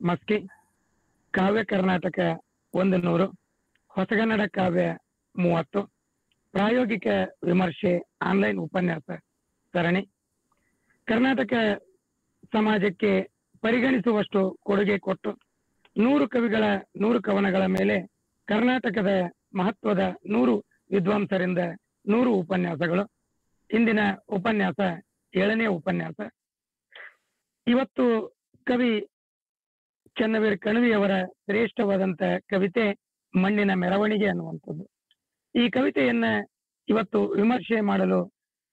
ಮಸ್ಕಿ, ಕಾವ್ಯ ಕರ್ನಾಟಕ 100, ಹೊಸಗನ್ನಡ ಕಾವ್ಯ 30, ಪ್ರಾಯೋಗಿಕ ವಿಮರ್ಶೆ ಆನ್ಲೈನ್ ಉಪನ್ಯಾಸ ಸರಣಿ. ಕರ್ನಾಟಕ ಸಮಾಜಕ್ಕೆ ಪರಿಗಣಿಸುವಷ್ಟು ಕೊಡುಗೆ ಕೊಟ್ಟು 100 ಕವಿಗಳ 100 ಕವನಗಳ ಮೇಲೆ ಕರ್ನಾಟಕದ ಮಹತ್ವದ 100 ವಿದ್ವಾಂಸರಿಂದ 100 ಉಪನ್ಯಾಸಗಳು. ಇಂದಿನ ಉಪನ್ಯಾಸ 7ನೇ ಉಪನ್ಯಾಸ. ಇವತ್ತು ಕವಿ ಚನ್ನವೀರ ಕಣವಿಯವರ ಶ್ರೇಷ್ಠವಾದಂತ ಕವಿತೆ ಮಣ್ಣಿನ ಮೆರವಣಿಗೆ ಅನ್ನುವಂಥದ್ದು. ಈ ಕವಿತೆಯನ್ನ ಇವತ್ತು ವಿಮರ್ಶೆ ಮಾಡಲು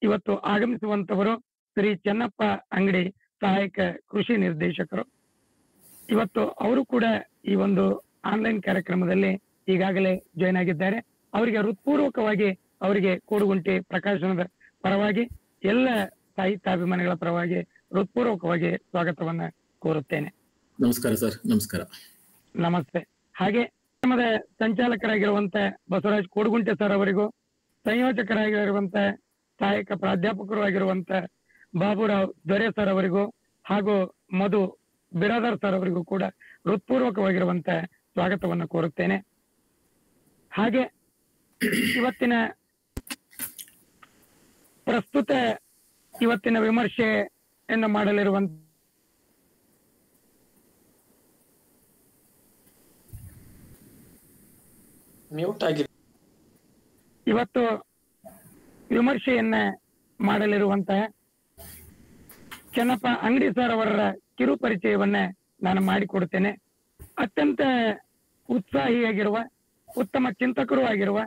ಇವತ್ತು ಆಗಮಿಸುವಂತವರು ಶ್ರೀ ಚೆನ್ನಪ್ಪ ಅಂಗಡಿ, ಸಹಾಯಕ ಕೃಷಿ ನಿರ್ದೇಶಕರು. ಇವತ್ತು ಅವರು ಕೂಡ ಈ ಒಂದು ಆನ್ಲೈನ್ ಕಾರ್ಯಕ್ರಮದಲ್ಲಿ ಈಗಾಗಲೇ ಜಾಯ್ನ್ ಆಗಿದ್ದಾರೆ. ಅವರಿಗೆ ಹೃತ್ಪೂರ್ವಕವಾಗಿ ಅವರಿಗೆ ಕೋಡುಗುಂಟೆ ಪ್ರಕಾಶನದ ಪರವಾಗಿ ಎಲ್ಲ ಸಾಹಿತ್ಯಾಭಿಮಾನಿಗಳ ಪರವಾಗಿ ಹೃತ್ಪೂರ್ವಕವಾಗಿ ಸ್ವಾಗತವನ್ನ ಕೋರುತ್ತೇನೆ. ನಮಸ್ಕಾರ ಸರ್. ನಮಸ್ಕಾರ. ನಮಸ್ತೆ. ಹಾಗೆ ಕಾರ್ಯಕ್ರಮದ ಸಂಚಾಲಕರಾಗಿರುವಂತ ಬಸವರಾಜ್ ಕೋಡುಗುಂಟೆ ಸರ್ ಅವರಿಗೂ, ಸಂಯೋಜಕರಾಗಿರುವಂತ ಸಹಾಯಕ ಪ್ರಾಧ್ಯಾಪಕರು ಆಗಿರುವಂತ ಬಾಬುರಾವ್ ದೊರೆ ಸರ್ ಅವರಿಗೂ ಹಾಗೂ ಮಧು ಬಿರಾದರ್ ಸರ್ ಅವರಿಗೂ ಕೂಡ ಹೃತ್ಪೂರ್ವಕವಾಗಿರುವಂತ ಸ್ವಾಗತವನ್ನು ಕೋರುತ್ತೇನೆ. ಹಾಗೆ ಇವತ್ತಿನ ಪ್ರಸ್ತುತ ಇವತ್ತಿನ ವಿಮರ್ಶೆಯನ್ನು ಮಾಡಲಿರುವಂತ ಇವತ್ತು ವಿಮರ್ಶೆಯನ್ನ ಮಾಡಲಿರುವಂತಹ ಚೆನ್ನಪ್ಪ ಅಂಗಡಿ ಸರ್ ಅವರ ಕಿರು ಪರಿಚಯವನ್ನ ನಾನು ಮಾಡಿಕೊಡುತ್ತೇನೆ. ಅತ್ಯಂತ ಉತ್ಸಾಹಿಯಾಗಿರುವ, ಉತ್ತಮ ಚಿಂತಕರು ಆಗಿರುವ,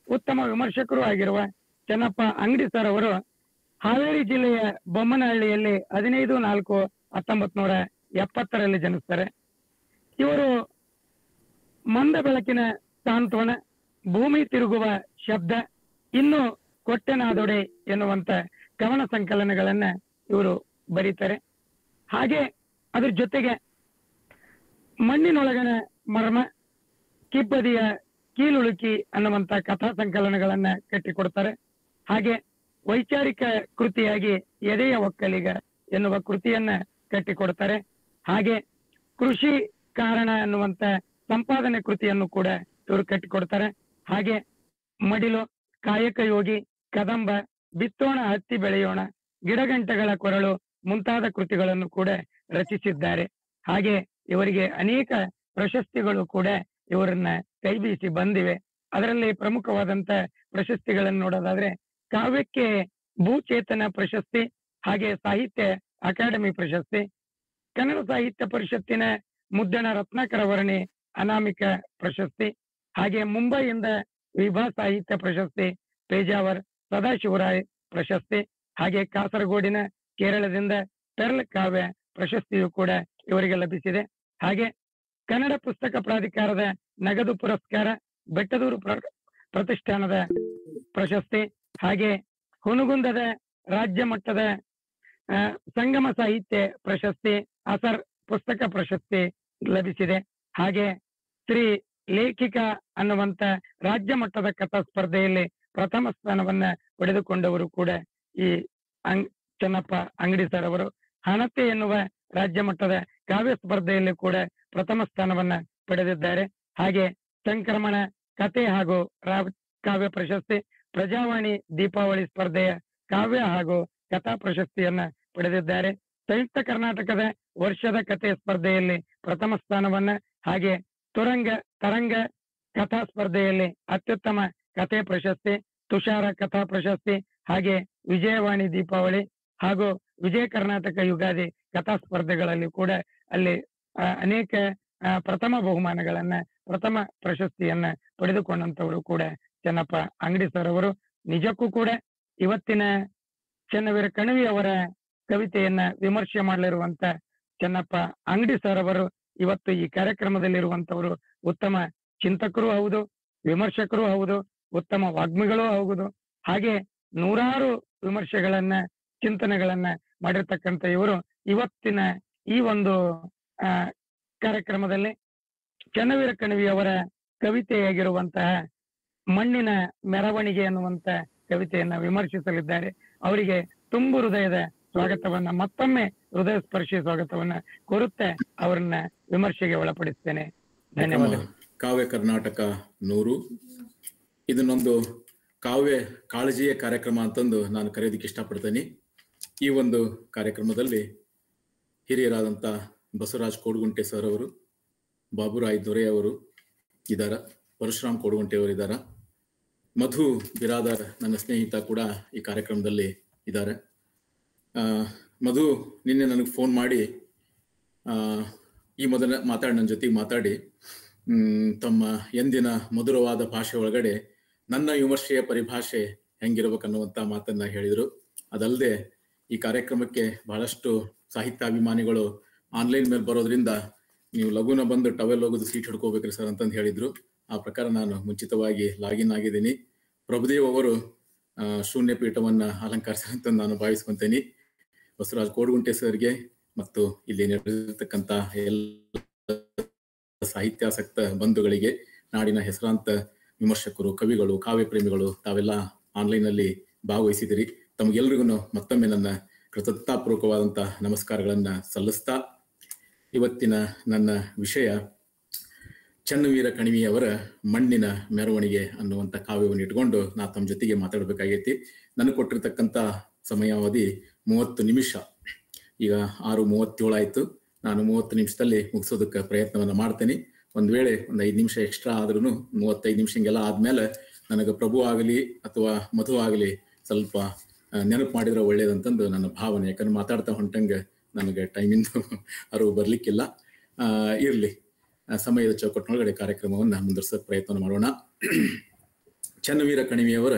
ಉತ್ತಮ ವಿಮರ್ಶಕರು ಆಗಿರುವ ಚೆನ್ನಪ್ಪ ಅಂಗಡಿ ಸರ್ ಅವರು ಹಾವೇರಿ ಜಿಲ್ಲೆಯ ಬೊಮ್ಮನಹಳ್ಳಿಯಲ್ಲಿ 15/4/1970 ಜನಿಸ್ತಾರೆ. ಇವರು ಮಂದ ಬೆಳಕಿನ ಸಾಂತ್ವನ, ಭೂಮಿ ತಿರುಗುವ ಶಬ್ದ, ಇನ್ನು ಕೊಟ್ಟೆನಾದೊಡೆ ಎನ್ನುವಂತ ಕವನ ಸಂಕಲನಗಳನ್ನ ಇವರು ಬರೀತಾರೆ. ಹಾಗೆ ಅದ್ರ ಜೊತೆಗೆ ಮಣ್ಣಿನೊಳಗನ ಮರ್ಮ, ಕಿಬ್ಬದಿಯ ಕೀಲುಳುಕಿ ಅನ್ನುವಂತ ಕಥಾ ಸಂಕಲನಗಳನ್ನ ಕಟ್ಟಿಕೊಡ್ತಾರೆ. ಹಾಗೆ ವೈಚಾರಿಕ ಕೃತಿಯಾಗಿ ಎದೆಯ ಒಕ್ಕಲಿಗ ಎನ್ನುವ ಕೃತಿಯನ್ನ ಕಟ್ಟಿಕೊಡ್ತಾರೆ. ಹಾಗೆ ಕೃಷಿ ಕಾರಣ ಅನ್ನುವಂತ ಸಂಪಾದನೆ ಕೃತಿಯನ್ನು ಕೂಡ ಇವರು ಕಟ್ಟಿಕೊಡ್ತಾರೆ. ಹಾಗೆ ಮಡಿಲು, ಕಾಯಕ ಯೋಗಿ, ಕದಂಬ, ಬಿತ್ತೋಣ ಹತ್ತಿ ಬೆಳೆಯೋಣ, ಗಿಡಗಂಟೆಗಳ ಕೊರಳು ಮುಂತಾದ ಕೃತಿಗಳನ್ನು ಕೂಡ ರಚಿಸಿದ್ದಾರೆ. ಹಾಗೆ ಇವರಿಗೆ ಅನೇಕ ಪ್ರಶಸ್ತಿಗಳು ಕೂಡ ಇವರನ್ನ ಕೈ ಬೀಸಿ ಬಂದಿವೆ. ಅದರಲ್ಲಿ ಪ್ರಮುಖವಾದಂತ ಪ್ರಶಸ್ತಿಗಳನ್ನು ನೋಡೋದಾದ್ರೆ ಕಾವ್ಯಕ್ಕೆ ಭೂಚೇತನ ಪ್ರಶಸ್ತಿ, ಹಾಗೆ ಸಾಹಿತ್ಯ ಅಕಾಡೆಮಿ ಪ್ರಶಸ್ತಿ, ಕನ್ನಡ ಸಾಹಿತ್ಯ ಪರಿಷತ್ತಿನ ಮುದ್ದಣ ರತ್ನಾಕರ ವರ್ಣಿ ಅನಾಮಿಕ ಪ್ರಶಸ್ತಿ, ಹಾಗೆ ಮುಂಬೈಯಿಂದ ವಿಭಾ ಸಾಹಿತ್ಯ ಪ್ರಶಸ್ತಿ, ಪೇಜಾವರ್ ಸದಾಶಿವರಾಯ್ ಪ್ರಶಸ್ತಿ, ಹಾಗೆ ಕಾಸರಗೋಡಿನ ಕೇರಳದಿಂದ ಪೆರ್ಲ್ ಕಾವ್ಯ ಪ್ರಶಸ್ತಿಯು ಕೂಡ ಇವರಿಗೆ ಲಭಿಸಿದೆ. ಹಾಗೆ ಕನ್ನಡ ಪುಸ್ತಕ ಪ್ರಾಧಿಕಾರದ ನಗದು ಪುರಸ್ಕಾರ, ಬೆಟ್ಟದೂರು ಪ್ರತಿಷ್ಠಾನದ ಪ್ರಶಸ್ತಿ, ಹಾಗೆ ಹುನಗುಂದದ ರಾಜ್ಯ ಮಟ್ಟದ ಸಂಗಮ ಸಾಹಿತ್ಯ ಪ್ರಶಸ್ತಿ, ಅಸರ್ ಪುಸ್ತಕ ಪ್ರಶಸ್ತಿ ಲಭಿಸಿದೆ. ಹಾಗೆ ಶ್ರೀ ಲೇಖಿಕಾ ಅನ್ನುವಂತ ರಾಜ್ಯ ಮಟ್ಟದ ಕಥಾ ಸ್ಪರ್ಧೆಯಲ್ಲಿ ಪ್ರಥಮ ಸ್ಥಾನವನ್ನ ಪಡೆದುಕೊಂಡವರು ಕೂಡ ಈ ಚೆನ್ನಪ್ಪ ಅಂಗಡಿ ಸರ್ ಅವರು. ಹಣತೆ ಎನ್ನುವ ರಾಜ್ಯ ಮಟ್ಟದ ಕಾವ್ಯ ಸ್ಪರ್ಧೆಯಲ್ಲಿ ಕೂಡ ಪ್ರಥಮ ಸ್ಥಾನವನ್ನ ಪಡೆದಿದ್ದಾರೆ. ಹಾಗೆ ಸಂಕ್ರಮಣ ಕಥೆ ಹಾಗೂ ಕಾವ್ಯ ಪ್ರಶಸ್ತಿ, ಪ್ರಜಾವಾಣಿ ದೀಪಾವಳಿ ಸ್ಪರ್ಧೆಯ ಕಾವ್ಯ ಹಾಗೂ ಕಥಾ ಪ್ರಶಸ್ತಿಯನ್ನ ಪಡೆದಿದ್ದಾರೆ. ಸಂಯುಕ್ತ ಕರ್ನಾಟಕದ ವರ್ಷದ ಕಥೆ ಸ್ಪರ್ಧೆಯಲ್ಲಿ ಪ್ರಥಮ ಸ್ಥಾನವನ್ನ, ಹಾಗೆ ತರಂಗ ಕಥಾ ಸ್ಪರ್ಧೆಯಲ್ಲಿ ಅತ್ಯುತ್ತಮ ಕಥೆ ಪ್ರಶಸ್ತಿ, ತುಷಾರ ಕಥಾ ಪ್ರಶಸ್ತಿ, ಹಾಗೆ ವಿಜಯವಾಣಿ ದೀಪಾವಳಿ ಹಾಗೂ ವಿಜಯ ಕರ್ನಾಟಕ ಯುಗಾದಿ ಕಥಾ ಸ್ಪರ್ಧೆಗಳಲ್ಲಿ ಕೂಡ ಅಲ್ಲಿ ಅನೇಕ ಪ್ರಥಮ ಬಹುಮಾನಗಳನ್ನ, ಪ್ರಥಮ ಪ್ರಶಸ್ತಿಯನ್ನ ಪಡೆದುಕೊಂಡಂತವರು ಕೂಡ ಚೆನ್ನಪ್ಪ ಅಂಗಡಿ ಸರ್ ಅವರು. ನಿಜಕ್ಕೂ ಕೂಡ ಇವತ್ತಿನ ಚನ್ನವೀರ ಕಣವಿ ಅವರ ಕವಿತೆಯನ್ನ ವಿಮರ್ಶೆ ಮಾಡಲಿರುವಂತ ಚೆನ್ನಪ್ಪ ಅಂಗಡಿ ಸರ್ ಅವರು ಇವತ್ತು ಈ ಕಾರ್ಯಕ್ರಮದಲ್ಲಿರುವಂತವರು ಉತ್ತಮ ಚಿಂತಕರು ಹೌದು, ವಿಮರ್ಶಕರು ಹೌದು, ಉತ್ತಮ ವಾಗ್ಮಿಗಳು ಹೌದು. ಹಾಗೆ ನೂರಾರು ವಿಮರ್ಶೆಗಳನ್ನ, ಚಿಂತನೆಗಳನ್ನ ಮಾಡಿರ್ತಕ್ಕಂಥ ಇವರು ಇವತ್ತಿನ ಈ ಒಂದು ಕಾರ್ಯಕ್ರಮದಲ್ಲಿ ಚನ್ನವೀರ ಕಣವಿ ಅವರ ಕವಿತೆಯಾಗಿರುವಂತಹ ಮಣ್ಣಿನ ಮೆರವಣಿಗೆ ಅನ್ನುವಂತ ಕವಿತೆಯನ್ನ ವಿಮರ್ಶಿಸಲಿದ್ದಾರೆ. ಅವರಿಗೆ ತುಂಬು ಹೃದಯದ ಸ್ವಾಗತವನ್ನ ಮತ್ತೊಮ್ಮೆ ಹೃದಯ ಸ್ಪರ್ಶಿ ಸ್ವಾಗತವನ್ನ ಕೋರುತ್ತೆ ಅವರನ್ನ ವಿಮರ್ಶೆಗೆ ಒಳಪಡಿಸ್ತೇನೆ. ಧನ್ಯವಾದಗಳು. ಕಾವ್ಯ ಕರ್ನಾಟಕ 100 ಇದನ್ನೊಂದು ಕಾವ್ಯ ಕಾಳಜಿಯ ಕಾರ್ಯಕ್ರಮ ಅಂತಂದು ನಾನು ಕರೆಯೋದಕ್ಕೆ ಇಷ್ಟಪಡ್ತೇನೆ. ಈ ಒಂದು ಕಾರ್ಯಕ್ರಮದಲ್ಲಿ ಹಿರಿಯರಾದಂಥ ಬಸವರಾಜ್ ಕೋಡ್ಗುಂಟೆ ಸರ್ ಅವರು, ಬಾಬುರಾಯ್ ದೊರೆ ಅವರು ಇದ್ದಾರ, ಪರಶುರಾಮ್ ಕೋಡ್ಗುಂಟೆ ಅವರು ಇದ್ದಾರ, ಮಧು ಬಿರಾದಾರ್ ನನ್ನ ಸ್ನೇಹಿತ ಕೂಡ ಈ ಕಾರ್ಯಕ್ರಮದಲ್ಲಿ ಇದ್ದಾರೆ. ಮಧು ನಿನ್ನೆ ನನಗೆ ಫೋನ್ ಮಾಡಿ ಈ ಮೊದಲ ನನ್ನ ಜೊತೆಗೆ ಮಾತಾಡಿ ತಮ್ಮ ಎಂದಿನ ಮಧುರವಾದ ಭಾಷೆ ಒಳಗಡೆ ನನ್ನ ವಿಮರ್ಶೆಯ ಪರಿಭಾಷೆ ಹೆಂಗಿರ್ಬೇಕನ್ನುವಂಥ ಮಾತನ್ನ ಹೇಳಿದರು. ಅದಲ್ಲದೆ ಈ ಕಾರ್ಯಕ್ರಮಕ್ಕೆ ಬಹಳಷ್ಟು ಸಾಹಿತ್ಯಾಭಿಮಾನಿಗಳು ಆನ್ಲೈನ್ ಮೇಲೆ ಬರೋದ್ರಿಂದ ನೀವು ಲಘುನ ಬಂದು ಟವೆಲ್ ಹೋಗೋದು ಸೀಟ್ ಹಿಡ್ಕೋಬೇಕ್ರಿ ಸರ್ ಅಂತಂದು ಹೇಳಿದ್ರು. ಆ ಪ್ರಕಾರ ನಾನು ಮುಂಚಿತವಾಗಿ ಲಾಗಿನ್ ಆಗಿದ್ದೀನಿ. ಪ್ರಭುದೇವ್ ಅವರು ಶೂನ್ಯ ಪೀಠವನ್ನ ಅಲಂಕರಿಸಂತ ನಾನು ಭಾವಿಸ್ಕೊಂತೇನೆ. ಬಸವರಾಜ್ ಕೋಡ್ಗುಂಟೆ ಸರ್ಗೆ ಮತ್ತು ಇಲ್ಲಿ ನಡೆದಿರ್ತಕ್ಕಂಥ ಎಲ್ಲ ಸಾಹಿತ್ಯಾಸಕ್ತ ಬಂಧುಗಳಿಗೆ, ನಾಡಿನ ಹೆಸರಾಂತ ವಿಮರ್ಶಕರು, ಕವಿಗಳು, ಕಾವ್ಯ ಪ್ರೇಮಿಗಳು ತಾವೆಲ್ಲ ಆನ್ಲೈನ್ ಅಲ್ಲಿ ಭಾಗವಹಿಸಿದಿರಿ. ತಮಗೆಲ್ರಿಗೂ ಮತ್ತೊಮ್ಮೆ ನನ್ನ ಕೃತಜ್ಞತಾಪೂರ್ವಕವಾದಂಥ ನಮಸ್ಕಾರಗಳನ್ನ ಸಲ್ಲಿಸ್ತಾ, ಇವತ್ತಿನ ನನ್ನ ವಿಷಯ ಚನ್ನವೀರ ಕಣಿವೆಯವರ ಮಣ್ಣಿನ ಮೆರವಣಿಗೆ ಅನ್ನುವಂಥ ಕಾವ್ಯವನ್ನು ಇಟ್ಕೊಂಡು ನಾ ತಮ್ಮ ಜೊತೆಗೆ ಮಾತಾಡ್ಬೇಕಾಗೈತಿ. ನನಗೆ ಕೊಟ್ಟಿರ್ತಕ್ಕಂಥ ಸಮಯಾವಧಿ 30 ನಿಮಿಷ. ಈಗ 6:37 ಆಯ್ತು. ನಾನು 30 ನಿಮಿಷದಲ್ಲಿ ಮುಗಿಸೋದಕ್ಕೆ ಪ್ರಯತ್ನವನ್ನ ಮಾಡ್ತೇನೆ. ಒಂದ್ ವೇಳೆ ಒಂದು 5 ನಿಮಿಷ ಎಕ್ಸ್ಟ್ರಾ ಆದ್ರೂ 35 ನಿಮಿಷ ಹಿಂಗೆಲ್ಲ ಆದ್ಮೇಲೆ ನನಗೆ ಪ್ರಭು ಆಗಲಿ ಅಥವಾ ಮಧು ಆಗಲಿ ಸ್ವಲ್ಪ ನೆನಪು ಮಾಡಿದ್ರೆ ಒಳ್ಳೇದಂತಂದು ನನ್ನ ಭಾವನೆ. ಯಾಕಂದ್ರೆ ಮಾತಾಡ್ತಾ ಹೊಂಟಂಗೆ ನನಗೆ ಟೈಮಿಂದು ಅರಿವು ಬರ್ಲಿಕ್ಕಿಲ್ಲ. ಇರ್ಲಿ, ಸಮಯದ ಚೌಕಟ್ಟಿನೊಳಗಡೆ ಕಾರ್ಯಕ್ರಮವನ್ನ ಮುಂದುವರಿಸೋಕೆ ಪ್ರಯತ್ನ ಮಾಡೋಣ. ಚನ್ನವೀರ ಕಣಿವೆಯವರ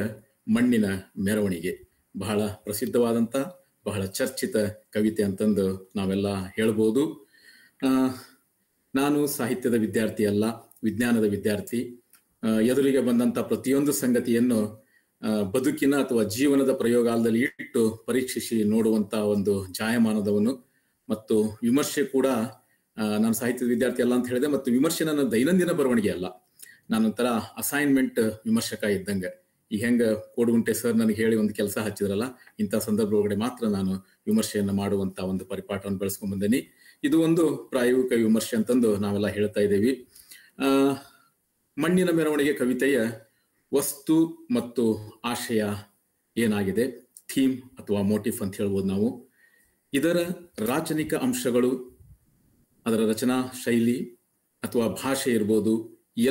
ಮಣ್ಣಿನ ಮೆರವಣಿಗೆ ಬಹಳ ಪ್ರಸಿದ್ಧವಾದಂಥ, ಬಹಳ ಚರ್ಚಿತ ಕವಿತೆ ಅಂತಂದು ನಾವೆಲ್ಲ ಹೇಳ್ಬೋದು. ನಾನು ಸಾಹಿತ್ಯದ ವಿದ್ಯಾರ್ಥಿ ಅಲ್ಲ, ವಿಜ್ಞಾನದ ವಿದ್ಯಾರ್ಥಿ. ಎದುರಿಗೆ ಬಂದಂಥ ಪ್ರತಿಯೊಂದು ಸಂಗತಿಯನ್ನು ಬದುಕಿನ ಅಥವಾ ಜೀವನದ ಪ್ರಯೋಗಾಲದಲ್ಲಿ ಇಟ್ಟು ಪರೀಕ್ಷಿಸಿ ನೋಡುವಂತ ಒಂದು ಜಾಯಮಾನದವನು. ಮತ್ತು ವಿಮರ್ಶೆ ಕೂಡ, ನಾನು ಸಾಹಿತ್ಯದ ವಿದ್ಯಾರ್ಥಿ ಅಲ್ಲ ಅಂತ ಹೇಳಿದೆ, ಮತ್ತು ವಿಮರ್ಶೆ ನನ್ನ ದೈನಂದಿನ ಬರವಣಿಗೆ ಅಲ್ಲ, ನಾನೊಂಥರ ಅಸೈನ್ಮೆಂಟ್ ವಿಮರ್ಶಕ ಇದ್ದಂಗೆ. ಈಗ ಹೆಂಗ ಕೋಡ್ಗುಂಟೆ ಸರ್ ನನಗೆ ಹೇಳಿ ಒಂದು ಕೆಲಸ ಹಚ್ಚಿದ್ರಲ್ಲ, ಇಂಥ ಸಂದರ್ಭ ಒಳಗಡೆ ಮಾತ್ರ ನಾನು ವಿಮರ್ಶೆಯನ್ನು ಮಾಡುವಂತ ಒಂದು ಪರಿಪಾಠವನ್ನು ಬೆಳೆಸ್ಕೊಂಡ್ ಬಂದೇನಿ. ಇದು ಒಂದು ಪ್ರಾಯೋಗಿಕ ವಿಮರ್ಶೆ ಅಂತಂದು ನಾವೆಲ್ಲ ಹೇಳ್ತಾ ಇದ್ದೀವಿ. ಮಣ್ಣಿನ ಮೆರವಣಿಗೆ ಕವಿತೆಯ ವಸ್ತು ಮತ್ತು ಆಶಯ ಏನಾಗಿದೆ, ಥೀಮ್ ಅಥವಾ ಮೋಟಿಫ್ ಅಂತ ಹೇಳ್ಬೋದು ನಾವು. ಇದರ ರಾಚನಿಕ ಅಂಶಗಳು, ಅದರ ರಚನಾ ಶೈಲಿ ಅಥವಾ ಭಾಷೆ ಇರ್ಬೋದು,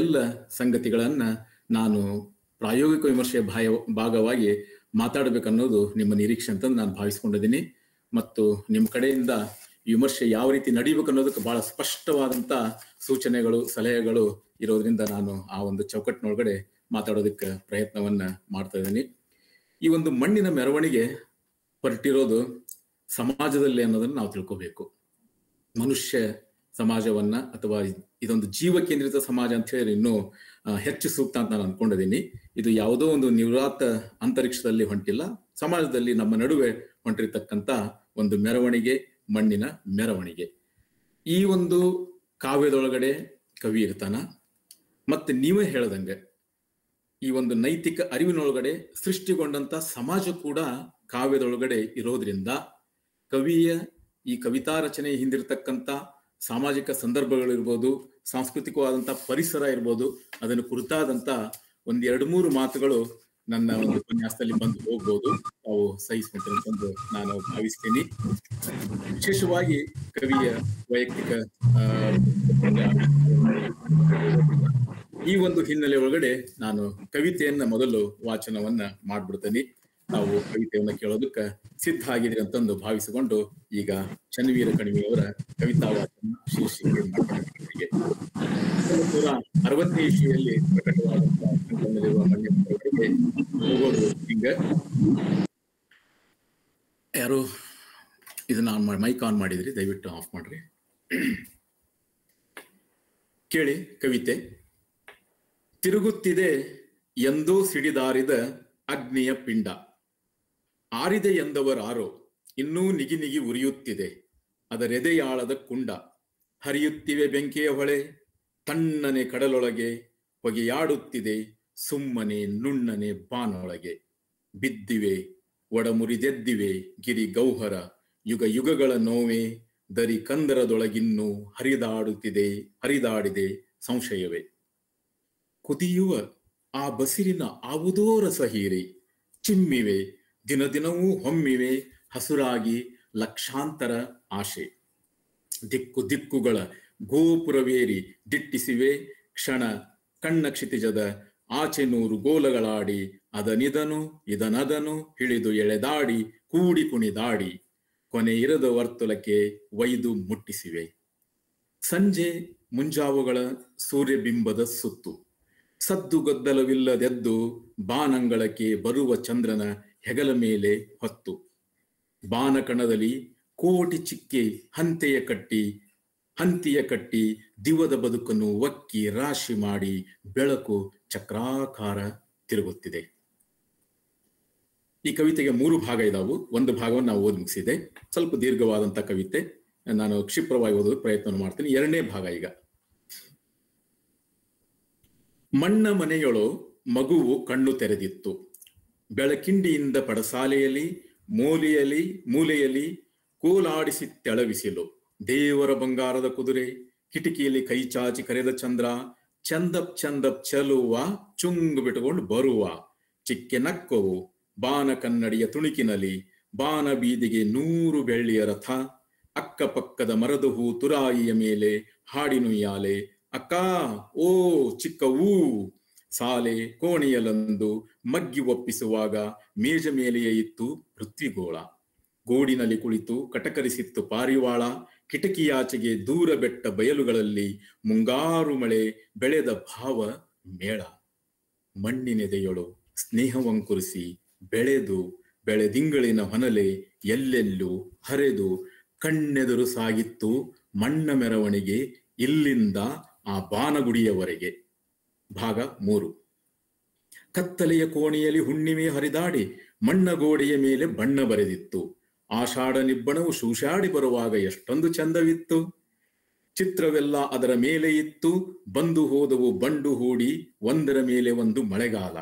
ಎಲ್ಲ ಸಂಗತಿಗಳನ್ನ ನಾನು ಪ್ರಾಯೋಗಿಕ ವಿಮರ್ಶೆಯ ಭಾಗವಾಗಿ ಮಾತಾಡಬೇಕನ್ನೋದು ನಿಮ್ಮ ನಿರೀಕ್ಷೆ ಅಂತ ನಾನು ಭಾವಿಸ್ಕೊಂಡಿದ್ದೀನಿ. ಮತ್ತು ನಿಮ್ಮ ಕಡೆಯಿಂದ ವಿಮರ್ಶೆ ಯಾವ ರೀತಿ ನಡೀಬೇಕು ಅನ್ನೋದಕ್ಕೆ ಬಹಳ ಸ್ಪಷ್ಟವಾದಂಥ ಸೂಚನೆಗಳು, ಸಲಹೆಗಳು ಇರೋದ್ರಿಂದ ನಾನು ಆ ಒಂದು ಚೌಕಟ್ಟಿನೊಳಗಡೆ ಮಾತಾಡೋದಕ್ಕೆ ಪ್ರಯತ್ನವನ್ನ ಮಾಡ್ತಾ ಇದ್ದೀನಿ. ಈ ಒಂದು ಮಣ್ಣಿನ ಮೆರವಣಿಗೆ ಹೊರಟಿರೋದು ಸಮಾಜದಲ್ಲಿ ಅನ್ನೋದನ್ನ ನಾವು ತಿಳ್ಕೋಬೇಕು. ಮನುಷ್ಯ ಸಮಾಜವನ್ನ ಅಥವಾ ಇದೊಂದು ಜೀವ ಕೇಂದ್ರಿತ ಸಮಾಜ ಅಂತ ಹೇಳಿ ಇನ್ನೂ ಹೆಚ್ಚು ಸೂಕ್ತ ಅಂತ ನಾನು ಅನ್ಕೊಂಡಿದ್ದೀನಿ. ಇದು ಯಾವುದೋ ಒಂದು ನಿವೃತ್ತ ಅಂತರಿಕ್ಷದಲ್ಲಿ ಹೊಂಟಿಲ್ಲ, ಸಮಾಜದಲ್ಲಿ ನಮ್ಮ ನಡುವೆ ಹೊಂಟಿರ್ತಕ್ಕಂಥ ಒಂದು ಮೆರವಣಿಗೆ, ಮಣ್ಣಿನ ಮೆರವಣಿಗೆ. ಈ ಒಂದು ಕಾವ್ಯದೊಳಗಡೆ ಕವಿ ಇರ್ತಾನ, ಮತ್ತೆ ನೀವೇ ಹೇಳ್ದಂಗೆ ಈ ಒಂದು ನೈತಿಕ ಅರಿವಿನೊಳಗಡೆ ಸೃಷ್ಟಿಗೊಂಡಂತ ಸಮಾಜ ಕೂಡ ಕಾವ್ಯದೊಳಗಡೆ ಇರೋದ್ರಿಂದ ಕವಿಯ ಈ ಕವಿತಾ ರಚನೆ ಹಿಂದಿರ್ತಕ್ಕಂಥ ಸಾಮಾಜಿಕ ಸಂದರ್ಭಗಳಿರ್ಬೋದು, ಸಾಂಸ್ಕೃತಿಕವಾದಂಥ ಪರಿಸರ ಇರ್ಬೋದು, ಅದನ್ನು ಕುರಿತಾದಂಥ 1-2-3 ಮಾತುಗಳು ನನ್ನ ಒಂದು ಉಪನ್ಯಾಸದಲ್ಲಿ ಬಂದು ಹೋಗ್ಬೋದು. ತಾವು ಸಹಿಸ್ಕೊಂತಾರೆ ಅಂತಂದು ನಾನು ಭಾವಿಸ್ತೀನಿ. ವಿಶೇಷವಾಗಿ ಕವಿಯ ವೈಯಕ್ತಿಕ ಈ ಒಂದು ಹಿನ್ನೆಲೆ ಒಳಗಡೆ ನಾನು ಕವಿತೆಯನ್ನ ಮೊದಲು ವಾಚನವನ್ನ ಮಾಡ್ಬಿಡ್ತೇನೆ. ತಾವು ಕವಿತೆಯನ್ನ ಕೇಳೋದಕ್ಕೆ ಸಿದ್ಧ ಆಗಿದ್ರಿ ಅಂತಂದು ಭಾವಿಸಿಕೊಂಡು ಈಗ ಚನ್ನವೀರ ಕಣಿವೆಯವರ ಕವಿತಾ ವಾಚನ ಶೀರ್ಷಿಕೆ 1960ನೇ ಇಸ್ವಿಯಲ್ಲಿ ಪ್ರಕಟವಾದಂತಹ ಹೋಗೋದು ಹಿಂಗ. ಯಾರು ಇದನ್ನ ಆನ್ ಮಾಡಿ, ಮೈಕ್ ಆನ್ ಮಾಡಿದ್ರಿ, ದಯವಿಟ್ಟು ಆಫ್ ಮಾಡ್ರಿ. ಕೇಳಿ ಕವಿತೆ. ತಿರುಗುತ್ತಿದೆ ಎಂದೋ ಸಿಡಿದಾರಿದ ಅಗ್ನಿಯ ಪಿಂಡ, ಆರಿದೆ ಎಂದವರಾರೋ ಇನ್ನೂ ನಿಗಿ ನಿಗಿ ಉರಿಯುತ್ತಿದೆ ಅದರೆದೆಯಾಳದ ಕುಂಡ. ಹರಿಯುತ್ತಿವೆ ಬೆಂಕಿಯ ಹೊಳೆ, ತಣ್ಣನೆ ಕಡಲೊಳಗೆ ಹೊಗೆಯಾಡುತ್ತಿದೆ ಸುಮ್ಮನೆ ನುಣ್ಣನೆ ಬಾನೊಳಗೆ. ಬಿದ್ದಿವೆ ಒಡಮುರಿದೆದ್ದಿವೆ ಗಿರಿ ಗೌಹರ ಯುಗ ಯುಗಗಳ ನೋವೆ ದರಿ ಕಂದರದೊಳಗಿನ್ನೂ ಹರಿದಾಡಿದೆ ಸಂಶಯವೇ. ಕುದಿಯುವ ಆ ಬಸಿರಿನ ಆವುದೋ ರಸ ಹೀರಿ ಚಿಮ್ಮಿವೆ ದಿನ ದಿನವೂ ಹೊಮ್ಮಿವೆ ಹಸುರಾಗಿ ಲಕ್ಷಾಂತರ ಆಶೆ. ದಿಕ್ಕು ದಿಕ್ಕುಗಳ ಗೋಪುರವೇರಿ ದಿಟ್ಟಿಸಿವೆ ಕ್ಷಣ ಕಣ್ಣ ಕ್ಷಿತಿಜದ ಆಚೆ ನೂರು ಗೋಲಗಳಾಡಿ ಅದನಿದನು ಇದನದನು ಹಿಡಿದು ಎಳೆದಾಡಿ ಕೂಡಿ ಕುಣಿದಾಡಿ ಕೊನೆ ಇರದ ವರ್ತುಲಕ್ಕೆ ಒಯ್ದು ಮುಟ್ಟಿಸಿವೆ. ಸಂಜೆ ಮುಂಜಾವುಗಳ ಸೂರ್ಯಬಿಂಬದ ಸುತ್ತು ಸದ್ದು ಗದ್ದಲವಿಲ್ಲದೆದ್ದು ಬಾನಂಗಳಕ್ಕೆ ಬರುವ ಚಂದ್ರನ ಹೆಗಲ ಮೇಲೆ ಹೊತ್ತು ಬಾನಕಣದಲ್ಲಿ ಕೋಟಿ ಚಿಕ್ಕೆ ಹಂತಿಯ ಕಟ್ಟಿ ದಿವದ ಬದುಕನ್ನು ಒಕ್ಕಿ ರಾಶಿ ಮಾಡಿ ಬೆಳಕು ಚಕ್ರಾಕಾರ ತಿರುಗುತ್ತಿದೆ. ಈ ಕವಿತೆಗೆ 3 ಭಾಗ ಇದಾವು. ಒಂದು ಭಾಗವನ್ನು ನಾವು ಓದಿ ಮುಗಿಸಿದೆ. ಸ್ವಲ್ಪ ದೀರ್ಘವಾದಂತ ಕವಿತೆ, ನಾನು ಕ್ಷಿಪ್ರವಾಗಿ ಓದೋದು ಪ್ರಯತ್ನ ಮಾಡ್ತೀನಿ. 2ನೇ ಭಾಗ ಈಗ. ಮಣ್ಣ ಮನೆಯೊಳೋ ಮಗುವು ಕಣ್ಣು ತೆರೆದಿತ್ತು. ಬೆಳಕಿಂಡಿಯಿಂದ ಪಡಸಾಲೆಯಲ್ಲಿ ಮೂಲೆಯಲ್ಲಿ ಕೋಲಾಡಿಸಿ ತೆಳವಿಸಿಲು. ದೇವರ ಬಂಗಾರದ ಕುದುರೆ ಕಿಟಕಿಯಲ್ಲಿ ಕೈ ಚಾಚಿ ಕರೆದ ಚಂದ್ರ ಚಂದಪ್ ಚೆಲುವ ಚುಂಗು ಬಿಟ್ಟುಕೊಂಡು ಬರುವ. ಚಿಕ್ಕೆ ನಕ್ಕವು ಬಾನ ಕನ್ನಡಿಯ ತುಣುಕಿನಲ್ಲಿ ಬಾನ ಬೀದಿಗೆ 100 ಬೆಳ್ಳಿಯ ರಥ. ಅಕ್ಕಪಕ್ಕದ ಮರದ ಹೂ ತುರಾಯಿಯ ಮೇಲೆ ಹಾಡಿನುಯ್ಯಾಲೆ ಅಕ್ಕ ಓ ಚಿಕ್ಕವೂ. ಸಾಲೆ ಕೋಣೆಯಲ್ಲೊಂದು ಮಗ್ಗಿ ಒಪ್ಪಿಸುವಾಗ ಮೇಜ ಮೇಲೆಯೇ ಇತ್ತು ಪೃಥ್ವಿಗೋಳ. ಗೋಡಿನಲ್ಲಿ ಕುಳಿತು ಕಟಕರಿಸಿತ್ತು ಪಾರಿವಾಳ. ಕಿಟಕಿಯಾಚೆಗೆ ದೂರ ಬೆಟ್ಟ ಬಯಲುಗಳಲ್ಲಿ ಮುಂಗಾರು ಮಳೆ ಬೆಳೆದ ಭಾವ ಮೇಳ. ಮಣ್ಣಿನೆದೆಯೊಳು ಸ್ನೇಹವಂಕುರಿಸಿ ಬೆಳೆದಿಂಗಳಿನ ಹೊನಲೆ ಎಲ್ಲೆಲ್ಲೂ ಹರಿದು ಕಣ್ಣೆದುರು ಸಾಗಿತ್ತು ಮಣ್ಣ ಮೆರವಣಿಗೆ ಇಲ್ಲಿಂದ ಆ ಬಾನಗುಡಿಯವರೆಗೆ. ಭಾಗ 3. ಕತ್ತಲೆಯ ಕೋಣೆಯಲ್ಲಿ ಹುಣ್ಣಿಮೆ ಹರಿದಾಡಿ ಮಣ್ಣ ಗೋಡೆಯ ಮೇಲೆ ಬಣ್ಣ ಬರೆದಿತ್ತು. ಆಷಾಢ ನಿಬ್ಬಣವು ಶೂಷಾಡಿ ಬರುವಾಗ ಎಷ್ಟೊಂದು ಚಂದವಿತ್ತು. ಚಿತ್ರವೆಲ್ಲ ಅದರ ಮೇಲೆ ಇತ್ತು. ಬಂದು ಹೋದವು ಬಂಡು ಹೂಡಿ ಒಂದರ ಮೇಲೆ ಒಂದು ಮಳೆಗಾಲ.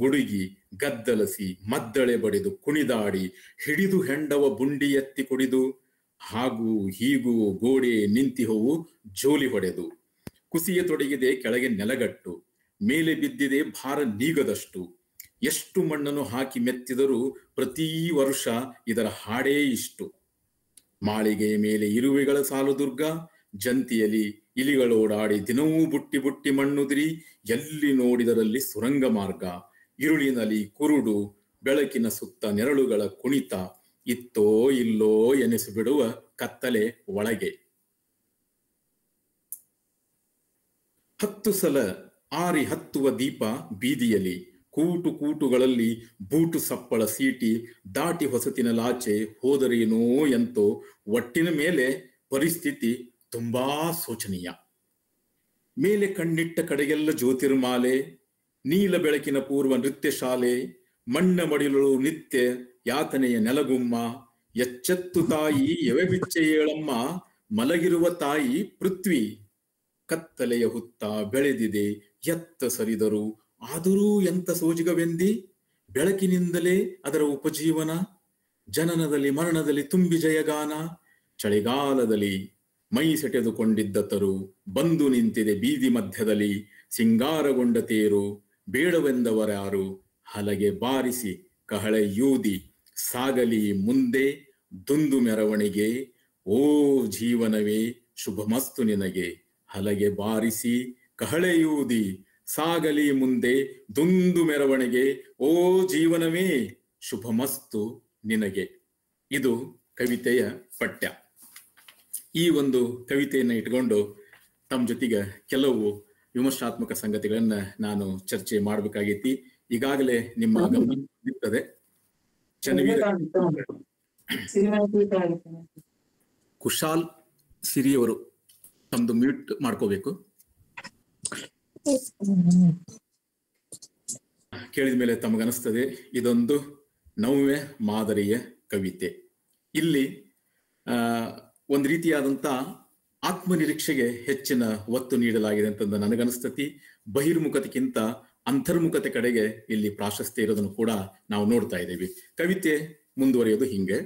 ಗುಡುಗಿ ಗದ್ದಲಸಿ ಮದ್ದಳೆ ಬಡಿದು ಕುಣಿದಾಡಿ ಹಿಡಿದು ಹೆಂಡವ ಬುಂಡಿ ಎತ್ತಿ ಕುಡಿದು ಹಾಗೂ ಹೀಗೂ ಗೋಡೆ ನಿಂತಿಹವು ಜೋಲಿ ಹೊಡೆದು. ಕುಸಿಯ ತೊಡಗಿದೆ ಕೆಳಗೆ ನೆಲಗಟ್ಟು. ಮೇಲೆ ಬಿದ್ದಿದೆ ಭಾರ ನೀಗದಷ್ಟು. ಎಷ್ಟು ಮಣ್ಣನ್ನು ಹಾಕಿ ಮೆತ್ತಿದರೂ ಪ್ರತಿ ವರ್ಷ ಇದರ ಹಾಡೇ ಇಷ್ಟು. ಮಾಳಿಗೆಯ ಮೇಲೆ ಇರುವೆಗಳ ಸಾಲು ದುರ್ಗ. ಜಂತಿಯಲ್ಲಿ ಇಲಿಗಳೋಡಾಡಿ ದಿನವೂ ಬುಟ್ಟಿ ಮಣ್ಣುದಿರಿ. ಎಲ್ಲಿ ನೋಡಿದರಲ್ಲಿ ಸುರಂಗ ಮಾರ್ಗ. ಇರುಳಿನಲ್ಲಿ ಕುರುಡು ಬೆಳಕಿನ ಸುತ್ತ ನೆರಳುಗಳ ಕುಣಿತ. ಇತ್ತೋ ಇಲ್ಲೋ ಎನಿಸಿಬಿಡುವ ಕತ್ತಲೆ ಒಳಗೆ. 10 ಸಲ ಆರಿ ಹತ್ತುವ ದೀಪ ಬೀದಿಯಲ್ಲಿ. ಕೂಟುಗಳಲ್ಲಿ ಬೂಟು ಸಪ್ಪಳ ಸೀಟಿ ದಾಟಿ ಹೊಸತಿನ ಲಾಚೆ ಹೋದರೇನೋ ಎಂತೋ. ಒಟ್ಟಿನ ಮೇಲೆ ಪರಿಸ್ಥಿತಿ ತುಂಬಾ ಶೋಚನೀಯ. ಮೇಲೆ ಕಣ್ಣಿಟ್ಟ ಕಡೆಗೆಲ್ಲ ಜ್ಯೋತಿರ್ಮಾಲೆ. ನೀಲ ಬೆಳಕಿನ ಪೂರ್ವ ನೃತ್ಯ ಶಾಲೆ. ಮಣ್ಣ ಮಡಿಲಳು ನಿತ್ಯ ಯಾತನೆಯ ನೆಲಗುಮ್ಮ. ಎಚ್ಚೆತ್ತು ತಾಯಿ ಎವೆ ಬಿಚ್ಚೆ ಏಳಮ್ಮ. ಮಲಗಿರುವ ತಾಯಿ ಪೃಥ್ವಿ. ಕತ್ತಲೆಯ ಹುತ್ತ ಬೆಳೆದಿದೆ ಎತ್ತ ಸರಿದರು. ಆದರೂ ಎಂತ ಸೋಜಿಗವೆಂದಿ. ಬೆಳಕಿನಿಂದಲೇ ಅದರ ಉಪಜೀವನ. ಜನನದಲ್ಲಿ ಮರಣದಲ್ಲಿ ತುಂಬಿ ಜಯಗಾನ. ಚಳಿಗಾಲದಲ್ಲಿ ಮೈ ಸೆಟೆದುಕೊಂಡಿದ್ದ ತರು ಬಂದು ನಿಂತಿದೆ ಬೀದಿ ಮಧ್ಯದಲ್ಲಿ. ಸಿಂಗಾರಗೊಂಡ ತೇರು ಬೇಡವೆಂದವರ್ಯಾರು. ಹಲಗೆ ಬಾರಿಸಿ ಕಹಳೆ ಯೂದಿ ಸಾಗಲಿ ಮುಂದೆ ದುಂದು ಮೆರವಣಿಗೆ. ಓ ಜೀವನವೇ ಶುಭಮಸ್ತು ನಿನಗೆ. ಹಲಗೆ ಬಾರಿಸಿ ಕಹಳೆಯೂದಿ ಸಾಗಲಿ ಮುಂದೆ ದುಂದು ಮೆರವಣಿಗೆ. ಓ ಜೀವನವೇ ಶುಭಮಸ್ತು ನಿನಗೆ. ಇದು ಕವಿತೆಯ ಪಠ್ಯ. ಈ ಒಂದು ಕವಿತೆಯನ್ನು ಇಟ್ಕೊಂಡು ತಮ್ಮ ಜೊತೆಗೆ ಕೆಲವು ವಿಮರ್ಶಾತ್ಮಕ ಸಂಗತಿಗಳನ್ನ ನಾನು ಚರ್ಚೆ ಮಾಡಬೇಕಾಗೈತಿ. ಈಗಾಗಲೇ ನಿಮ್ಮ ಗಮನ ಇರ್ತದೆ. ಕುಶಾಲ್ ಸಿರಿಯವರು ತಮ್ದು ಮ್ಯೂಟ್ ಮಾಡ್ಕೋಬೇಕು. ಕೇಳಿದ ಮೇಲೆ ತಮಗನಿಸ್ತದೆ ಇದೊಂದು ನವ್ಯ ಮಾದರಿಯ ಕವಿತೆ. ಇಲ್ಲಿ ಒಂದು ರೀತಿಯಾದಂತ ಆತ್ಮನಿರೀಕ್ಷೆಗೆ ಹೆಚ್ಚಿನ ಒತ್ತು ನೀಡಲಾಗಿದೆ ಅಂತಂದು ನನಗನಿಸ್ತತಿ. ಬಹಿರ್ಮುಖತೆಗಿಂತ ಅಂತರ್ಮುಖತೆ ಕಡೆಗೆ ಇಲ್ಲಿ ಪ್ರಾಶಸ್ತ್ಯ ಇರೋದನ್ನು ಕೂಡ ನಾವು ನೋಡ್ತಾ ಇದ್ದೀವಿ. ಕವಿತೆ ಮುಂದುವರಿಯೋದು ಹಿಂಗೆ: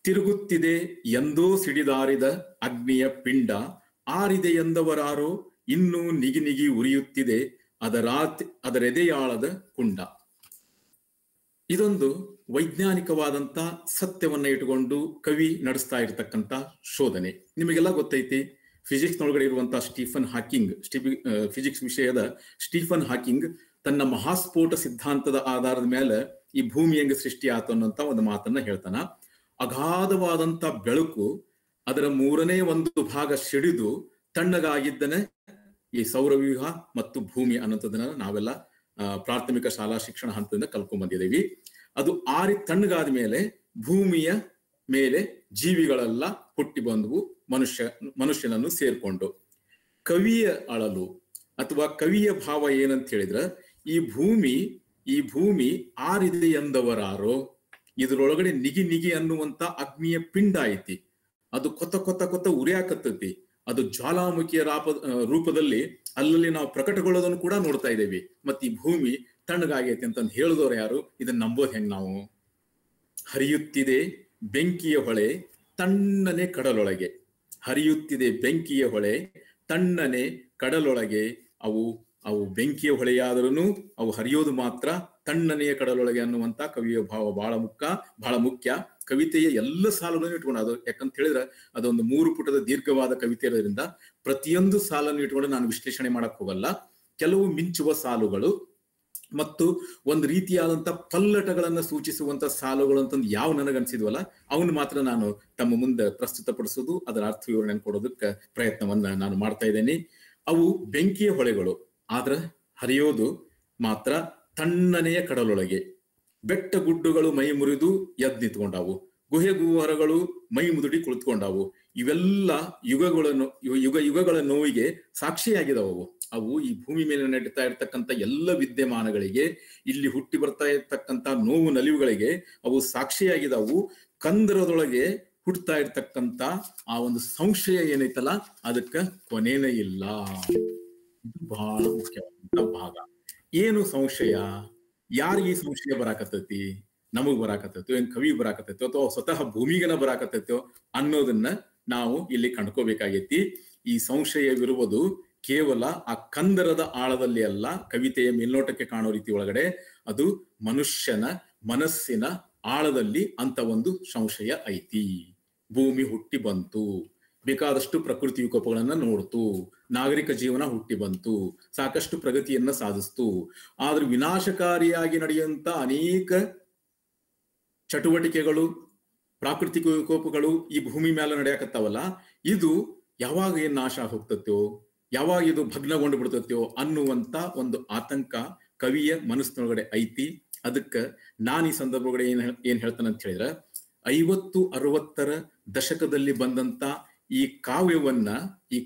ತಿರುಗುತ್ತಿದೆ ಎಂದೋ ಸಿಡಿದಾರಿದ ಅಗ್ನಿಯ ಪಿಂಡ, ಆರಿದೆ ಎಂದವರಾರೋ ಇನ್ನೂ ನಿಗಿ ನಿಗಿ ಉರಿಯುತ್ತಿದೆ ಅದರೆದೆಯಾಳದ ಕುಂಡ. ಇದೊಂದು ವೈಜ್ಞಾನಿಕವಾದಂತ ಸತ್ಯವನ್ನ ಇಟ್ಟುಕೊಂಡು ಕವಿ ನಡೆಸ್ತಾ ಇರತಕ್ಕಂತ ಶೋಧನೆ. ನಿಮಗೆಲ್ಲ ಗೊತ್ತೈತಿ, ಫಿಸಿಕ್ಸ್ ನೊಳಗಡೆ ಇರುವಂತಹ ಸ್ಟೀಫನ್ ಹಾಕಿಂಗ್, ಫಿಸಿಕ್ಸ್ ವಿಷಯದ ಸ್ಟೀಫನ್ ಹಾಕಿಂಗ್ ತನ್ನ ಮಹಾಸ್ಫೋಟ ಸಿದ್ಧಾಂತದ ಆಧಾರದ ಮೇಲೆ ಈ ಭೂಮಿ ಹೆಂಗೆ ಸೃಷ್ಟಿ ಆಯ್ತು ಅನ್ನೋಂತ ಒಂದು ಮಾತನ್ನ ಹೇಳ್ತಾನ. ಅಗಾಧವಾದಂತ ಬೆಳಕು ಅದರ 1/3 ಸಿಡಿದು ತಣ್ಣಗಾಗಿದ್ದನೆ ಈ ಸೌರವ್ಯೂಹ ಮತ್ತು ಭೂಮಿ ಅನ್ನೋದನ್ನ ನಾವೆಲ್ಲ ಪ್ರಾಥಮಿಕ ಶಾಲಾ ಶಿಕ್ಷಣ ಹಂತದಿಂದ ಕಲ್ಕೊಂಡ್ ಬಂದಿದ್ದೀವಿ. ಅದು ಆರಿ ತಣ್ಣಗಾದ ಮೇಲೆ ಭೂಮಿಯ ಮೇಲೆ ಜೀವಿಗಳೆಲ್ಲ ಹುಟ್ಟಿ ಬಂದವು, ಮನುಷ್ಯನನ್ನು ಸೇರ್ಕೊಂಡು. ಕವಿಯ ಅಳಲು ಅಥವಾ ಕವಿಯ ಭಾವ ಏನಂತ ಹೇಳಿದ್ರ, ಈ ಭೂಮಿ ಆರಿದೆ ಎಂದವರಾರೋ, ಇದ್ರೊಳಗಡೆ ನಿಗಿ ನಿಗಿ ಅನ್ನುವಂತ ಅಗ್ನಿಯ ಪಿಂಡ ಐತಿ, ಅದು ಕೊತ್ತ ಉರಿಯಾಕತ್ತೈತಿ, ಅದು ಜ್ವಾಲಾಮುಖಿಯ ರೂಪದಲ್ಲಿ ಅಲ್ಲಲ್ಲಿ ನಾವು ಪ್ರಕಟಗೊಳ್ಳೋದನ್ನು ಕೂಡ ನೋಡ್ತಾ ಇದ್ದೇವೆ. ಮತ್ತೆ ಈ ಭೂಮಿ ತಣ್ಣಗಾಗೈತಿ ಅಂತಂದು ಹೇಳಿದವರು ಯಾರು? ಇದನ್ನ ನಂಬೋದ್ ಹೆಂಗ್ ನಾವು? ಹರಿಯುತ್ತಿದೆ ಬೆಂಕಿಯ ಹೊಳೆ ತಣ್ಣನೆ ಕಡಲೊಳಗೆ, ಹರಿಯುತ್ತಿದೆ ಬೆಂಕಿಯ ಹೊಳೆ ತಣ್ಣನೆ ಕಡಲೊಳಗೆ. ಅವು ಬೆಂಕಿಯ ಹೊಳೆಯಾದರೂ ಅವು ಹರಿಯೋದು ಮಾತ್ರ ತಣ್ಣನೆಯ ಕಡಲೊಳಗೆ ಅನ್ನುವಂತ ಕವಿಯ ಭಾವ ಬಹಳ ಮುಖ್ಯ. ಕವಿತೆಯ ಎಲ್ಲ ಸಾಲುಗಳನ್ನು ಇಟ್ಕೊಂಡು, ಅದು ಯಾಕಂತ ಹೇಳಿದ್ರೆ ಅದೊಂದು 3 ಪುಟದ ದೀರ್ಘವಾದ ಕವಿತೆ ಇರೋದ್ರಿಂದ ಪ್ರತಿಯೊಂದು ಸಾಲನ್ನು ಇಟ್ಕೊಂಡು ನಾನು ವಿಶ್ಲೇಷಣೆ ಮಾಡಕ್ ಹೋಗಲ್ಲ. ಕೆಲವು ಮಿಂಚುವ ಸಾಲುಗಳು ಮತ್ತು ಒಂದು ರೀತಿಯಾದಂತ ಪಲ್ಲಟಗಳನ್ನ ಸೂಚಿಸುವಂತ ಸಾಲುಗಳು ಅಂತಂದು ಯಾವ ನನಗನ್ಸಿದ್ವಲ್ಲ ಅವನು ಮಾತ್ರ ನಾನು ತಮ್ಮ ಮುಂದೆ ಪ್ರಸ್ತುತಪಡಿಸೋದು, ಅದರ ಅರ್ಥ ವಿವರಣೆ ಕೊಡೋದಕ್ಕೆ ಪ್ರಯತ್ನವನ್ನ ನಾನು ಮಾಡ್ತಾ ಇದ್ದೇನೆ. ಅವು ಬೆಂಕಿಯ ಹೊಳೆಗಳು, ಆದ್ರ ಹರಿಯೋದು ಮಾತ್ರ ತಣ್ಣನೆಯ ಕಡಲೊಳಗೆ. ಬೆಟ್ಟ ಗುಡ್ಡುಗಳು ಮೈ ಮುರಿದು ಎದ್ ನಿಂತ್ಕೊಂಡಾವು, ಗುಹೆ ಗುಹರಗಳು ಮೈ ಮುದುಡಿ ಕುಳಿತುಕೊಂಡಾವು. ಇವೆಲ್ಲ ಯುಗಗಳ ನೋವಿಗೆ ಸಾಕ್ಷಿಯಾಗಿದವು. ಅವು ಈ ಭೂಮಿ ಮೇಲೆ ನಡೀತಾ ಇರ್ತಕ್ಕಂಥ ಎಲ್ಲ ವಿದ್ಯಮಾನಗಳಿಗೆ, ಇಲ್ಲಿ ಹುಟ್ಟಿ ಬರ್ತಾ ಇರ್ತಕ್ಕಂಥ ನೋವು ನಲಿವುಗಳಿಗೆ ಅವು ಸಾಕ್ಷಿಯಾಗಿದವು. ಕಂದರದೊಳಗೆ ಹುಟ್ಟತಾ ಇರ್ತಕ್ಕಂಥ ಆ ಒಂದು ಸಂಶಯ ಏನೈತಲ್ಲ, ಅದಕ್ಕ ಕೊನೆನೇ ಇಲ್ಲ. ಇದು ಬಹಳ ಮುಖ್ಯವಾದಂತ ಭಾಗ. ಏನು ಸಂಶಯ? ಯಾರಿಗೆ ಸಂಶಯ ಬರಾಕತ್ತೈತಿ? ನಮಗ್ ಬರಾಕತ್ತೈತೋ, ಏನ್ ಕವಿ ಬರಾಕತ್ತೈತೋ, ಅಥವಾ ಸ್ವತಃ ಭೂಮಿಗನ ಬರಾಕತ್ತೈತೋ ಅನ್ನೋದನ್ನ ನಾವು ಇಲ್ಲಿ ಕಂಡ್ಕೋಬೇಕಾಗೈತಿ. ಈ ಸಂಶಯವಿರುವುದು ಕೇವಲ ಆ ಕಂದರದ ಆಳದಲ್ಲಿ ಅಲ್ಲ, ಕವಿತೆಯ ಮೇಲ್ನೋಟಕ್ಕೆ ಕಾಣೋ ರೀತಿ ಒಳಗಡೆ ಅದು ಮನುಷ್ಯನ ಮನಸ್ಸಿನ ಆಳದಲ್ಲಿ ಅಂತ ಒಂದು ಸಂಶಯ ಐತಿ. ಭೂಮಿ ಹುಟ್ಟಿ ಬಂತು, ಬೇಕಾದಷ್ಟು ಪ್ರಕೃತಿ ವಿಕೋಪಗಳನ್ನ ನೋಡ್ತು, ನಾಗರಿಕ ಜೀವನ ಹುಟ್ಟಿ ಬಂತು, ಸಾಕಷ್ಟು ಪ್ರಗತಿಯನ್ನ ಸಾಧಿಸ್ತು. ಆದ್ರೆ ವಿನಾಶಕಾರಿಯಾಗಿ ನಡೆಯುವಂತ ಅನೇಕ ಚಟುವಟಿಕೆಗಳು, ಪ್ರಾಕೃತಿಕ ವಿಕೋಪಗಳು ಈ ಭೂಮಿ ಮೇಲೆ ನಡೆಯಕತ್ತಾವಲ್ಲ, ಇದು ಯಾವಾಗ ಏನ್ ನಾಶ ಹೋಗ್ತತ್ಯೋ, ಯಾವಾಗ ಇದು ಭಗ್ನಗೊಂಡು ಬಿಡ್ತತ್ಯೋ ಅನ್ನುವಂತ ಒಂದು ಆತಂಕ ಕವಿಯ ಮನಸ್ಸಿನೊಳಗಡೆ ಐತಿ. ಅದಕ್ಕೆ ನಾನು ಈ ಸಂದರ್ಭಗಡೆ ಏನ್ ಹೇಳ್ತಾನೆ ಅಂತ ಹೇಳಿದ್ರೆ, 50-60ರ ದಶಕದಲ್ಲಿ ಬಂದಂತ ಈ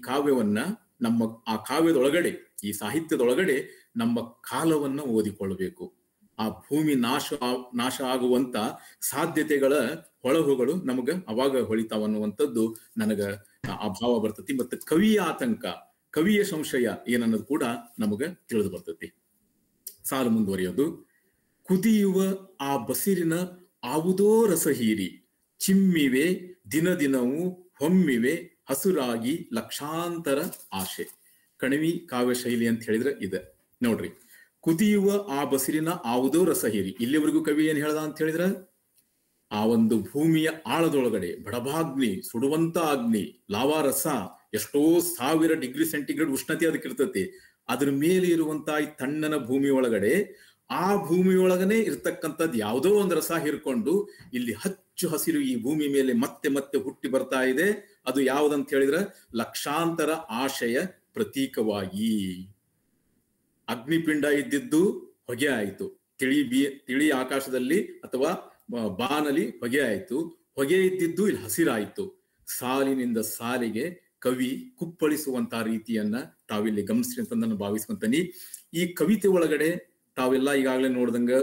ಕಾವ್ಯವನ್ನ ನಮ್ಮ ಆ ಕಾವ್ಯದೊಳಗಡೆ, ಈ ಸಾಹಿತ್ಯದೊಳಗಡೆ ನಮ್ಮ ಕಾಲವನ್ನ ಓದಿಕೊಳ್ಬೇಕು. ಆ ಭೂಮಿ ನಾಶ ಆಗುವಂತ ಸಾಧ್ಯತೆಗಳ ಹೊಳಹುಗಳು ನಮಗ ಅವಾಗ ಹೊಳಿತಾವನ್ನುವಂಥದ್ದು ನನಗ ಆ ಭಾವ ಬರ್ತತಿ. ಮತ್ತೆ ಕವಿಯ ಆತಂಕ, ಕವಿಯ ಸಂಶಯ ಏನನ್ನೋದು ಕೂಡ ನಮಗ ತಿಳಿದು ಬರ್ತತಿ. ಸಾಲು ಮುಂದುವರಿಯೋದು: ಕುದಿಯುವ ಆ ಬಸಿರಿನ ಯಾವುದೋ ರಸ ಹೀರಿ, ಚಿಮ್ಮಿವೆ ದಿನದಿನವೂ ಹೊಮ್ಮಿವೆ ಹಸುರಾಗಿ ಲಕ್ಷಾಂತರ ಆಶೆ. ಕಣಿವಿ ಕಾವ್ಯ ಶೈಲಿ ಅಂತ ಹೇಳಿದ್ರೆ ಇದೆ ನೋಡ್ರಿ. ಕುದಿಯುವ ಆ ಬಸಿರಿನ ಯಾವುದೋ ರಸ ಹೀರಿ, ಇಲ್ಲಿವರೆಗೂ ಕವಿ ಏನ್ ಹೇಳ್ದ ಅಂತ ಹೇಳಿದ್ರ, ಆ ಒಂದು ಭೂಮಿಯ ಆಳದೊಳಗಡೆ ಬಡಭಾಗ್ನಿ, ಸುಡುವಂತ ಅಗ್ನಿ, ಲಾವಾರಸ, ಎಷ್ಟೋ 1000 ಡಿಗ್ರಿ ಸೆಂಟಿಗ್ರೇಡ್ ಉಷ್ಣತೆ ಅದಕ್ಕಿರ್ತತಿ. ಅದ್ರ ಮೇಲೆ ಇರುವಂತ ಈ ತಣ್ಣನ ಭೂಮಿ ಒಳಗಡೆ, ಆ ಭೂಮಿಯೊಳಗನೆ ಇರ್ತಕ್ಕಂಥದ್ದು ಯಾವುದೋ ಒಂದು ರಸ ಹಿರ್ಕೊಂಡು ಇಲ್ಲಿ ಹಚ್ಚು ಹಸಿರು ಈ ಭೂಮಿ ಮೇಲೆ ಮತ್ತೆ ಮತ್ತೆ ಹುಟ್ಟಿ ಬರ್ತಾ ಇದೆ. ಅದು ಯಾವುದಂತ ಹೇಳಿದ್ರೆ ಲಕ್ಷಾಂತರ ಆಶೆಯ ಪ್ರತೀಕವಾಗಿ. ಅಗ್ನಿಪಿಂಡ ಇದ್ದಿದ್ದು ಹೊಗೆ ಆಯಿತು, ತಿಳಿ ಆಕಾಶದಲ್ಲಿ ಅಥವಾ ಬಾನಲಿ ಹೊಗೆ ಆಯಿತು, ಹೊಗೆ ಇದ್ದಿದ್ದು ಇಲ್ಲಿ ಹಸಿರಾಯಿತು. ಸಾಲಿನಿಂದ ಸಾಲಿಗೆ ಕವಿ ಕುಪ್ಪಳಿಸುವಂತಹ ರೀತಿಯನ್ನ ತಾವಿಲ್ಲಿ ಗಮನಿಸಿ ಅಂತ ನಾನು ಭಾವಿಸ್ಕೊಂತೀನಿ. ಈ ಕವಿತೆ ಒಳಗಡೆ ತಾವೆಲ್ಲ ಈಗಾಗಲೇ ನೋಡ್ದಂಗ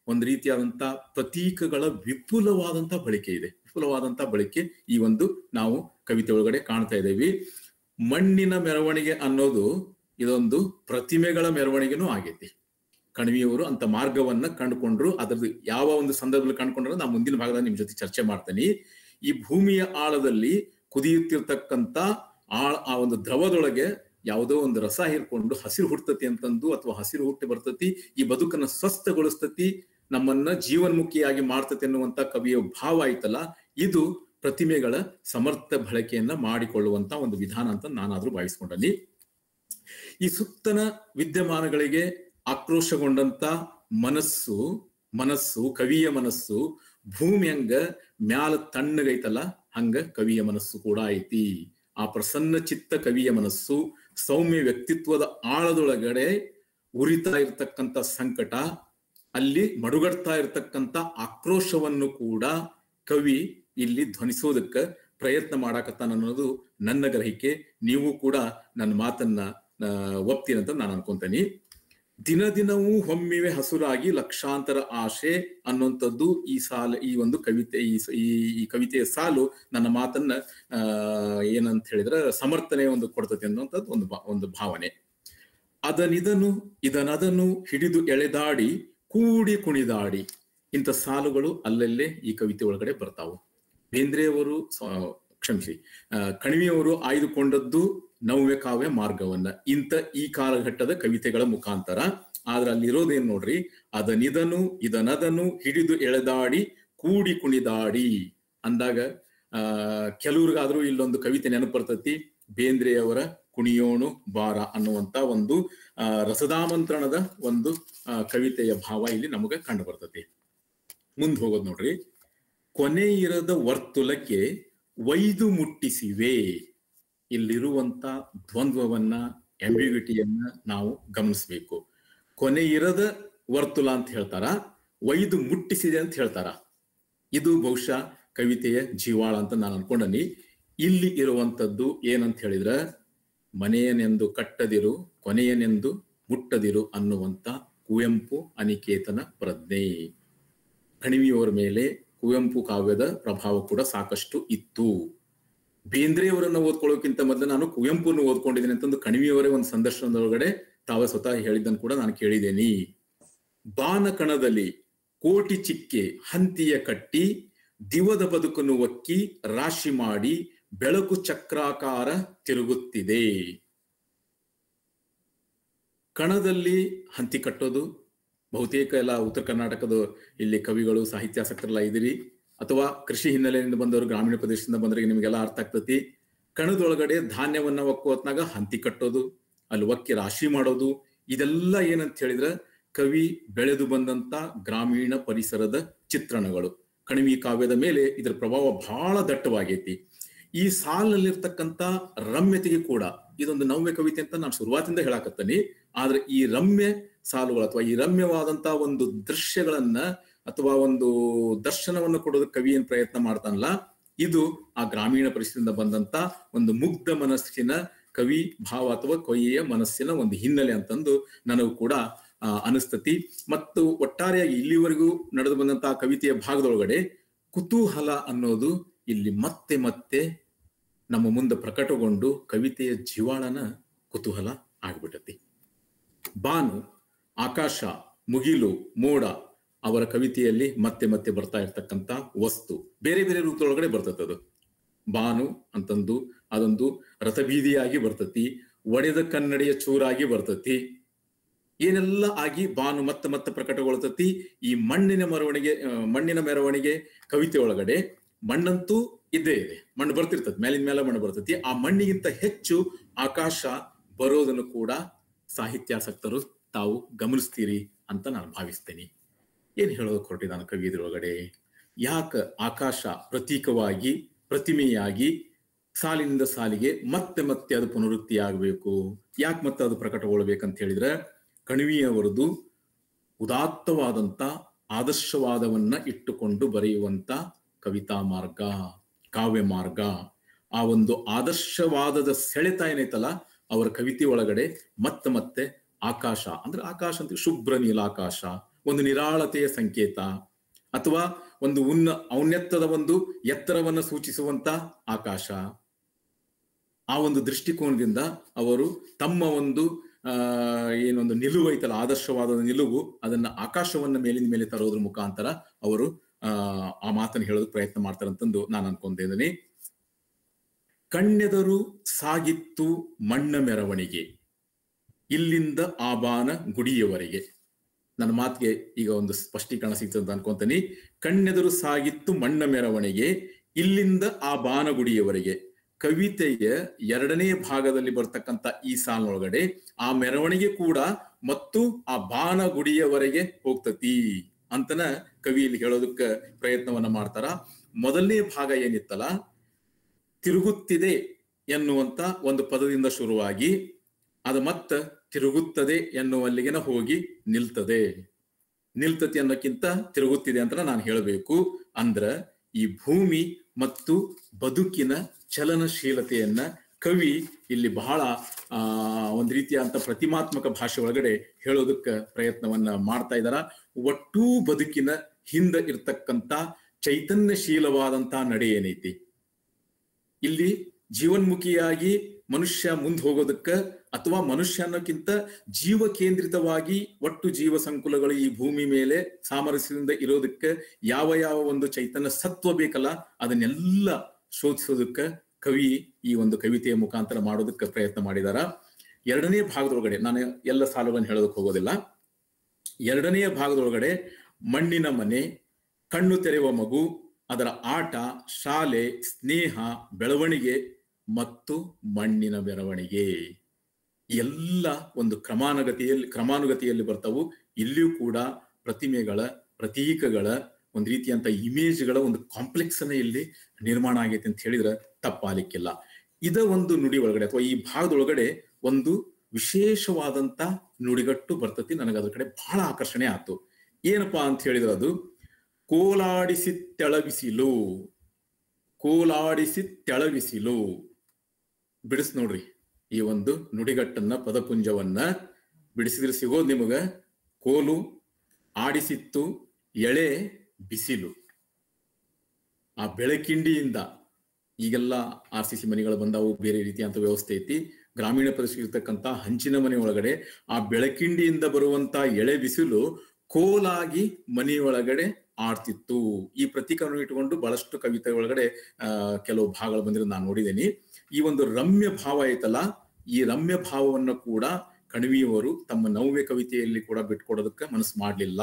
ಒಂದ್ ರೀತಿಯಾದಂತ ಪ್ರತೀಕಗಳ ವಿಪುಲವಾದಂತ ಬಳಕೆ ಇದೆ. ವಿಪುಲವಾದಂತ ಬಳಕೆ ಈ ಒಂದು ನಾವು ಕವಿತೆ ಒಳಗಡೆ ಕಾಣ್ತಾ ಇದ್ದೇವೆ. ಮಣ್ಣಿನ ಮೆರವಣಿಗೆ ಅನ್ನೋದು ಇದೊಂದು ಪ್ರತಿಮೆಗಳ ಮೆರವಣಿಗೆನೂ ಆಗೈತಿ. ಕಣಿವೆಯವರು ಅಂತ ಮಾರ್ಗವನ್ನ ಕಂಡುಕೊಂಡ್ರು. ಅದ್ರದ್ದು ಯಾವ ಒಂದು ಸಂದರ್ಭದಲ್ಲಿ ಕಂಡುಕೊಂಡ್ರೆ ನಾವು ಮುಂದಿನ ಭಾಗದಲ್ಲಿ ನಿಮ್ ಜೊತೆ ಚರ್ಚೆ ಮಾಡ್ತೀನಿ. ಈ ಭೂಮಿಯ ಆಳದಲ್ಲಿ ಕುದಿಯುತ್ತಿರ್ತಕ್ಕಂಥ ಆ ಒಂದು ದ್ರವದೊಳಗೆ ಯಾವುದೋ ಒಂದು ರಸ ಹೀರ್ಕೊಂಡು ಹಸಿರು ಹುಟ್ಟತತಿ ಅಂತಂದು, ಅಥವಾ ಹಸಿರು ಹುಟ್ಟಿ ಬರ್ತತಿ, ಈ ಬದುಕನ್ನ ಸ್ವಸ್ಥಗೊಳಿಸ್ತತಿ, ನಮ್ಮನ್ನ ಜೀವನ್ಮುಖಿಯಾಗಿ ಮಾಡ್ತತಿ ಅನ್ನುವಂತ ಕವಿಯ ಭಾವ ಆಯ್ತಲ್ಲ, ಇದು ಪ್ರತಿಮೆಗಳ ಸಮರ್ಥ ಬಳಕೆಯನ್ನ ಮಾಡಿಕೊಳ್ಳುವಂತ ಒಂದು ವಿಧಾನ ಅಂತ ನಾನಾದ್ರೂ ಭಾವಿಸ್ಕೊಂಡಲ್ಲಿ. ಈ ಸುತ್ತನ ವಿದ್ಯಮಾನಗಳಿಗೆ ಆಕ್ರೋಶಗೊಂಡಂತ ಮನಸ್ಸು ಕವಿಯ ಮನಸ್ಸು ಭೂಮಿ ಹಂಗ ಮ್ಯಾಲ ತಣ್ಣಗೈತಲ್ಲ, ಹಂಗ ಕವಿಯ ಮನಸ್ಸು ಕೂಡ ಐತಿ. ಆ ಪ್ರಸನ್ನ ಚಿತ್ತ ಕವಿಯ ಮನಸ್ಸು ಸೌಮ್ಯ ವ್ಯಕ್ತಿತ್ವದ ಆಳದೊಳಗಡೆ ಉರಿತಾ ಇರ್ತಕ್ಕಂಥ ಸಂಕಟ, ಅಲ್ಲಿ ಮಡುಗಡ್ತಾ ಇರ್ತಕ್ಕಂಥ ಆಕ್ರೋಶವನ್ನು ಕೂಡ ಕವಿ ಇಲ್ಲಿ ಧ್ವನಿಸೋದಕ್ಕೆ ಪ್ರಯತ್ನ ಮಾಡಾಕತ್ತಾನ ಅನ್ನೋದು ನನ್ನ ಗ್ರಹಿಕೆ. ನೀವು ಕೂಡ ನನ್ನ ಮಾತನ್ನ ಒಪ್ತೀನಂತ ನಾನು ಅನ್ಕೊಂತೇನೆ. ದಿನ ದಿನವೂ ಹೊಮ್ಮಿವೆ ಹಸುರಾಗಿ ಲಕ್ಷಾಂತರ ಆಶೆ ಅನ್ನುವಂಥದ್ದು ಈ ಒಂದು ಕವಿತೆ, ಈ ಕವಿತೆಯ ಸಾಲು ನನ್ನ ಮಾತನ್ನ ಏನಂತ ಹೇಳಿದ್ರೆ ಸಮರ್ಥನೆ ಒಂದು ಕೊಡ್ತದೆ ಅನ್ನುವಂಥದ್ದು ಒಂದು ಭಾವನೆ. ಇದನದನು ಹಿಡಿದು ಎಳೆದಾಡಿ ಕೂಡಿ ಕುಣಿದಾಡಿ, ಇಂಥ ಸಾಲುಗಳು ಅಲ್ಲಲ್ಲೇ ಈ ಕವಿತೆ ಒಳಗಡೆ ಬರ್ತಾವು. ಬೇಂದ್ರೆಯವರು ಕಣಿವೆಯವರು ಆಯ್ದುಕೊಂಡದ್ದು ನವ್ಯ ಕಾವ್ಯ ಮಾರ್ಗವನ್ನ ಈ ಕಾಲಘಟ್ಟದ ಕವಿತೆಗಳ ಮುಖಾಂತರ. ಆದ್ರೆ ಅಲ್ಲಿರೋದೇನ್ ನೋಡ್ರಿ, ಇದನದನು ಹಿಡಿದು ಎಳೆದಾಡಿ ಕೂಡಿ ಕುಣಿದಾಡಿ ಅಂದಾಗ ಕೆಲವ್ರಿಗಾದ್ರೂ ಇಲ್ಲೊಂದು ಕವಿತೆ ನೆನಪು ಬರ್ತತಿ. ಬೇಂದ್ರೆಯವರ ಕುಣಿಯೋಣು ಬಾರ ಅನ್ನುವಂತ ಒಂದು ರಸದಾಮಂತ್ರಣದ ಒಂದು ಕವಿತೆಯ ಭಾವ ಇಲ್ಲಿ ನಮಗೆ ಕಂಡು ಬರ್ತತಿ. ಮುಂದ್ ಹೋಗೋದು ನೋಡ್ರಿ, ಕೊನೆ ಇರದ ವರ್ತುಲಕ್ಕೆ ಒಯ್ದು ಮುಟ್ಟಿಸಿವೆ. ಇಲ್ಲಿರುವಂತ ದ್ವಂದ್ವವನ್ನ, ಆಂಬಿಗ್ಯುಟಿಯನ್ನ ನಾವು ಗಮನಿಸ್ಬೇಕು. ಕೊನೆ ಇರದ ವರ್ತುಲ ಅಂತ ಹೇಳ್ತಾರ, ಒಯ್ದು ಮುಟ್ಟಿಸಿದೆ ಅಂತ ಹೇಳ್ತಾರ. ಇದು ಬಹುಶಃ ಕವಿತೆಯ ಜೀವಾಳ ಅಂತ ನಾನು ಅನ್ಕೊಂಡನಿ. ಇಲ್ಲಿ ಇರುವಂತದ್ದು ಏನಂತ ಹೇಳಿದ್ರ, ಮನೆಯನೆಂದು ಕಟ್ಟದಿರು, ಕೊನೆಯನೆಂದು ಮುಟ್ಟದಿರು ಅನ್ನುವಂತ ಕುವೆಂಪು ಅನಿಕೇತನ ಪ್ರಜ್ಞೆ. ಕಣಿವೆಯವರ ಮೇಲೆ ಕುವೆಂಪು ಕಾವ್ಯದ ಪ್ರಭಾವ ಕೂಡ ಸಾಕಷ್ಟು ಇತ್ತು. ಬೇಂದ್ರೆಯವರನ್ನ ಓದ್ಕೊಳ್ಳೋಕ್ಕಿಂತ ಮೊದಲು ನಾನು ಕುವೆಂಪುನ ಓದ್ಕೊಂಡಿದ್ದೀನಿ ಅಂತಂದು ಕಣಿವೆಯವರೇ ಒಂದು ಸಂದರ್ಶನದೊಳಗಡೆ ತಾವೇ ಸ್ವತಃ ಹೇಳಿದ್ದನ್ನು ಕೂಡ ನಾನು ಕೇಳಿದ್ದೇನೆ. ಬಾನ ಕಣದಲ್ಲಿ ಕೋಟಿ ಚಿಕ್ಕೆ ಹಂತಿಯ ಕಟ್ಟಿ, ದಿವದ ಬದುಕನ್ನು ಒಕ್ಕಿ ರಾಶಿ ಮಾಡಿ, ಬೆಳಕು ಚಕ್ರಾಕಾರ ತಿರುಗುತ್ತಿದೆ. ಕಣದಲ್ಲಿ ಹಂತಿ ಕಟ್ಟೋದು ಬಹುತೇಕ ಎಲ್ಲ ಉತ್ತರ ಕರ್ನಾಟಕದ ಇಲ್ಲಿ ಕವಿಗಳು ಸಾಹಿತ್ಯಾಸಕ್ತರೆಲ್ಲ ಇದಿರಿ, ಅಥವಾ ಕೃಷಿ ಹಿನ್ನೆಲೆಯಿಂದ ಬಂದವರು, ಗ್ರಾಮೀಣ ಪ್ರದೇಶದಿಂದ ಬಂದವರಿಗೆ ನಿಮಗೆಲ್ಲ ಅರ್ಥ ಆಗ್ತತಿ. ಕಣದೊಳಗಡೆ ಧಾನ್ಯವನ್ನ ಒಕ್ಕೋ ಹೊತ್ನಾಗ ಹಂತಿ ಕಟ್ಟೋದು, ಅಲ್ಲಿ ಒಕ್ಕಿ ರಾಶಿ ಮಾಡೋದು, ಇದೆಲ್ಲ ಏನಂತ ಹೇಳಿದ್ರೆ ಕವಿ ಬೆಳೆದು ಬಂದಂತ ಗ್ರಾಮೀಣ ಪರಿಸರದ ಚಿತ್ರಣಗಳು. ಕಣಿವೆ ಕಾವ್ಯದ ಮೇಲೆ ಇದರ ಪ್ರಭಾವ ಬಹಳ ದಟ್ಟವಾಗೈತಿ. ಈ ಸಾಲಿನಲ್ಲಿರ್ತಕ್ಕಂಥ ರಮ್ಯತೆಗೆ ಕೂಡ ಇದೊಂದು ನವ್ಯ ಕವಿತೆ ಅಂತ ನಾನು ಶುರುವಾತಿಂದ ಹೇಳಾಕತ್ತೇನೆ. ಆದ್ರೆ ಈ ರಮ್ಯ ಸಾಲುಗಳು ಅಥವಾ ಈ ರಮ್ಯವಾದಂತಹ ಒಂದು ದೃಶ್ಯಗಳನ್ನ ಅಥವಾ ಒಂದು ದರ್ಶನವನ್ನು ಕೊಡೋದಕ್ಕೆ ಕವಿ ಏನ್ ಪ್ರಯತ್ನ ಮಾಡ್ತಾನಲ್ಲ, ಇದು ಆ ಗ್ರಾಮೀಣ ಪರಿಸ್ಥಿತಿಯಿಂದ ಬಂದಂತ ಒಂದು ಮುಗ್ಧ ಮನಸ್ಸಿನ ಕವಿ ಭಾವ ಅಥವಾ ಕವಿಯ ಮನಸ್ಸಿನ ಒಂದು ಹಿನ್ನೆಲೆ ಅಂತಂದು ನನಗೂ ಕೂಡ ಅನಿಸ್ತತಿ. ಮತ್ತು ಒಟ್ಟಾರೆಯಾಗಿ ಇಲ್ಲಿವರೆಗೂ ನಡೆದು ಬಂದಂತಹ ಕವಿತೆಯ ಭಾಗದೊಳಗಡೆ ಕುತೂಹಲ ಅನ್ನೋದು ಇಲ್ಲಿ ಮತ್ತೆ ಮತ್ತೆ ನಮ್ಮ ಮುಂದೆ ಪ್ರಕಟಗೊಂಡು ಕವಿತೆಯ ಜೀವಾಳನ ಕುತೂಹಲ ಆಗ್ಬಿಟ್ಟತಿ. ಬಾನು, ಆಕಾಶ, ಮುಗಿಲು, ಮೋಡ ಅವರ ಕವಿತೆಯಲ್ಲಿ ಮತ್ತೆ ಮತ್ತೆ ಬರ್ತಾ ಇರ್ತಕ್ಕಂಥ ವಸ್ತು ಬೇರೆ ಬೇರೆ ರೂಪದೊಳಗಡೆ ಬರ್ತದದು. ಬಾನು ಅಂತಂದು ಅದೊಂದು ರಥಬೀದಿಯಾಗಿ ಬರ್ತತಿ, ಒಡೆದ ಕನ್ನಡಿಯ ಚೂರಾಗಿ ಬರ್ತತಿ, ಏನೆಲ್ಲ ಆಗಿ ಬಾನು ಮತ್ತೆ ಮತ್ತೆ ಪ್ರಕಟಗೊಳ್ತತಿ. ಈ ಮಣ್ಣಿನ ಮೆರವಣಿಗೆ ಕವಿತೆ ಒಳಗಡೆ ಮಣ್ಣಂತೂ ಇದ್ದೇ ಇದೆ, ಮಣ್ಣು ಬರ್ತಿರ್ತದೆ, ಮೇಲಿನ ಮೇಲೆ ಮಣ್ಣು ಬರ್ತತಿ. ಆ ಮಣ್ಣಿಗಿಂತ ಹೆಚ್ಚು ಆಕಾಶ ಬರೋದನ್ನು ಕೂಡ ಸಾಹಿತ್ಯಾಸಕ್ತರು ತಾವು ಗಮನಿಸ್ತೀರಿ ಅಂತ ನಾನು ಭಾವಿಸ್ತೇನೆ. ಏನ್ ಹೇಳೋದಕ್ಕೆ ಹೊರಟಿದ್ದಾನ ಕವಿ ಇದ್ರೊಳಗಡೆ? ಯಾಕ ಆಕಾಶ ಪ್ರತೀಕವಾಗಿ, ಪ್ರತಿಮೆಯಾಗಿ ಸಾಲಿನಿಂದ ಸಾಲಿಗೆ ಮತ್ತೆ ಮತ್ತೆ ಅದು ಪುನರುಕ್ತಿ ಆಗ್ಬೇಕು? ಯಾಕೆ ಮತ್ತೆ ಅದು ಪ್ರಕಟಗೊಳ್ಬೇಕಂತ ಹೇಳಿದ್ರೆ, ಕಣಿವೆಯವರದು ಉದಾತ್ತವಾದಂತ ಆದರ್ಶವಾದವನ್ನ ಇಟ್ಟುಕೊಂಡು ಬರೆಯುವಂತ ಕವಿತಾ ಮಾರ್ಗ, ಕಾವ್ಯ ಮಾರ್ಗ. ಆ ಒಂದು ಆದರ್ಶವಾದದ ಸೆಳೆತ ಏನೈತಲ್ಲ ಅವರ ಕವಿತೆ ಒಳಗಡೆ ಮತ್ತೆ ಮತ್ತೆ ಆಕಾಶ ಅಂದ್ರೆ, ಆಕಾಶ ಅಂತ ಶುಭ್ರ ನೀಲಾಕಾಶ, ಒಂದು ನಿರಾಳತೆಯ ಸಂಕೇತ, ಅಥವಾ ಒಂದು ಔನ್ನತ್ಯದ ಒಂದು ಎತ್ತರವನ್ನು ಸೂಚಿಸುವಂತ ಆಕಾಶ. ಆ ಒಂದು ದೃಷ್ಟಿಕೋನದಿಂದ ಅವರು ತಮ್ಮ ಒಂದು ಏನೊಂದು ನಿಲುವು ಐತಲ್ಲ, ಆದರ್ಶವಾದ ನಿಲುವು, ಅದನ್ನ ಆಕಾಶವನ್ನ ಮೇಲಿನ ಮೇಲೆ ತರೋದ್ರ ಮುಖಾಂತರ ಅವರು ಆ ಮಾತನ್ನು ಹೇಳೋದಕ್ಕೆ ಪ್ರಯತ್ನ ಮಾಡ್ತಾರಂತಂದು ನಾನು ಅನ್ಕೊಂಡಿದ್ದೀನಿ. ಕಣ್ಣೆದರು ಸಾಗಿತ್ತು ಮಣ್ಣ ಮೆರವಣಿಗೆ, ಇಲ್ಲಿಂದ ಆ ಬಾನ ಗುಡಿಯವರೆಗೆ. ನನ್ನ ಮಾತಿಗೆ ಈಗ ಒಂದು ಸ್ಪಷ್ಟೀಕರಣ ಸಿಗ್ತದೆ ಅಂತ ಅನ್ಕೊಂತೀನಿ. ಕಣ್ಣೆದರು ಸಾಗಿತ್ತು ಮಣ್ಣ ಮೆರವಣಿಗೆ, ಇಲ್ಲಿಂದ ಆ ಬಾನಗುಡಿಯವರೆಗೆ. ಕವಿತೆಯ 2ನೇ ಭಾಗದಲ್ಲಿ ಬರ್ತಕ್ಕಂಥ ಈ ಸಾಲಿನೊಳಗಡೆ ಆ ಮೆರವಣಿಗೆ ಕೂಡ ಮತ್ತು ಆ ಬಾನಗುಡಿಯವರೆಗೆ ಹೋಗ್ತತಿ ಅಂತನ ಕವಿ ಇಲ್ಲಿ ಹೇಳೋದಕ್ಕೆ ಪ್ರಯತ್ನವನ್ನ ಮಾಡ್ತಾರ. ಮೊದಲನೇ ಭಾಗ ಏನಿತ್ತಲ್ಲ, ತಿರುಗುತ್ತಿದೆ ಎನ್ನುವಂತ ಒಂದು ಪದದಿಂದ ಶುರುವಾಗಿ ಅದು ಮತ್ತ ತಿರುಗುತ್ತದೆ ಎನ್ನುವಲ್ಲಿಗೆನ ಹೋಗಿ ನಿಲ್ತತಿ ಅನ್ನೋಕ್ಕಿಂತ ತಿರುಗುತ್ತಿದೆ ಅಂತ ನಾನು ಹೇಳಬೇಕು. ಅಂದ್ರ ಈ ಭೂಮಿ ಮತ್ತು ಬದುಕಿನ ಚಲನಶೀಲತೆಯನ್ನ ಕವಿ ಇಲ್ಲಿ ಬಹಳ ಒಂದ್ ರೀತಿಯಾದಂತ ಪ್ರತಿಮಾತ್ಮಕ ಭಾಷೆ ಒಳಗಡೆ ಹೇಳೋದಕ್ಕೆ ಪ್ರಯತ್ನವನ್ನ ಮಾಡ್ತಾ ಇದ್ದಾರ. ಒಟ್ಟೂ ಬದುಕಿನ ಹಿಂದ ಇರ್ತಕ್ಕಂಥ ಚೈತನ್ಯಶೀಲವಾದಂತ ನಡೆ ಏನೈತಿ, ಇಲ್ಲಿ ಜೀವನ್ಮುಖಿಯಾಗಿ ಮನುಷ್ಯ ಮುಂದೆ ಹೋಗೋದಕ್ಕ ಅಥವಾ ಮನುಷ್ಯ ಅನ್ನೋಕ್ಕಿಂತ ಜೀವ ಕೇಂದ್ರಿತವಾಗಿ ಒಟ್ಟು ಜೀವ ಸಂಕುಲಗಳು ಈ ಭೂಮಿ ಮೇಲೆ ಸಾಮರಸ್ಯದಿಂದ ಇರೋದಕ್ಕೆ ಯಾವ ಯಾವ ಒಂದು ಚೈತನ್ಯ ಸತ್ವ ಬೇಕಲ್ಲ, ಅದನ್ನೆಲ್ಲ ಶೋಧಿಸೋದಕ್ಕ ಕವಿ ಈ ಒಂದು ಕವಿತೆಯ ಮುಖಾಂತರ ಮಾಡೋದಕ್ಕೆ ಪ್ರಯತ್ನ ಮಾಡಿದಾರ. 2ನೇ ಭಾಗದೊಳಗಡೆ ನಾನು ಎಲ್ಲ ಸಾಲುಗಳನ್ನು ಹೇಳೋದಕ್ಕೆ ಹೋಗೋದಿಲ್ಲ. 2ನೇ ಭಾಗದೊಳಗಡೆ ಮಣ್ಣಿನ ಮನೆ, ಕಣ್ಣು ತೆರೆಯುವ ಮಗು, ಅದರ ಆಟ, ಶಾಲೆ, ಸ್ನೇಹ, ಬೆಳವಣಿಗೆ ಮತ್ತು ಮಣ್ಣಿನ ಮೆರವಣಿಗೆ ಎಲ್ಲ ಒಂದು ಕ್ರಮಾನುಗತಿಯಲ್ಲಿ ಬರ್ತಾವು. ಇಲ್ಲಿಯೂ ಕೂಡ ಪ್ರತಿಮೆಗಳ, ಪ್ರತೀಕಗಳ, ಒಂದು ರೀತಿಯಂತ ಇಮೇಜ್ಗಳ ಒಂದು ಕಾಂಪ್ಲೆಕ್ಸ್ ಅನ್ನ ಇಲ್ಲಿ ನಿರ್ಮಾಣ ಆಗೈತೆ ಅಂತ ಹೇಳಿದ್ರೆ ತಪ್ಪಾಲಿಕ್ಕಿಲ್ಲ. ಇದ ಒಂದು ನುಡಿ ಒಳಗಡೆ ಅಥವಾ ಈ ಭಾಗದೊಳಗಡೆ ಒಂದು ವಿಶೇಷವಾದಂತ ನುಡಿಗಟ್ಟು ಬರ್ತತಿ. ನನಗೆ ಅದ್ರ ಕಡೆ ಬಹಳ ಆಕರ್ಷಣೆ ಆಯ್ತು. ಏನಪ್ಪಾ ಅಂತ ಹೇಳಿದ್ರೆ ಅದು ಕೋಲಾಡಿಸಿ ತೆಳವಿಸಿಲು. ಬಿಡಿಸ್ ನೋಡ್ರಿ ಈ ಒಂದು ನುಡಿಗಟ್ಟನ್ನ, ಪದಪುಂಜವನ್ನ ಬಿಡಿಸಿದ್ರೆ ಸಿಗೋದು ನಿಮಗ ಕೋಲು, ಆಡಿಸಿತ್ತು, ಎಳೆ, ಬಿಸಿಲು. ಆ ಬೆಳಕಿಂಡಿಯಿಂದ ಈಗೆಲ್ಲ RCC ಮನೆಗಳು ಬಂದಾವು, ಬೇರೆ ರೀತಿಯಂತ ವ್ಯವಸ್ಥೆ ಐತಿ. ಗ್ರಾಮೀಣ ಪ್ರದೇಶ ಇರ್ತಕ್ಕಂಥ ಹಂಚಿನ ಮನೆ ಒಳಗಡೆ ಆ ಬೆಳಕಿಂಡಿಯಿಂದ ಬರುವಂತ ಎಳೆ ಬಿಸಿಲು ಕೋಲಾಗಿ ಮನೆಯೊಳಗಡೆ ಆಡ್ತಿತ್ತು. ಈ ಪ್ರತೀಕವನ್ನು ಇಟ್ಟುಕೊಂಡು ಬಹಳಷ್ಟು ಕವಿತೆ ಒಳಗಡೆ ಕೆಲವು ಭಾಗಗಳು ಬಂದಿರೋದು ನಾನು ನೋಡಿದ್ದೀನಿ. ಈ ಒಂದು ರಮ್ಯ ಭಾವ ಐತಲ್ಲ, ಈ ರಮ್ಯ ಭಾವವನ್ನು ಕೂಡ ಕಣಿವೆಯವರು ತಮ್ಮ ನವ್ಯ ಕವಿತೆಯಲ್ಲಿ ಕೂಡ ಬಿಟ್ಕೊಡೋದಕ್ಕೆ ಮನಸ್ಸು ಮಾಡ್ಲಿಲ್ಲ.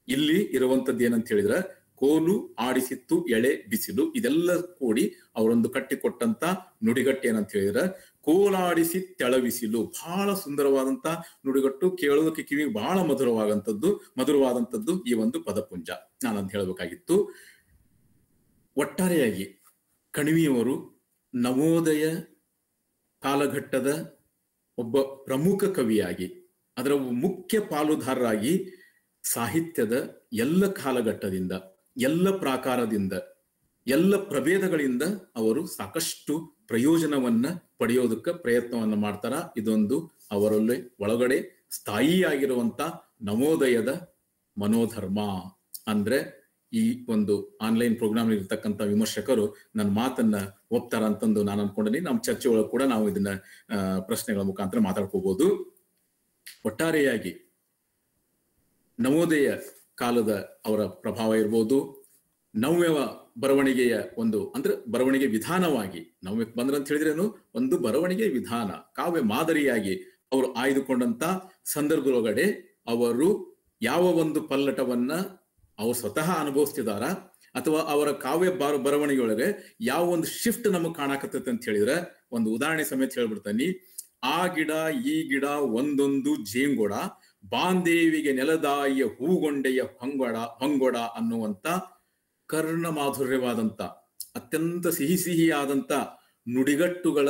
ಇಲ್ಲಿ ಇರುವಂತದ್ದು ಏನಂತ ಹೇಳಿದ್ರೆ ಕೋಲು, ಆಡಿಸಿತ್ತು, ಎಳೆ, ಬಿಸಿಲು ಇದೆಲ್ಲ ಕೂಡಿ ಅವರೊಂದು ಕಟ್ಟಿಕೊಟ್ಟಂತ ನುಡಿಗಟ್ಟು ಏನಂತ ಹೇಳಿದ್ರೆ ಕೋಲಾಡಿಸಿ ತೆಳವಿಸಿಲು. ಬಹಳ ಸುಂದರವಾದಂತ ನುಡಿಗಟ್ಟು, ಕೇಳೋದಕ್ಕೆ ಕಿವಿಗೆ ಬಹಳ ಮಧುರವಾದಂಥದ್ದು ಈ ಒಂದು ಪದಪುಂಜ. ನಾನಂತ ಹೇಳಬೇಕಾಗಿತ್ತು. ಒಟ್ಟಾರೆಯಾಗಿ ಕಣಿವೆಯವರು ನವೋದಯ ಕಾಲಘಟ್ಟದ ಒಬ್ಬ ಪ್ರಮುಖ ಕವಿಯಾಗಿ, ಅದರ ಮುಖ್ಯ ಪಾಲುದಾರರಾಗಿ ಸಾಹಿತ್ಯದ ಎಲ್ಲ ಕಾಲಘಟ್ಟದಿಂದ, ಎಲ್ಲ ಪ್ರಾಕಾರದಿಂದ, ಎಲ್ಲ ಪ್ರಭೇದಗಳಿಂದ ಅವರು ಸಾಕಷ್ಟು ಪ್ರಯೋಜನವನ್ನ ಪಡೆಯೋದಕ್ಕೆ ಪ್ರಯತ್ನವನ್ನ ಮಾಡ್ತಾರ. ಇದೊಂದು ಅವರಲ್ಲಿ ಒಳಗಡೆ ಸ್ಥಾಯಿಯಾಗಿರುವಂತ ನವೋದಯದ ಮನೋಧರ್ಮ. ಅಂದ್ರೆ ಈ ಒಂದು ಆನ್ಲೈನ್ ಪ್ರೋಗ್ರಾಮ್ ಇರ್ತಕ್ಕಂಥ ವಿಮರ್ಶಕರು ನನ್ನ ಮಾತನ್ನ ಒಪ್ತಾರ ಅಂತಂದು ನಾನು ಅನ್ಕೊಂಡಿನಿ. ನಮ್ಮ ಚರ್ಚೆ ಒಳಗೆ ಕೂಡ ನಾವು ಇದನ್ನ ಪ್ರಶ್ನೆಗಳ ಮುಖಾಂತರ ಮಾತಾಡ್ಕೋಬಹುದು. ಒಟ್ಟಾರೆಯಾಗಿ ನವೋದಯ ಕಾಲದ ಅವರ ಪ್ರಭಾವ ಇರ್ಬೋದು, ನವ್ಯ ಬರವಣಿಗೆಯ ಒಂದು ಅಂದ್ರೆ ಬರವಣಿಗೆ ವಿಧಾನವಾಗಿ ನವ್ಯಕ್ಕೆ ಬಂದ್ರಂತ ಹೇಳಿದ್ರೇನು, ಒಂದು ಬರವಣಿಗೆ ವಿಧಾನ, ಕಾವ್ಯ ಮಾದರಿಯಾಗಿ ಅವರು ಆಯ್ದುಕೊಂಡಂತ ಸಂದರ್ಭದೊಳಗಡೆ ಅವರು ಯಾವ ಒಂದು ಪಲ್ಲಟವನ್ನ ಅವ್ರು ಸ್ವತಃ ಅನುಭವಿಸ್ತಿದಾರ ಅಥವಾ ಅವರ ಕಾವ್ಯ ಬರವಣಿಗೆಯೊಳಗೆ ಯಾವ ಒಂದು ಶಿಫ್ಟ್ ನಮಗ್ ಕಾಣಕತ್ತೈತೆ ಅಂತ ಹೇಳಿದ್ರೆ ಒಂದು ಉದಾಹರಣೆ ಸಮೇತ ಹೇಳ್ಬಿಡ್ತಾನಿ. ಆ ಗಿಡ ಈ ಗಿಡ ಒಂದೊಂದು ಜೇಂಗೊಡ, ಬಾಂದೇವಿಗೆ ನೆಲದಾಯಿಯ ಹೂಗೊಂಡೆಯ ಹೊಂಗೊಡ ಅನ್ನುವಂತ ಕರ್ಣ ಮಾಧುರ್ಯವಾದಂತ ಅತ್ಯಂತ ಸಿಹಿಯಾದಂತ ನುಡಿಗಟ್ಟುಗಳ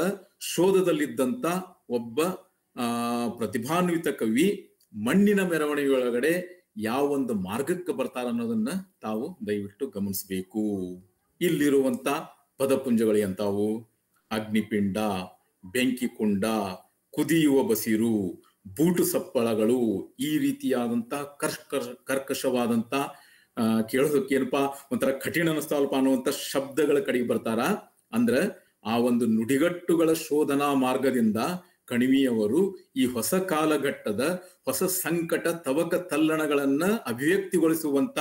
ಶೋಧದಲ್ಲಿದ್ದಂತ ಒಬ್ಬ ಪ್ರತಿಭಾನ್ವಿತ ಕವಿ ಮಣ್ಣಿನ ಮೆರವಣಿಗೆಯೊಳಗಡೆ ಯಾವ ಒಂದು ಮಾರ್ಗಕ್ಕೆ ಬರ್ತಾರ ಅನ್ನೋದನ್ನ ತಾವು ದಯವಿಟ್ಟು ಗಮನಿಸಬೇಕು. ಇಲ್ಲಿರುವಂತ ಪದಪುಂಜಗಳು ಎಂತಾವು? ಅಗ್ನಿಪಿಂಡ, ಬೆಂಕಿಕುಂಡ, ಕುದಿಯುವ ಬಸಿರು, ಬೂಟು ಸಪ್ಪಳಗಳು, ಈ ರೀತಿಯಾದಂತ ಕರ್ಕಶವಾದಂತ ಕೇಳೋದಕ್ಕೆ ಏನಪ್ಪಾ ಒಂಥರ ಕಠಿಣ ಅನಿಸ್ತಾವಲ್ಪ ಅನ್ನುವಂತ ಶಬ್ದಗಳ ಕಡೆಗೆ ಬರ್ತಾರ. ಅಂದ್ರ ಆ ಒಂದು ನುಡಿಗಟ್ಟುಗಳ ಶೋಧನಾ ಮಾರ್ಗದಿಂದ ಕಣಿವೆಯವರು ಈ ಹೊಸ ಕಾಲಘಟ್ಟದ ಹೊಸ ಸಂಕಟ ತವಕ ತಲ್ಲಣಗಳನ್ನ ಅಭಿವ್ಯಕ್ತಿಗೊಳಿಸುವಂತ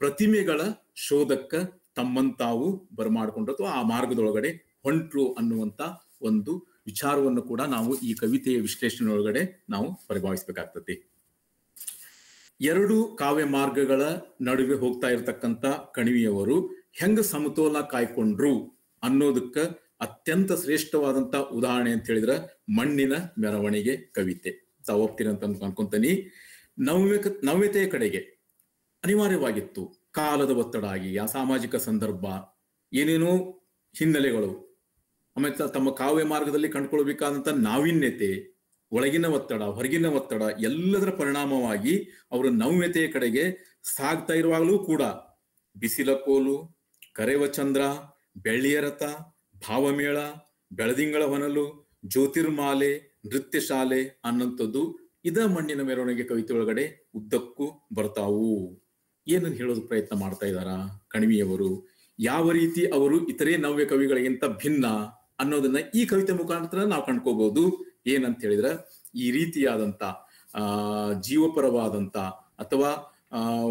ಪ್ರತಿಮೆಗಳ ಶೋಧಕ್ಕ ತಮ್ಮಂತಾವು ಬರಮಾಡ್ಕೊಂಡ್ರು, ಆ ಮಾರ್ಗದೊಳಗಡೆ ಹೊಂಟ್ರು ಅನ್ನುವಂತ ಒಂದು ವಿಚಾರವನ್ನು ಕೂಡ ನಾವು ಈ ಕವಿತೆಯ ವಿಶ್ಲೇಷಣೆ ಒಳಗಡೆ ನಾವು ಪರಿಭಾವಿಸ್ಬೇಕಾಗ್ತದೆ. ಎರಡು ಕಾವ್ಯ ಮಾರ್ಗಗಳ ನಡುವೆ ಹೋಗ್ತಾ ಇರತಕ್ಕಂತ ಕಣಿವೆಯವರು ಹೆಂಗ ಸಮತೋಲನ ಕಾಯ್ಕೊಂಡ್ರು ಅನ್ನೋದಕ್ಕ ಅತ್ಯಂತ ಶ್ರೇಷ್ಠವಾದಂತ ಉದಾಹರಣೆ ಅಂತ ಹೇಳಿದ್ರ ಮಣ್ಣಿನ ಮೆರವಣಿಗೆ ಕವಿತೆ. ತಾವು ಒಪ್ತೀರ ಅಂತ ಅನ್ಕೊಂತೀನಿ. ನವ್ಯತೆಯ ಕಡೆಗೆ ಅನಿವಾರ್ಯವಾಗಿತ್ತು. ಕಾಲದ ಒತ್ತಡ ಆಗಿ, ಆ ಸಾಮಾಜಿಕ ಸಂದರ್ಭ, ಏನೇನೋ ಹಿನ್ನೆಲೆಗಳು, ಆಮೇಲೆ ತಮ್ಮ ಕಾವ್ಯ ಮಾರ್ಗದಲ್ಲಿ ಕಂಡುಕೊಳ್ಬೇಕಾದಂತ ನಾವೀನ್ಯತೆ, ಒಳಗಿನ ಒತ್ತಡ, ಹೊರಗಿನ ಒತ್ತಡ ಎಲ್ಲದರ ಪರಿಣಾಮವಾಗಿ ಅವರು ನವ್ಯತೆಯ ಕಡೆಗೆ ಸಾಗ್ತಾ ಇರುವಾಗಲೂ ಕೂಡ ಬಿಸಿಲ ಕೋಲು, ಕರೆವ ಚಂದ್ರ, ಬೆಳ್ಳಿಯ ರಥ, ಭಾವಮೇಳ, ಬೆಳದಿಂಗಳ ಹೊನಲು, ಜ್ಯೋತಿರ್ಮಾಲೆ, ನೃತ್ಯ ಶಾಲೆ ಅನ್ನಂಥದ್ದು ಇದ ಮಣ್ಣಿನ ಮೆರವಣಿಗೆ ಕವಿತೆ ಒಳಗಡೆ ಉದ್ದಕ್ಕೂ ಬರ್ತಾವು. ಏನನ್ನು ಹೇಳೋದು ಪ್ರಯತ್ನ ಮಾಡ್ತಾ ಇದ್ದಾರ ಕಣಿವೆಯವರು, ಯಾವ ರೀತಿ ಅವರು ಇತರೆ ನವ್ಯ ಕವಿಗಳಿಗಿಂತ ಭಿನ್ನ ಅನ್ನೋದನ್ನ ಈ ಕವಿತೆ ಮುಖಾಂತರ ನಾವು ಕಂಡ್ಕೋಬಹುದು. ಏನಂತ ಹೇಳಿದ್ರ, ಈ ರೀತಿಯಾದಂತ ಜೀವಪರವಾದಂತ ಅಥವಾ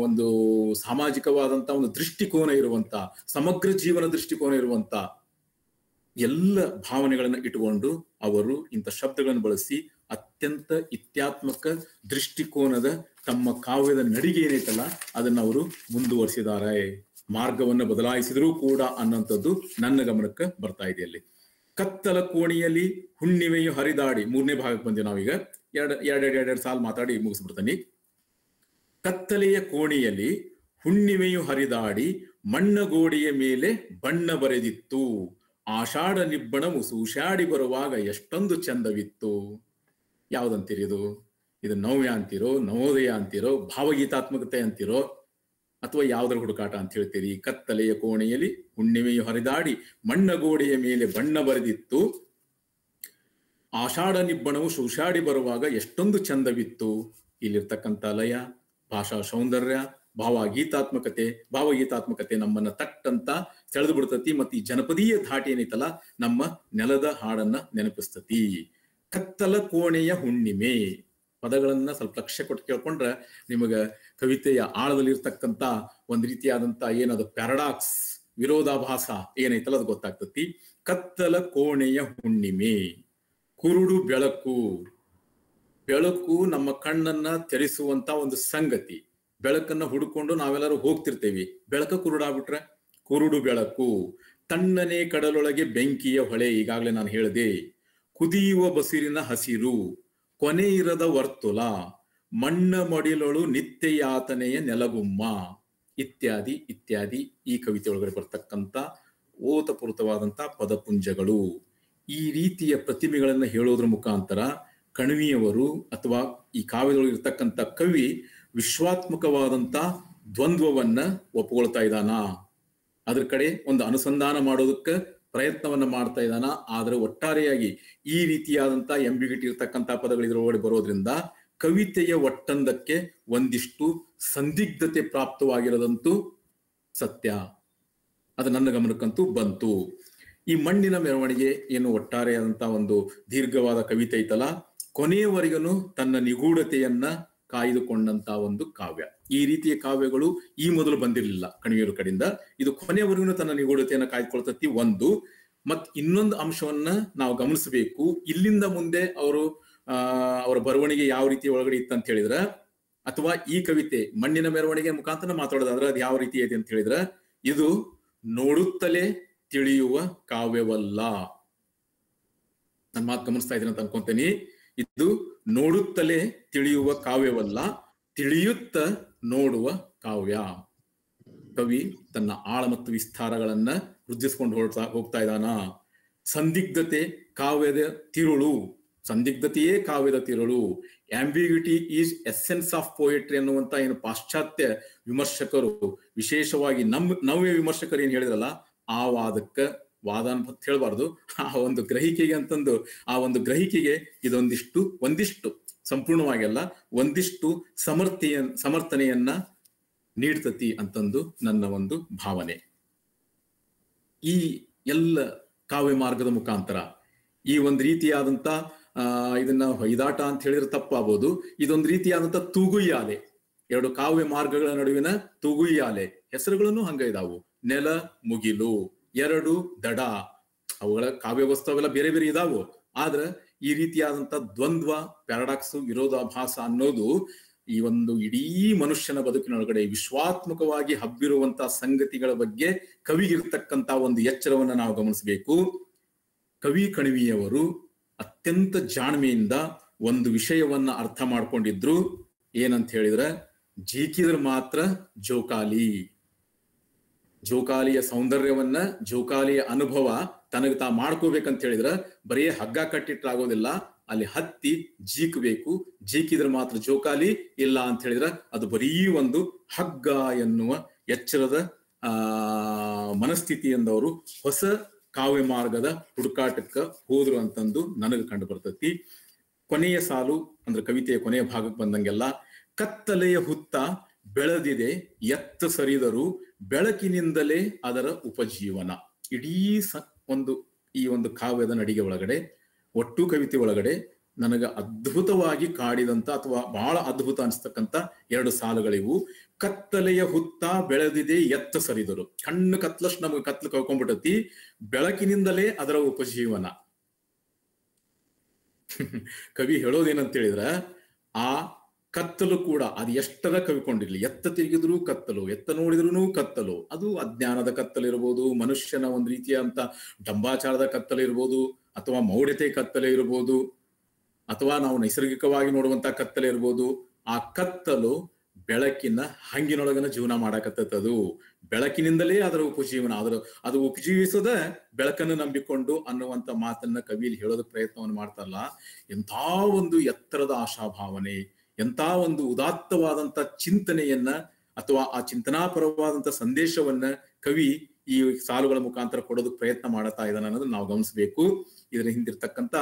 ಒಂದು ಸಾಮಾಜಿಕವಾದಂತ ಒಂದು ದೃಷ್ಟಿಕೋನ ಇರುವಂತ, ಸಮಗ್ರ ಜೀವನ ದೃಷ್ಟಿಕೋನ ಇರುವಂತ ಎಲ್ಲ ಭಾವನೆಗಳನ್ನ ಇಟ್ಟುಕೊಂಡು ಅವರು ಇಂಥ ಶಬ್ದಗಳನ್ನು ಬಳಸಿ ಅತ್ಯಂತ ಇತ್ಯಾತ್ಮಕ ದೃಷ್ಟಿಕೋನದ ತಮ್ಮ ಕಾವ್ಯದ ನಡಿಗೆ ಏನೈತಲ್ಲ ಅದನ್ನ ಅವರು ಮುಂದುವರಿಸಿದ್ದಾರೆ. ಮಾರ್ಗವನ್ನು ಬದಲಾಯಿಸಿದರೂ ಕೂಡ ಅನ್ನೋಂಥದ್ದು ನನ್ನ ಗಮನಕ್ಕೆ ಬರ್ತಾ ಇದೆ. ಅಲ್ಲಿ ಕತ್ತಲ ಕೋಣಿಯಲ್ಲಿ ಹುಣ್ಣಿಮೆಯು ಹರಿದಾಡಿ, ಮೂರನೇ ಭಾಗಕ್ಕೆ ಬಂದಿವಿ ನಾವೀಗ. ಎರಡು ಸಾಲ ಮಾತಾಡಿ ಮುಗಿಸ್ಬಿಡ್ತಾನೆ. ಕತ್ತಲೆಯ ಕೋಣಿಯಲ್ಲಿ ಹುಣ್ಣಿಮೆಯು ಹರಿದಾಡಿ ಮಣ್ಣಗೋಡೆಯ ಮೇಲೆ ಬಣ್ಣ ಬರೆದಿತ್ತು, ಆಷಾಢ ನಿಬ್ಬಣವು ಸೂಷಾಡಿ ಬರುವಾಗ ಎಷ್ಟೊಂದು ಚಂದವಿತ್ತು. ಯಾವ್ದಂತೀರಿ ಇದು? ಇದು ನವ್ಯ ಅಂತೀರೋ, ನವೋದಯ ಅಂತೀರೋ, ಭಾವಗೀತಾತ್ಮಕತೆ ಅಂತೀರೋ, ಅಥವಾ ಯಾವ್ದ್ರ ಹುಡುಕಾಟ ಅಂತ ಹೇಳ್ತೀರಿ? ಕತ್ತಲೆಯ ಕೋಣೆಯಲ್ಲಿ ಹುಣ್ಣಿಮೆಯು ಹರಿದಾಡಿ ಮಣ್ಣಗೋಡೆಯ ಮೇಲೆ ಬಣ್ಣ ಬರೆದಿತ್ತು, ಆಷಾಢ ನಿಬ್ಬಣವು ಸೂಷಾಡಿ ಬರುವಾಗ ಎಷ್ಟೊಂದು ಚಂದವಿತ್ತು. ಇಲ್ಲಿರ್ತಕ್ಕಂಥ ಲಯ, ಭಾಷಾ ಸೌಂದರ್ಯ, ಭಾವಗೀತಾತ್ಮಕತೆ ನಮ್ಮನ್ನ ತಟ್ಟಂತ ಸೆಳೆದು ಬಿಡ್ತತಿ. ಮತ್ತು ಈ ಜನಪದೀಯ ಧಾಟಿ ಏನೈತಲ್ಲ ನಮ್ಮ ನೆಲದ ಹಾಡನ್ನ ನೆನಪಿಸ್ತತಿ. ಕತ್ತಲ ಕೋಣೆಯ ಹುಣ್ಣಿಮೆ ಪದಗಳನ್ನ ಸ್ವಲ್ಪ ಲಕ್ಷ್ಯ ಕೊಟ್ಟು ಕೇಳ್ಕೊಂಡ್ರೆ ನಿಮಗ ಕವಿತೆಯ ಆಳದಲ್ಲಿ ಇರ್ತಕ್ಕಂಥ ಒಂದ್ ರೀತಿಯಾದಂತ ಏನದು ಪ್ಯಾರಡಾಕ್ಸ್, ವಿರೋಧಾಭಾಸ ಏನೈತಲ್ಲ ಅದು ಗೊತ್ತಾಗ್ತತಿ. ಕತ್ತಲ ಕೋಣೆಯ ಹುಣ್ಣಿಮೆ, ಕುರುಡು ಬೆಳಕು. ಬೆಳಕು ನಮ್ಮ ಕಣ್ಣನ್ನ ತೆರೆಸುವಂತ ಒಂದು ಸಂಗತಿ. ಬೆಳಕನ್ನ ಹುಡುಕೊಂಡು ನಾವೆಲ್ಲರೂ ಹೋಗ್ತಿರ್ತೇವಿ, ಬೆಳಕ ಕುರುಡಾಗ್ಬಿಟ್ರೆ ಕುರುಡು ಬೆಳಕು. ತಣ್ಣನೆ ಕಡಲೊಳಗೆ ಬೆಂಕಿಯ ಹೊಳೆ, ಈಗಾಗಲೇ ನಾನು ಹೇಳಿದೆ. ಕುದಿಯುವ ಬಸಿರಿನ ಹಸಿರು, ಕೊನೆ ಇರದ ವರ್ತುಲ, ಮಣ್ಣ ಮಡಿಲೊಳು ನಿತ್ಯ ಯಾತನೆಯ ನೆಲಗುಮ್ಮ, ಇತ್ಯಾದಿ ಇತ್ಯಾದಿ ಈ ಕವಿತೆ ಒಳಗಡೆ ಬರ್ತಕ್ಕಂಥ ಓತಪೂರಿತವಾದಂತ ಪದಪುಂಜಗಳು. ಈ ರೀತಿಯ ಪ್ರತಿಮೆಗಳನ್ನ ಹೇಳೋದ್ರ ಮುಖಾಂತರ ಕಣಿವೆಯವರು ಅಥವಾ ಈ ಕಾವ್ಯದೊಳಗೆ ಇರ್ತಕ್ಕಂಥ ಕವಿ ವಿಶ್ವಾತ್ಮಕವಾದಂತ ದ್ವಂದ್ವವನ್ನ ಒಪ್ಕೊಳ್ತಾ ಇದ್ದಾನ, ಅದ್ರ ಕಡೆ ಒಂದು ಅನುಸಂಧಾನ ಮಾಡೋದಕ್ಕೆ ಪ್ರಯತ್ನವನ್ನ ಮಾಡ್ತಾ ಇದ್ದಾನ. ಆದ್ರೆ ಒಟ್ಟಾರೆಯಾಗಿ ಈ ರೀತಿಯಾದಂತ ಎಂಬಿಗಿಟಿ ಇರ್ತಕ್ಕಂಥ ಪದಗಳು ಇದ್ರೊಳಗಡೆ ಬರೋದ್ರಿಂದ ಕವಿತೆಯ ಒಟ್ಟಂದಕ್ಕೆ ಒಂದಿಷ್ಟು ಸಂದಿಗ್ಧತೆ ಪ್ರಾಪ್ತವಾಗಿರೋದಂತೂ ಸತ್ಯ. ಅದು ನನ್ನ ಗಮನಕ್ಕಂತೂ ಬಂತು. ಈ ಮಣ್ಣಿನ ಮೆರವಣಿಗೆ ಏನು ಒಟ್ಟಾರೆಯಾದಂತ ಒಂದು ದೀರ್ಘವಾದ ಕವಿತೆ ಐತಲ್ಲ, ಕೊನೆಯವರೆಗೂ ತನ್ನ ನಿಗೂಢತೆಯನ್ನ ಕಾಯ್ದುಕೊಂಡಂತ ಒಂದು ಕಾವ್ಯ. ಈ ರೀತಿಯ ಕಾವ್ಯಗಳು ಈ ಮೊದಲು ಬಂದಿರಲಿಲ್ಲ ಕಣಿವೆಯರ ಕಡೆಯಿಂದ. ಇದು ಕೊನೆಯವರೆಗೂ ತನ್ನ ನಿಗೂಢತೆಯನ್ನ ಕಾಯ್ದುಕೊಳ್ತತಿ ಒಂದು. ಮತ್ ಇನ್ನೊಂದು ಅಂಶವನ್ನ ನಾವು ಗಮನಿಸಬೇಕು. ಇಲ್ಲಿಂದ ಮುಂದೆ ಅವರ ಬರವಣಿಗೆ ಯಾವ ರೀತಿ ಒಳಗಡೆ ಇತ್ತಂತ ಹೇಳಿದ್ರ, ಅಥವಾ ಈ ಕವಿತೆ ಮಣ್ಣಿನ ಮೆರವಣಿಗೆ ಮುಖಾಂತರ ಮಾತಾಡೋದಾದ್ರೆ ಅದು ಯಾವ ರೀತಿ ಐತೆ ಅಂತ ಹೇಳಿದ್ರ, ಇದು ನೋಡುತ್ತಲೇ ತಿಳಿಯುವ ಕಾವ್ಯವಲ್ಲ. ನನ್ನ ಮಾತು ಗಮನಿಸ್ತಾ ಇದ್ದೀನಿ ಅಂತ ಅನ್ಕೊಂತೀನಿ. ಇದು ನೋಡುತ್ತಲೇ ತಿಳಿಯುವ ಕಾವ್ಯವಲ್ಲ, ತಿಳಿಯುತ್ತ ನೋಡುವ ಕಾವ್ಯ. ಕವಿ ತನ್ನ ಆಳ ಮತ್ತು ವಿಸ್ತಾರಗಳನ್ನ ವೃದ್ಧಿಸ್ಕೊಂಡು ಹೋಗ್ತಾ ಇದ್ದಾನ. ಸಂದಿಗ್ಧತೆ ಕಾವ್ಯದ ತಿರುಳು, ಸಂದಿಗ್ಧತೆಯೇ ಕಾವ್ಯದ ತಿರುಳು. Ambiguity is essence of poetry ಅನ್ನುವಂತ ಏನು ಪಾಶ್ಚಾತ್ಯ ವಿಮರ್ಶಕರು, ವಿಶೇಷವಾಗಿ ನವ್ಯ ವಿಮರ್ಶಕರು ಏನ್ ಹೇಳಿದ್ರಲ್ಲ, ಆ ವಾದ ಅಂತ ಹೇಳ್ಬಾರ್ದು, ಆ ಒಂದು ಗ್ರಹಿಕೆಗೆ ಅಂತಂದು, ಆ ಒಂದು ಗ್ರಹಿಕೆಗೆ ಒಂದಿಷ್ಟು ಸಂಪೂರ್ಣವಾಗಿ ಅಲ್ಲ, ಒಂದಿಷ್ಟು ಸಮರ್ಥನೆಯನ್ನ ನೀಡ್ತತಿ ಅಂತಂದು ನನ್ನ ಒಂದು ಭಾವನೆ. ಈ ಎಲ್ಲ ಕಾವ್ಯ ಮಾರ್ಗದ ಮುಖಾಂತರ ಈ ಒಂದು ರೀತಿಯಾದಂತ ಇದನ್ನ ಹೊಯ್ದಾಟ ಅಂತ ಹೇಳಿದ್ರೆ ತಪ್ಪಾಗಬಹುದು. ಇದೊಂದು ರೀತಿಯಾದಂತ ತೂಗುಯ್ಯಾಲೆ, ಎರಡು ಕಾವ್ಯ ಮಾರ್ಗಗಳ ನಡುವಿನ ತೂಗುಯ್ಯಾಲೆ. ಹೆಸರುಗಳನ್ನು ಹಂಗ ಇದಾವು. ನೆಲ, ಮುಗಿಲು, ಎರಡು ದಡ. ಅವುಗಳ ಕಾವ್ಯ ವಸ್ತುವೆಲ್ಲ ಬೇರೆ ಬೇರೆ ಇದಾವು. ಆದ್ರ ಈ ರೀತಿಯಾದಂತ ದ್ವಂದ್ವ, ಪ್ಯಾರಾಡಾಕ್ಸ್, ವಿರೋಧಾಭಾಸ ಅನ್ನೋದು ಈ ಒಂದು ಇಡೀ ಮನುಷ್ಯನ ಬದುಕಿನೊಳಗಡೆ ವಿಶ್ವಾತ್ಮಕವಾಗಿ ಹಬ್ಬಿರುವಂತಹ ಸಂಗತಿಗಳ ಬಗ್ಗೆ ಕವಿಗಿರ್ತಕ್ಕಂತ ಒಂದು ಎಚ್ಚರವನ್ನ ನಾವು ಗಮನಿಸಬೇಕು. ಕವಿ ಕಣಿವೆಯವರು ಅತ್ಯಂತ ಜಾಣ್ಮೆಯಿಂದ ಒಂದು ವಿಷಯವನ್ನ ಅರ್ಥ ಮಾಡ್ಕೊಂಡಿದ್ರು. ಏನಂತ ಹೇಳಿದ್ರೆ, ಜೀಕಿದ್ರೆ ಮಾತ್ರ ಜೋಕಾಲಿ. ಜೋಕಾಲಿಯ ಸೌಂದರ್ಯವನ್ನ, ಜೋಕಾಲಿಯ ಅನುಭವ ತನಗೆ ತಾ ಮಾಡ್ಕೋಬೇಕಂತ ಹೇಳಿದ್ರ ಬರೀ ಹಗ್ಗ ಕಟ್ಟಿಟ್ರಾಗೋದಿಲ್ಲ, ಅಲ್ಲಿ ಹತ್ತಿ ಜೀಕಬೇಕು. ಜೀಕಿದ್ರೆ ಮಾತ್ರ ಜೋಕಾಲಿ, ಇಲ್ಲ ಅಂತ ಹೇಳಿದ್ರ ಅದು ಬರೀ ಒಂದು ಹಗ್ಗ ಎನ್ನುವ ಎಚ್ಚರದ ಮನಸ್ಥಿತಿಯಿಂದವರು ಹೊಸ ಕಾವ್ಯ ಮಾರ್ಗದ ಹುಡುಕಾಟಕ್ಕ ಹೋದ್ರು ಅಂತಂದು ನನಗೆ ಕಂಡು ಬರ್ತೈತಿ. ಕೊನೆಯ ಸಾಲು ಅಂದ್ರೆ ಕವಿತೆಯ ಕೊನೆಯ ಭಾಗಕ್ಕೆ ಬಂದಂಗೆಲ್ಲ, ಕತ್ತಲೆಯ ಹುತ್ತ ಬೆಳೆದಿದೆ ಎತ್ತ ಸರಿದರು ಬೆಳಕಿನಿಂದಲೇ ಅದರ ಉಪಜೀವನ. ಇಡೀ ಈ ಒಂದು ಕಾವ್ಯದ ನಡಿಗೆ ಒಳಗಡೆ, ಒಟ್ಟು ಕವಿತೆ ಒಳಗಡೆ ನನಗೆ ಅದ್ಭುತವಾಗಿ ಕಾಡಿದಂತ ಅಥವಾ ಬಹಳ ಅದ್ಭುತ ಅನಿಸ್ತಕ್ಕಂಥ ಎರಡು ಸಾಲುಗಳಿವು. ಕತ್ತಲೆಯ ಹುತ್ತ ಬೆಳೆದಿದೆ ಎತ್ತ ಸರಿದರು. ಕಣ್ಣು ಕತ್ಲಷ್ಟು ನಮಗೆ ಕತ್ಲು ಕಳ್ಕೊಂಡ್ಬಿಟ್ಟತಿ, ಬೆಳಕಿನಿಂದಲೇ ಅದರ ಉಪಜೀವನ. ಕವಿ ಹೇಳೋದೇನಂತ ಹೇಳಿದ್ರ, ಆ ಕತ್ತಲು ಕೂಡ ಅದು ಎಷ್ಟರ ಕವಿಕೊಂಡಿರ್ಲಿ, ಎತ್ತ ತಿರುಗಿದ್ರು ಕತ್ತಲು, ಎತ್ತ ನೋಡಿದ್ರು ಕತ್ತಲು. ಅದು ಅಜ್ಞಾನದ ಕತ್ತಲಿರ್ಬೋದು, ಮನುಷ್ಯನ ಒಂದು ರೀತಿಯಂತ ಡಂಬಾಚಾರದ ಕತ್ತಲಿರ್ಬೋದು, ಅಥವಾ ಮೌಢ್ಯತೆ ಕತ್ತಲೆ ಇರ್ಬೋದು, ಅಥವಾ ನಾವು ನೈಸರ್ಗಿಕವಾಗಿ ನೋಡುವಂತ ಕತ್ತಲೆ ಇರ್ಬೋದು. ಆ ಕತ್ತಲು ಬೆಳಕಿನ ಹಂಗಿನೊಳಗನ ಜೀವನ ಮಾಡಕತ್ತದು. ಬೆಳಕಿನಿಂದಲೇ ಅದರ ಉಪಜೀವನ, ಅದು ಉಪಜೀವಿಸದ ಬೆಳಕನ್ನು ನಂಬಿಕೊಂಡು ಅನ್ನುವಂತ ಮಾತನ್ನ ಕವಿಯಲ್ಲಿ ಹೇಳೋದಕ್ಕೆ ಪ್ರಯತ್ನವನ್ನು ಮಾಡ್ತಾರಲ್ಲ. ಎಂಥ ಒಂದು ಎತ್ತರದ ಆಶಾಭಾವನೆ, ಎಂಥ ಒಂದು ಉದಾತ್ತವಾದಂತ ಚಿಂತನೆಯನ್ನ ಅಥವಾ ಆ ಚಿಂತನಾಪರವಾದಂತ ಸಂದೇಶವನ್ನ ಕವಿ ಈ ಸಾಲುಗಳ ಮುಖಾಂತರ ಕೊಡೋದಕ್ಕೆ ಪ್ರಯತ್ನ ಮಾಡ್ತಾ ಇದ್ದಾನೆ ಅನ್ನೋದನ್ನ ನಾವು ಗಮನಿಸಬೇಕು. ಇದರ ಹಿಂದಿರ್ತಕ್ಕಂಥ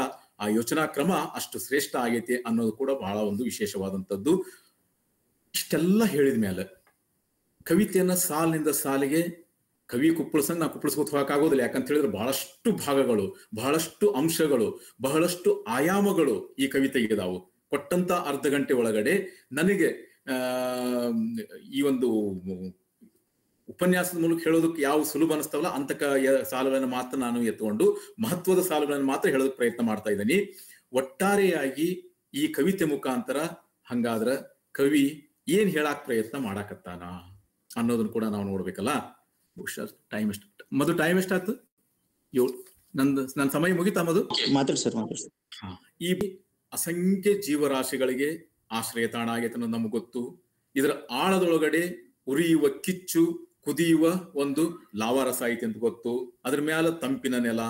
ಆ ಯೋಚನಾ ಕ್ರಮ ಅಷ್ಟು ಶ್ರೇಷ್ಠ ಆಗೈತೆ ಅನ್ನೋದು ಕೂಡ ಬಹಳ ಒಂದು ವಿಶೇಷವಾದಂಥದ್ದು. ಇಷ್ಟೆಲ್ಲ ಹೇಳಿದ ಮೇಲೆ ಕವಿತೆಯನ್ನ ಸಾಲಿನಿಂದ ಸಾಲಿಗೆ ಕವಿ ಕುಪ್ಪಳಿಸಂಗ್ ನಾವು ಕುಪ್ಪಳಿಸ್ಕೊತ ಹೋಗಕ್ಕಾಗೋದಿಲ್ಲ. ಯಾಕಂತ ಹೇಳಿದ್ರೆ ಬಹಳಷ್ಟು ಭಾಗಗಳು, ಬಹಳಷ್ಟು ಅಂಶಗಳು, ಬಹಳಷ್ಟು ಆಯಾಮಗಳು ಈ ಕವಿತೆಗೆ ಇದಾವು. ಕೊಟ್ಟಂತ ಅರ್ಧ ಗಂಟೆ ಒಳಗಡೆ ನನಗೆ ಈ ಒಂದು ಉಪನ್ಯಾಸದ ಮೂಲಕ ಹೇಳೋದಕ್ಕೆ ಯಾವ ಸುಲಭ ಅನಿಸ್ತಾವಲ್ಲ ಅಂತ ಸಾಲುಗಳನ್ನು ಮಾತ್ರ ನಾನು ಎತ್ಕೊಂಡು ಮಹತ್ವದ ಸಾಲುಗಳನ್ನು ಮಾತ್ರ ಹೇಳೋದಕ್ಕೆ ಪ್ರಯತ್ನ ಮಾಡ್ತಾ ಇದ್ದೀನಿ. ಒಟ್ಟಾರೆಯಾಗಿ ಈ ಕವಿತೆ ಮುಖಾಂತರ ಹಂಗಾದ್ರ ಕವಿ ಏನ್ ಹೇಳಾಕ್ ಪ್ರಯತ್ನ ಮಾಡಾಕತ್ತಾನ ಅನ್ನೋದನ್ನ ಕೂಡ ನಾವು ನೋಡ್ಬೇಕಲ್ಲ. ಟೈಮ್ ಎಷ್ಟು ಮಧು? ಟೈಮ್ ಎಷ್ಟಾಯ್ತು? 7. ನನ್ನ ಸಮಯ ಮುಗಿತಾ ಮಧು? ಮಾತಾಡಿ ಸರ್, ಮಾತಾಡಿ. ಈ ಅಸಂಖ್ಯ ಜೀವರಾಶಿಗಳಿಗೆ ಆಶ್ರಯ ತಾಣ ಆಗೈತೆ ಅನ್ನೋದು ನಮ್ಗೆ ಗೊತ್ತು. ಇದರ ಆಳದೊಳಗಡೆ ಉರಿಯುವ ಕಿಚ್ಚು, ಕುದಿಯುವ ಒಂದು ಲಾವಾರಸ ಐತಿ ಅಂತ ಗೊತ್ತು. ಅದ್ರ ಮ್ಯಾಲ ತಂಪಿನ ನೆಲ,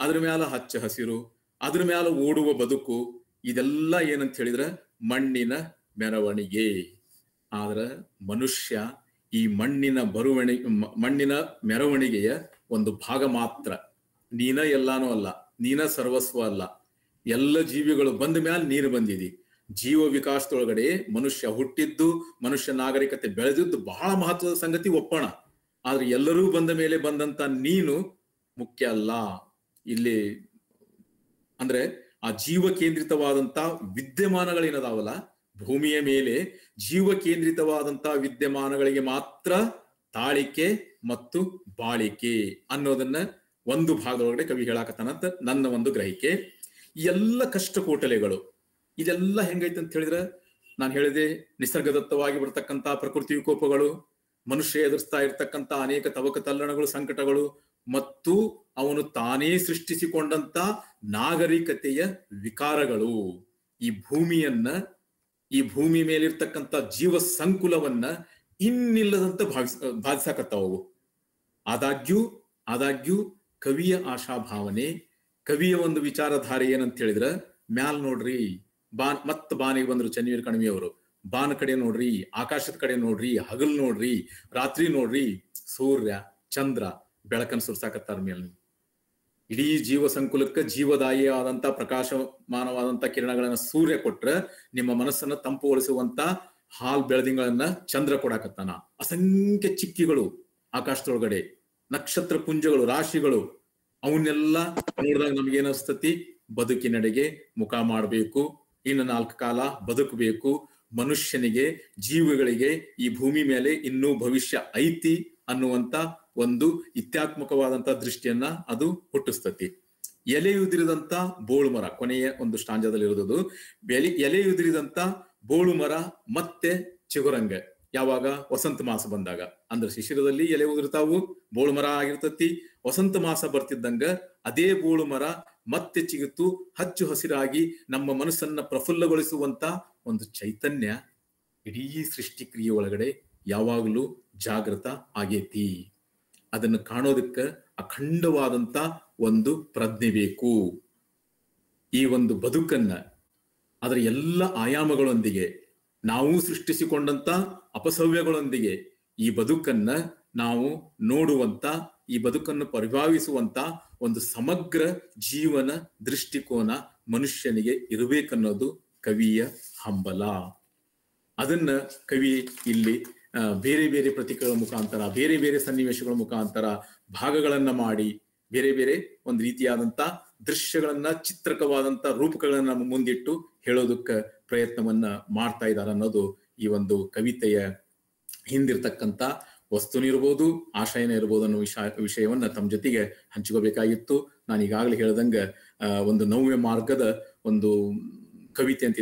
ಅದ್ರ ಮ್ಯಾಲ ಹಚ್ಚ ಹಸಿರು, ಅದ್ರ ಮ್ಯಾಲ ಓಡುವ ಬದುಕು. ಇದೆಲ್ಲ ಏನಂತ ಹೇಳಿದ್ರೆ ಮಣ್ಣಿನ ಮೆರವಣಿಗೆ. ಆದ್ರ ಮನುಷ್ಯ ಈ ಮಣ್ಣಿನ ಮೆರವಣಿಗೆಯ ಒಂದು ಭಾಗ ಮಾತ್ರ. ನೀನ ಎಲ್ಲಾನು ಅಲ್ಲ, ನೀನ ಸರ್ವಸ್ವ ಅಲ್ಲ. ಎಲ್ಲ ಜೀವಿಗಳು ಬಂದ ಮ್ಯಾಲ ನೀರು ಬಂದಿದಿ. ಜೀವ ವಿಕಾಸದೊಳಗಡೆ ಮನುಷ್ಯ ಹುಟ್ಟಿದ್ದು, ಮನುಷ್ಯ ನಾಗರಿಕತೆ ಬೆಳೆದಿದ್ದು ಬಹಳ ಮಹತ್ವದ ಸಂಗತಿ, ಒಪ್ಪೋಣ. ಆದ್ರೆ ಎಲ್ಲರೂ ಬಂದ ಮೇಲೆ ಬಂದಂತ ನೀನು ಮುಖ್ಯ ಅಲ್ಲ. ಇಲ್ಲಿ ಅಂದ್ರೆ ಆ ಜೀವ ಕೇಂದ್ರಿತವಾದಂತ ವಿದ್ಯಮಾನಗಳೇನದಾವಲ್ಲ ಭೂಮಿಯ ಮೇಲೆ, ಜೀವ ಕೇಂದ್ರಿತವಾದಂತ ವಿದ್ಯಮಾನಗಳಿಗೆ ಮಾತ್ರ ತಾಳಿಕೆ ಮತ್ತು ಬಾಳಿಕೆ ಅನ್ನೋದನ್ನ ಒಂದು ಭಾಗದೊಳಗಡೆ ಕವಿ ಹೇಳಾಕತ್ತಾನಂತ ನನ್ನ ಒಂದು ಗ್ರಹಿಕೆ. ಈ ಎಲ್ಲ ಕಷ್ಟ ಕೋಟಲೆಗಳು ಇದೆಲ್ಲ ಹೆಂಗೈತೆ ಅಂತ ಹೇಳಿದ್ರೆ, ನಾನು ಹೇಳಿದೆ ನಿಸರ್ಗದತ್ತವಾಗಿ ಬರ್ತಕ್ಕಂಥ ಪ್ರಕೃತಿ ವಿಕೋಪಗಳು, ಮನುಷ್ಯ ಎದುರಿಸ್ತಾ ಇರ್ತಕ್ಕಂಥ ಅನೇಕ ತವಕ ತಲ್ಲಣಗಳು, ಸಂಕಟಗಳು, ಮತ್ತು ಅವನು ತಾನೇ ಸೃಷ್ಟಿಸಿಕೊಂಡಂತ ನಾಗರಿಕತೆಯ ವಿಕಾರಗಳು ಈ ಭೂಮಿ ಮೇಲಿರ್ತಕ್ಕಂಥ ಜೀವ ಸಂಕುಲವನ್ನ ಇನ್ನಿಲ್ಲದಂತ ಬಾಧಿಸಾಕತ್ತಾವು. ಆದಾಗ್ಯೂ ಕವಿಯ ಆಶಾಭಾವನೆ, ಕವಿಯ ಒಂದು ವಿಚಾರಧಾರೆ ಏನಂತ ಹೇಳಿದ್ರ, ಮ್ಯಾಲ್ ನೋಡ್ರಿ, ಬಾನಿಗೆ ಬಂದ್ರು ಚೆನ್ನವೀರ ಕಣಿವೆಯವರು, ಬಾನ ಕಡೆ ನೋಡ್ರಿ, ಆಕಾಶದ ಕಡೆ ನೋಡ್ರಿ, ಹಗಲ್ ನೋಡ್ರಿ, ರಾತ್ರಿ ನೋಡ್ರಿ, ಸೂರ್ಯ ಚಂದ್ರ ಬೆಳಕನ್ನು ಸುರ್ಸಾಕತ್ತಾರ ಮೇಲೆ. ಇಡೀ ಜೀವ ಸಂಕುಲಕ್ಕೆ ಜೀವದಾಯಿ ಆದಂತ ಪ್ರಕಾಶಮಾನವಾದಂತ ಕಿರಣಗಳನ್ನ ಸೂರ್ಯ ಕೊಟ್ರ ನಿಮ್ಮ ಮನಸ್ಸನ್ನ ತಂಪುಗೊಳಿಸುವಂತ ಹಾಲ್ ಬೆಳದಿಂಗಳನ್ನ ಚಂದ್ರ ಕೊಡಾಕತ್ತಾನ. ಅಸಂಖ್ಯ ಚಿಕ್ಕಿಗಳು ಆಕಾಶದೊಳಗಡೆ, ನಕ್ಷತ್ರ ಪುಂಜಗಳು, ರಾಶಿಗಳು, ಅವನ್ನೆಲ್ಲ ನೋಡಿದಾಗ ನಮ್ಗೆ ಏನಿಸ್ತತಿ, ಬದುಕಿನೆಡೆಗೆ ಮುಖ ಮಾಡಬೇಕು, ಇನ್ನು 4 ಕಾಲ ಬದುಕಬೇಕು, ಮನುಷ್ಯನಿಗೆ, ಜೀವಿಗಳಿಗೆ ಈ ಭೂಮಿ ಮೇಲೆ ಇನ್ನೂ ಭವಿಷ್ಯ ಐತಿ ಅನ್ನುವಂತ ಒಂದು ಇತ್ಯಾತ್ಮಕವಾದಂತ ದೃಷ್ಟಿಯನ್ನ ಅದು ಹುಟ್ಟಿಸ್ತತಿ. ಎಲೆಯುದಿರಿದಂತ ಬೋಳು ಮರ, ಕೊನೆಯ ಒಂದು ಸ್ಟಾಂಜದಲ್ಲಿ ಇರೋದು, ಎಲೆಯುದಿರಿದಂತ ಬೋಳು ಮರ ಮತ್ತೆ ಚಿಗುರಂಗ ಯಾವಾಗ? ವಸಂತ ಮಾಸ ಬಂದಾಗ. ಅಂದ್ರೆ ಶಿಶಿರದಲ್ಲಿ ಎಲೆ ಉದುರ್ತಾವು, ಬೋಳು ಮರ ಆಗಿರ್ತತಿ. ವಸಂತ ಮಾಸ ಬರ್ತಿದ್ದಂಗ ಅದೇ ಬೋಳು ಮರ ಮತ್ತೆ ಚಿಗುತ್ತು, ಹಚ್ಚು ಹಸಿರಾಗಿ ನಮ್ಮ ಮನಸ್ಸನ್ನ ಪ್ರಫುಲ್ಲಗೊಳಿಸುವಂತ ಒಂದು ಚೈತನ್ಯ ಇಡೀ ಸೃಷ್ಟಿಕ್ರಿಯೆ ಒಳಗಡೆ ಯಾವಾಗಲೂ ಜಾಗೃತ ಆಗೇತಿ. ಅದನ್ನು ಕಾಣೋದಕ್ಕೆ ಅಖಂಡವಾದಂತ ಒಂದು ಪ್ರಜ್ಞೆ ಬೇಕು. ಈ ಒಂದು ಬದುಕನ್ನ ಅದರ ಎಲ್ಲ ಆಯಾಮಗಳೊಂದಿಗೆ, ನಾವು ಸೃಷ್ಟಿಸಿಕೊಂಡಂತ ಅಪಸವ್ಯಗಳೊಂದಿಗೆ ಈ ಬದುಕನ್ನ ನಾವು ನೋಡುವಂತ, ಈ ಬದುಕನ್ನು ಪರಿಭಾವಿಸುವಂತ ಒಂದು ಸಮಗ್ರ ಜೀವನ ದೃಷ್ಟಿಕೋನ ಮನುಷ್ಯನಿಗೆ ಇರಬೇಕನ್ನೋದು ಕವಿಯ ಹಂಬಲ. ಅದನ್ನ ಕವಿ ಇಲ್ಲಿ ಬೇರೆ ಬೇರೆ ಪ್ರತೀಕಗಳ ಮುಖಾಂತರ, ಬೇರೆ ಬೇರೆ ಸನ್ನಿವೇಶಗಳ ಮುಖಾಂತರ ಭಾಗಗಳನ್ನ ಮಾಡಿ, ಬೇರೆ ಬೇರೆ ಒಂದು ರೀತಿಯಾದಂತ ದೃಶ್ಯಗಳನ್ನ, ಚಿತ್ರಕವಾದಂತ ರೂಪಗಳನ್ನ ಮುಂದಿಟ್ಟು ಹೇಳೋದಕ್ಕೆ ಪ್ರಯತ್ನವನ್ನ ಮಾಡ್ತಾ ಇದ್ದಾರೆ ಅನ್ನೋದು ಈ ಒಂದು ಕವಿತೆಯ ಹಿಂದಿರ್ತಕ್ಕಂಥ ವಸ್ತುನ ಇರ್ಬೋದು, ಆಶಯನ ಇರ್ಬೋದು ಅನ್ನೋ ವಿಷಯವನ್ನ ತಮ್ಮ ಜೊತೆಗೆ ಹಂಚ್ಕೋಬೇಕಾಗಿತ್ತು. ನಾನು ಈಗಾಗಲೇ ಹೇಳ್ದಂಗ ಒಂದು ನವ್ಯ ಮಾರ್ಗದ ಒಂದು ಕವಿತೆ ಅಂತ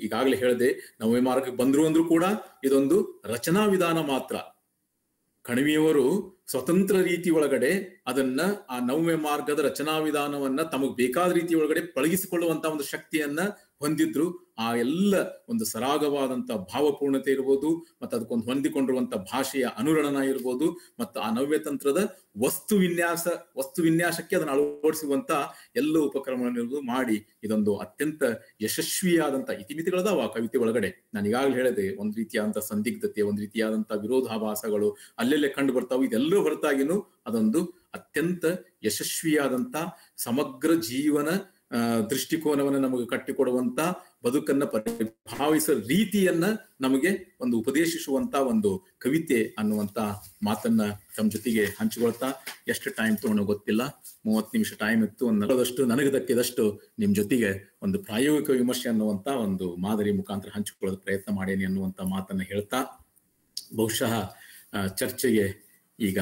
ಈಗಾಗಲೇ ಹೇಳಿದೆ. ನವ್ಯ ಮಾರ್ಗಕ್ಕೆ ಬಂದ್ರು ಅಂದ್ರೂ ಕೂಡ ಇದೊಂದು ರಚನಾ ವಿಧಾನ ಮಾತ್ರ. ಕಣಿವೆಯವರು ಸ್ವತಂತ್ರ ರೀತಿ ಒಳಗಡೆ ಅದನ್ನ, ಆ ನವ್ಯ ಮಾರ್ಗದ ರಚನಾ ವಿಧಾನವನ್ನ ತಮಗ್ ಬೇಕಾದ ರೀತಿ ಒಳಗಡೆ ಪಳಗಿಸಿಕೊಳ್ಳುವಂತ ಒಂದು ಶಕ್ತಿಯನ್ನ ಹೊಂದಿದ್ರು. ಆ ಎಲ್ಲ ಒಂದು ಸರಾಗವಾದಂತ ಭಾವಪೂರ್ಣತೆ ಇರ್ಬೋದು, ಮತ್ತು ಅದಕ್ಕೊಂದು ಹೊಂದಿಕೊಂಡಿರುವಂತ ಭಾಷೆಯ ಅನುರಣನ ಇರ್ಬೋದು, ಮತ್ತು ಆ ನವ್ಯ ತಂತ್ರದ ವಸ್ತು ವಿನ್ಯಾಸಕ್ಕೆ ಅದನ್ನು ಅಳವಡಿಸುವಂತ ಎಲ್ಲ ಉಪಕ್ರಮಗಳನ್ನು ಮಾಡಿ ಇದೊಂದು ಅತ್ಯಂತ ಯಶಸ್ವಿಯಾದಂತ ಇತಿಮಿತಿಗಳದಾವ ಆ ಕವಿತೆ ಒಳಗಡೆ. ನಾನು ಈಗಾಗಲೇ ಹೇಳಿದೆ, ಒಂದು ರೀತಿಯಾದಂತ ಸಂದಿಗ್ಧತೆ, ಒಂದು ರೀತಿಯಾದಂತ ವಿರೋಧಾಭಾಸಗಳು ಅಲ್ಲೆಲ್ಲೇ ಕಂಡು ಬರ್ತಾವು. ಇದೆಲ್ಲೂ ಹೊರತಾಗಿನೂ ಅದೊಂದು ಅತ್ಯಂತ ಯಶಸ್ವಿಯಾದಂತ ಸಮಗ್ರ ಜೀವನ ದೃಷ್ಟಿಕೋನವನ್ನು ನಮಗೆ ಕಟ್ಟಿಕೊಡುವಂತ, ಬದುಕನ್ನ ಪರಿಭಾವಿಸೋ ರೀತಿಯನ್ನ ನಮಗೆ ಒಂದು ಉಪದೇಶಿಸುವಂತ ಒಂದು ಕವಿತೆ ಅನ್ನುವಂತ ಮಾತನ್ನ ತಮ್ಮ ಜೊತೆಗೆ ಹಂಚಿಕೊಳ್ತಾ, ಎಷ್ಟು ಟೈಮ್ ತಗೊಂಡು ಗೊತ್ತಿಲ್ಲ, 30 ನಿಮಿಷ ಟೈಮ್ ಇತ್ತು. ಒಂದು ನನಗೆ ದಕ್ಕಿದಷ್ಟು ನಿಮ್ ಜೊತೆಗೆ ಒಂದು ಪ್ರಾಯೋಗಿಕ ವಿಮರ್ಶೆ ಅನ್ನುವಂತ ಒಂದು ಮಾದರಿ ಮುಖಾಂತರ ಹಂಚಿಕೊಳ್ಳೋದು ಪ್ರಯತ್ನ ಮಾಡೇನಿ ಅನ್ನುವಂತ ಮಾತನ್ನ ಹೇಳ್ತಾ, ಬಹುಶಃ ಚರ್ಚೆಗೆ ಈಗ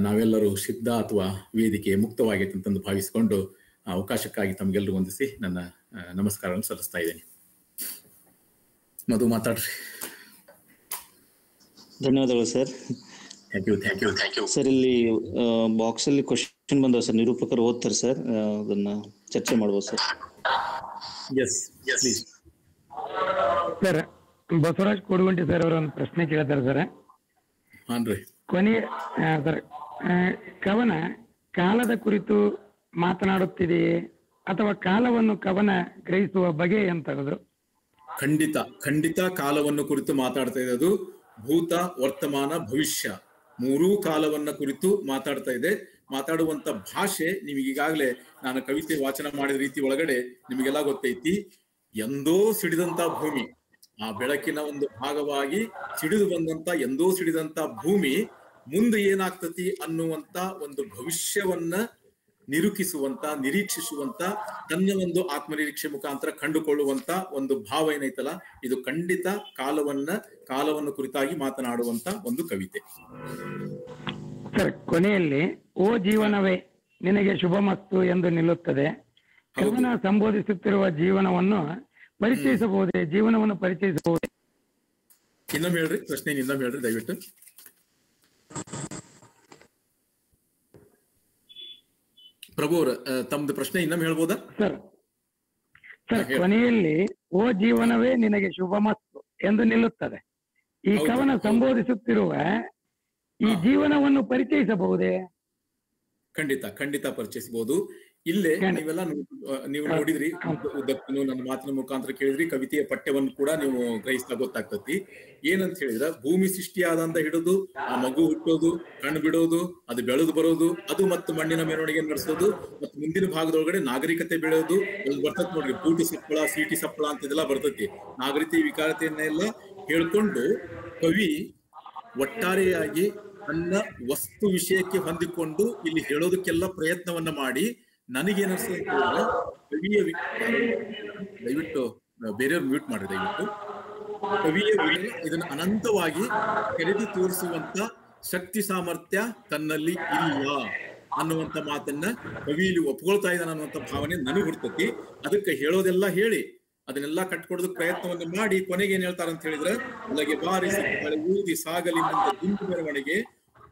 ನಾವೆಲ್ಲರೂ ಸಿದ್ಧ ಅಥವಾ ವೇದಿಕೆ ಮುಕ್ತವಾಗೈತೆ ಅಂತಂದು ಭಾವಿಸಿಕೊಂಡು ಅವಕಾಶಕ್ಕಾಗಿ ತಮಗೆಲ್ಲರೂ ವಂದಿಸಿ ನನ್ನ ನಮಸ್ಕಾರವನ್ನು ಸಲ್ಲಿಸ್ತಾ ಇದ್ದೇನೆ. ಮಧು ಮಾತಾಡ್ರಿ. ಧನ್ಯವಾದಗಳು ಸರ್. Thank you. ಸರ್, ಇಲ್ಲಿ ಬಾಕ್ಸ್ ಅಲ್ಲಿ ಕ್ವಶನ್ ಬಂದವ ಸರ್, ನಿರೂಪಕರು ಓದ್ತಾರೆ ಸರ್, ಅದನ್ನ ಚರ್ಚೆ ಮಾಡ್ಬೋದು sir. Yes please. Sir, Basavaraj Kodugunti sir ಅವರ ಒಂದು ಪ್ರಶ್ನೆ ಕೇಳ್ತಾರೆ ಸರ್. ಹಾನ್ರಿ. ಕೊನೆಯ ಸರ್, ಕವನ ಕಾಲದ ಕುರಿತು ಮಾತನಾಡುತ್ತಿದೆಯೇ ಅಥವಾ ಕಾಲವನ್ನು ಕವನ ಗ್ರಹಿಸುವ ಬಗೆ ಅಂತ ಹೇಳಿದ್ರು? ಖಂಡಿತ ಕಾಲವನ್ನು ಕುರಿತು ಮಾತಾಡ್ತಾ ಇರೋದು. ಭೂತ, ವರ್ತಮಾನ, ಭವಿಷ್ಯ ಮೂರೂ ಕಾಲವನ್ನ ಕುರಿತು ಮಾತಾಡ್ತಾ ಇದೆ. ಮಾತಾಡುವಂತ ಭಾಷೆ ನಿಮಗೆ ಈಗಾಗಲೇ ನಾನು ಕವಿತೆ ವಾಚನ ಮಾಡಿದ ರೀತಿ ಒಳಗಡೆ ನಿಮಗೆಲ್ಲ ಗೊತ್ತೈತಿ. ಎಂದೋ ಸಿಡಿದಂತ ಭೂಮಿ, ಆ ಬೆಳಕಿನ ಒಂದು ಭಾಗವಾಗಿ ಸಿಡಿದು ಬಂದಂತ, ಎಂದೋ ಸಿಡಿದಂತ ಭೂಮಿ ಮುಂದೆ ಏನಾಗ್ತತಿ ಅನ್ನುವಂತ ಒಂದು ಭವಿಷ್ಯವನ್ನ ನಿರೂಪಿಸುವಂತ, ನಿರೀಕ್ಷಿಸುವಂತ, ತನ್ನ ಒಂದು ಆತ್ಮನಿರೀಕ್ಷೆ ಮುಖಾಂತರ ಕಂಡುಕೊಳ್ಳುವಂತ ಒಂದು ಭಾವ ಏನೈತಲ್ಲ, ಇದು ಖಂಡಿತ ಕಾಲವನ್ನು ಕುರಿತಾಗಿ ಮಾತನಾಡುವಂತ ಒಂದು ಕವಿತೆ. ಸರ್, ಕೊನೆಯಲ್ಲಿ ಓ ಜೀವನವೇ ನಿನಗೆ ಶುಭಮಸ್ತು ಎಂದು ನಿಲ್ಲುತ್ತದೆ. ಕವನ ಸಂಬೋಧಿಸುತ್ತಿರುವ ಜೀವನವನ್ನು ಪರಿಚಯಿಸಬಹುದೇ? ಜೀವನವನ್ನು ಪರಿಚಯಿಸಬಹುದೇ? ಇನ್ನೊಮ್ಮೆ ಹೇಳ್ರಿ, ಪ್ರಶ್ನೆ ಇನ್ನೊಮ್ಮೆ ಹೇಳ್ರಿ ದಯವಿಟ್ಟು. ಪ್ರಭು ಅವರ ತಮ್ದು ಪ್ರಶ್ನೆ ಇನ್ನೊಮ್ಮೆ ಹೇಳ್ಬೋದಾ? ಸರ್, ಕೊನೆಯಲ್ಲಿ ಓ ಜೀವನವೇ ನಿನಗೆ ಶುಭಮಸ್ತು ಎಂದು ನಿಲ್ಲುತ್ತದೆ. ಈ ಕವನ ಸಂಬೋಧಿಸುತ್ತಿರುವ ಈ ಜೀವನವನ್ನು ಪರಿಚಯಿಸಬಹುದೇ? ಖಂಡಿತ ಪರಿಚಯಿಸಬಹುದು. ಇಲ್ಲೇ ನೀವೆಲ್ಲ ನೀವು ನೋಡಿದ್ರಿ, ಉದ್ದಕ್ಕೂ ನನ್ನ ಮಾತಿನ ಮುಖಾಂತರ ಕೇಳಿದ್ರಿ, ಕವಿತೆಯ ಪಠ್ಯವನ್ನು ಕೂಡ ನೀವು ಗ್ರಹಿಸ್ತಾ ಗೊತ್ತಾಗ್ತತಿ. ಏನಂತ ಹೇಳಿದ್ರ, ಭೂಮಿ ಸೃಷ್ಟಿಯಾದಂತ ಹಿಡಿದು ಆ ಮಗು ಹುಟ್ಟೋದು, ಕಣ್ಣು ಬಿಡೋದು, ಅದು ಬೆಳೆದು ಬರೋದು, ಅದು ಮತ್ತು ಮಣ್ಣಿನ ಮೆರವಣಿಗೆ ನಡೆಸೋದು, ಮತ್ತು ಮುಂದಿನ ಭಾಗದೊಳಗಡೆ ನಾಗರಿಕತೆ ಬೆಳೆಯೋದು ಬರ್ತೈತಿ ನೋಡ್ರಿ. ಬೂಟಿ ಸಪ್ಪಳ, ಸೀಟಿ ಸಪ್ಪಳ ಅಂತ ಇದೆಲ್ಲ ಬರ್ತೈತಿ. ನಾಗರಿಕತೆ ವಿಕಾರತೆಯನ್ನೆಲ್ಲ ಹೇಳ್ಕೊಂಡು ಕವಿ ಒಟ್ಟಾರೆಯಾಗಿ ತನ್ನ ವಸ್ತು ವಿಷಯಕ್ಕೆ ಹೊಂದಿಕೊಂಡು ಇಲ್ಲಿ ಹೇಳೋದಕ್ಕೆಲ್ಲ ಪ್ರಯತ್ನವನ್ನ ಮಾಡಿ ನನಗೇನ್ ಅನ್ಸ್ತದೆ ಅಂತ ಹೇಳಿದ್ರೆ ಕವಿಯ ದಯವಿಟ್ಟು ಬೇರೆಯವ್ರು ಮ್ಯೂಟ್ ಮಾಡ್ರಿ ದಯವಿಟ್ಟು. ಕವಿಯ ಇದನ್ನು ಅನಂತವಾಗಿ ತೆರೆದು ತೋರಿಸುವಂತ ಶಕ್ತಿ ಸಾಮರ್ಥ್ಯ ತನ್ನಲ್ಲಿ ಇಲ್ಲ ಅನ್ನುವಂತ ಮಾತನ್ನ ಕವಿಯಲ್ಲಿ ಒಪ್ಕೊಳ್ತಾ ಇದ್ದಾನೆ ಅನ್ನುವಂತ ಭಾವನೆ ನನಗ್ ಹುಡ್ತತಿ. ಅದಕ್ಕೆ ಹೇಳೋದೆಲ್ಲ ಹೇಳಿ ಅದನ್ನೆಲ್ಲ ಕಟ್ಕೊಡೋದಕ್ಕೆ ಪ್ರಯತ್ನವನ್ನು ಮಾಡಿ ಕೊನೆಗೆ ಏನ್ ಹೇಳ್ತಾರ ಅಂತ ಹೇಳಿದ್ರೆ, ಒಳಗೆ ಬಾರಿಸಿ ಊದಿ ಸಾಗಲಿ ಮುಂದೆ ದಿಂಡು ಮೆರವಣಿಗೆ,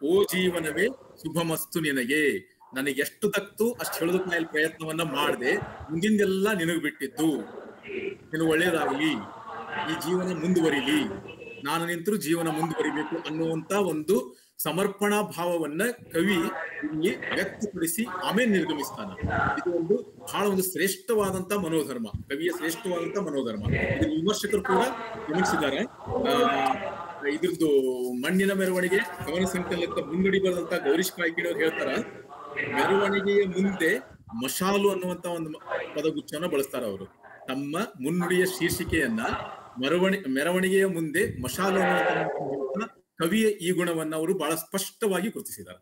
ಓ ಜೀವನವೇ ಶುಭಮಸ್ತು ನಿನಗೆ. ನನಗೆ ಎಷ್ಟು ತಕ್ತು ಅಷ್ಟು ಹೇಳೋದಕ್ಕೆ ನಾನು ಪ್ರಯತ್ನವನ್ನ ಮಾಡಿದೆ, ಮುಂದಿಂದೆಲ್ಲ ನಿನಗ್ ಬಿಟ್ಟಿದ್ದು, ನೀನು ಒಳ್ಳೇದಾಗ್ಲಿ, ಈ ಜೀವನ ಮುಂದುವರಿಲಿ, ನಾನು ನಿಂತರೂ ಜೀವನ ಮುಂದುವರಿಬೇಕು ಅನ್ನುವಂತ ಒಂದು ಸಮರ್ಪಣಾ ಭಾವವನ್ನ ಕವಿ ಇಲ್ಲಿ ವ್ಯಕ್ತಪಡಿಸಿ ಆಮೇಲೆ ನಿರ್ಗಮಿಸ್ತಾನ. ಇದು ಒಂದು ಬಹಳ ಒಂದು ಶ್ರೇಷ್ಠವಾದಂತ ಮನೋಧರ್ಮ, ಕವಿಯ ಶ್ರೇಷ್ಠವಾದಂತ ಮನೋಧರ್ಮ. ಇದು ವಿಮರ್ಶಕರು ಕೂಡ ಗಮನಿಸಿದ್ದಾರೆ. ಇದ್ರದ್ದು ಮಣ್ಣಿನ ಮೆರವಣಿಗೆ ಕವನ ಸಂಕಲನಕ್ಕೆ ಮುನ್ನುಡಿ ಬರೆದಂತ ಗೌರೀಶ್ ಕಾಯ್ಕಿಣಿಯವರು ಹೇಳ್ತಾರ, ಮೆರವಣಿಗೆಯ ಮುಂದೆ ಮಶಾಲು ಅನ್ನುವಂತ ಒಂದು ಪದಗುಚ್ಛವನ್ನ ಬಳಸ್ತಾರ ಅವರು ತಮ್ಮ ಮುನ್ನುಡಿಯ ಶೀರ್ಷಿಕೆಯನ್ನ. ಮೆರವಣಿಗೆಯ ಮುಂದೆ ಮಶಾಲು ಅನ್ನುವಂತ ಕವಿಯ ಈ ಗುಣವನ್ನ ಅವರು ಬಹಳ ಸ್ಪಷ್ಟವಾಗಿ ಗುರುತಿಸಿದ್ದಾರೆ.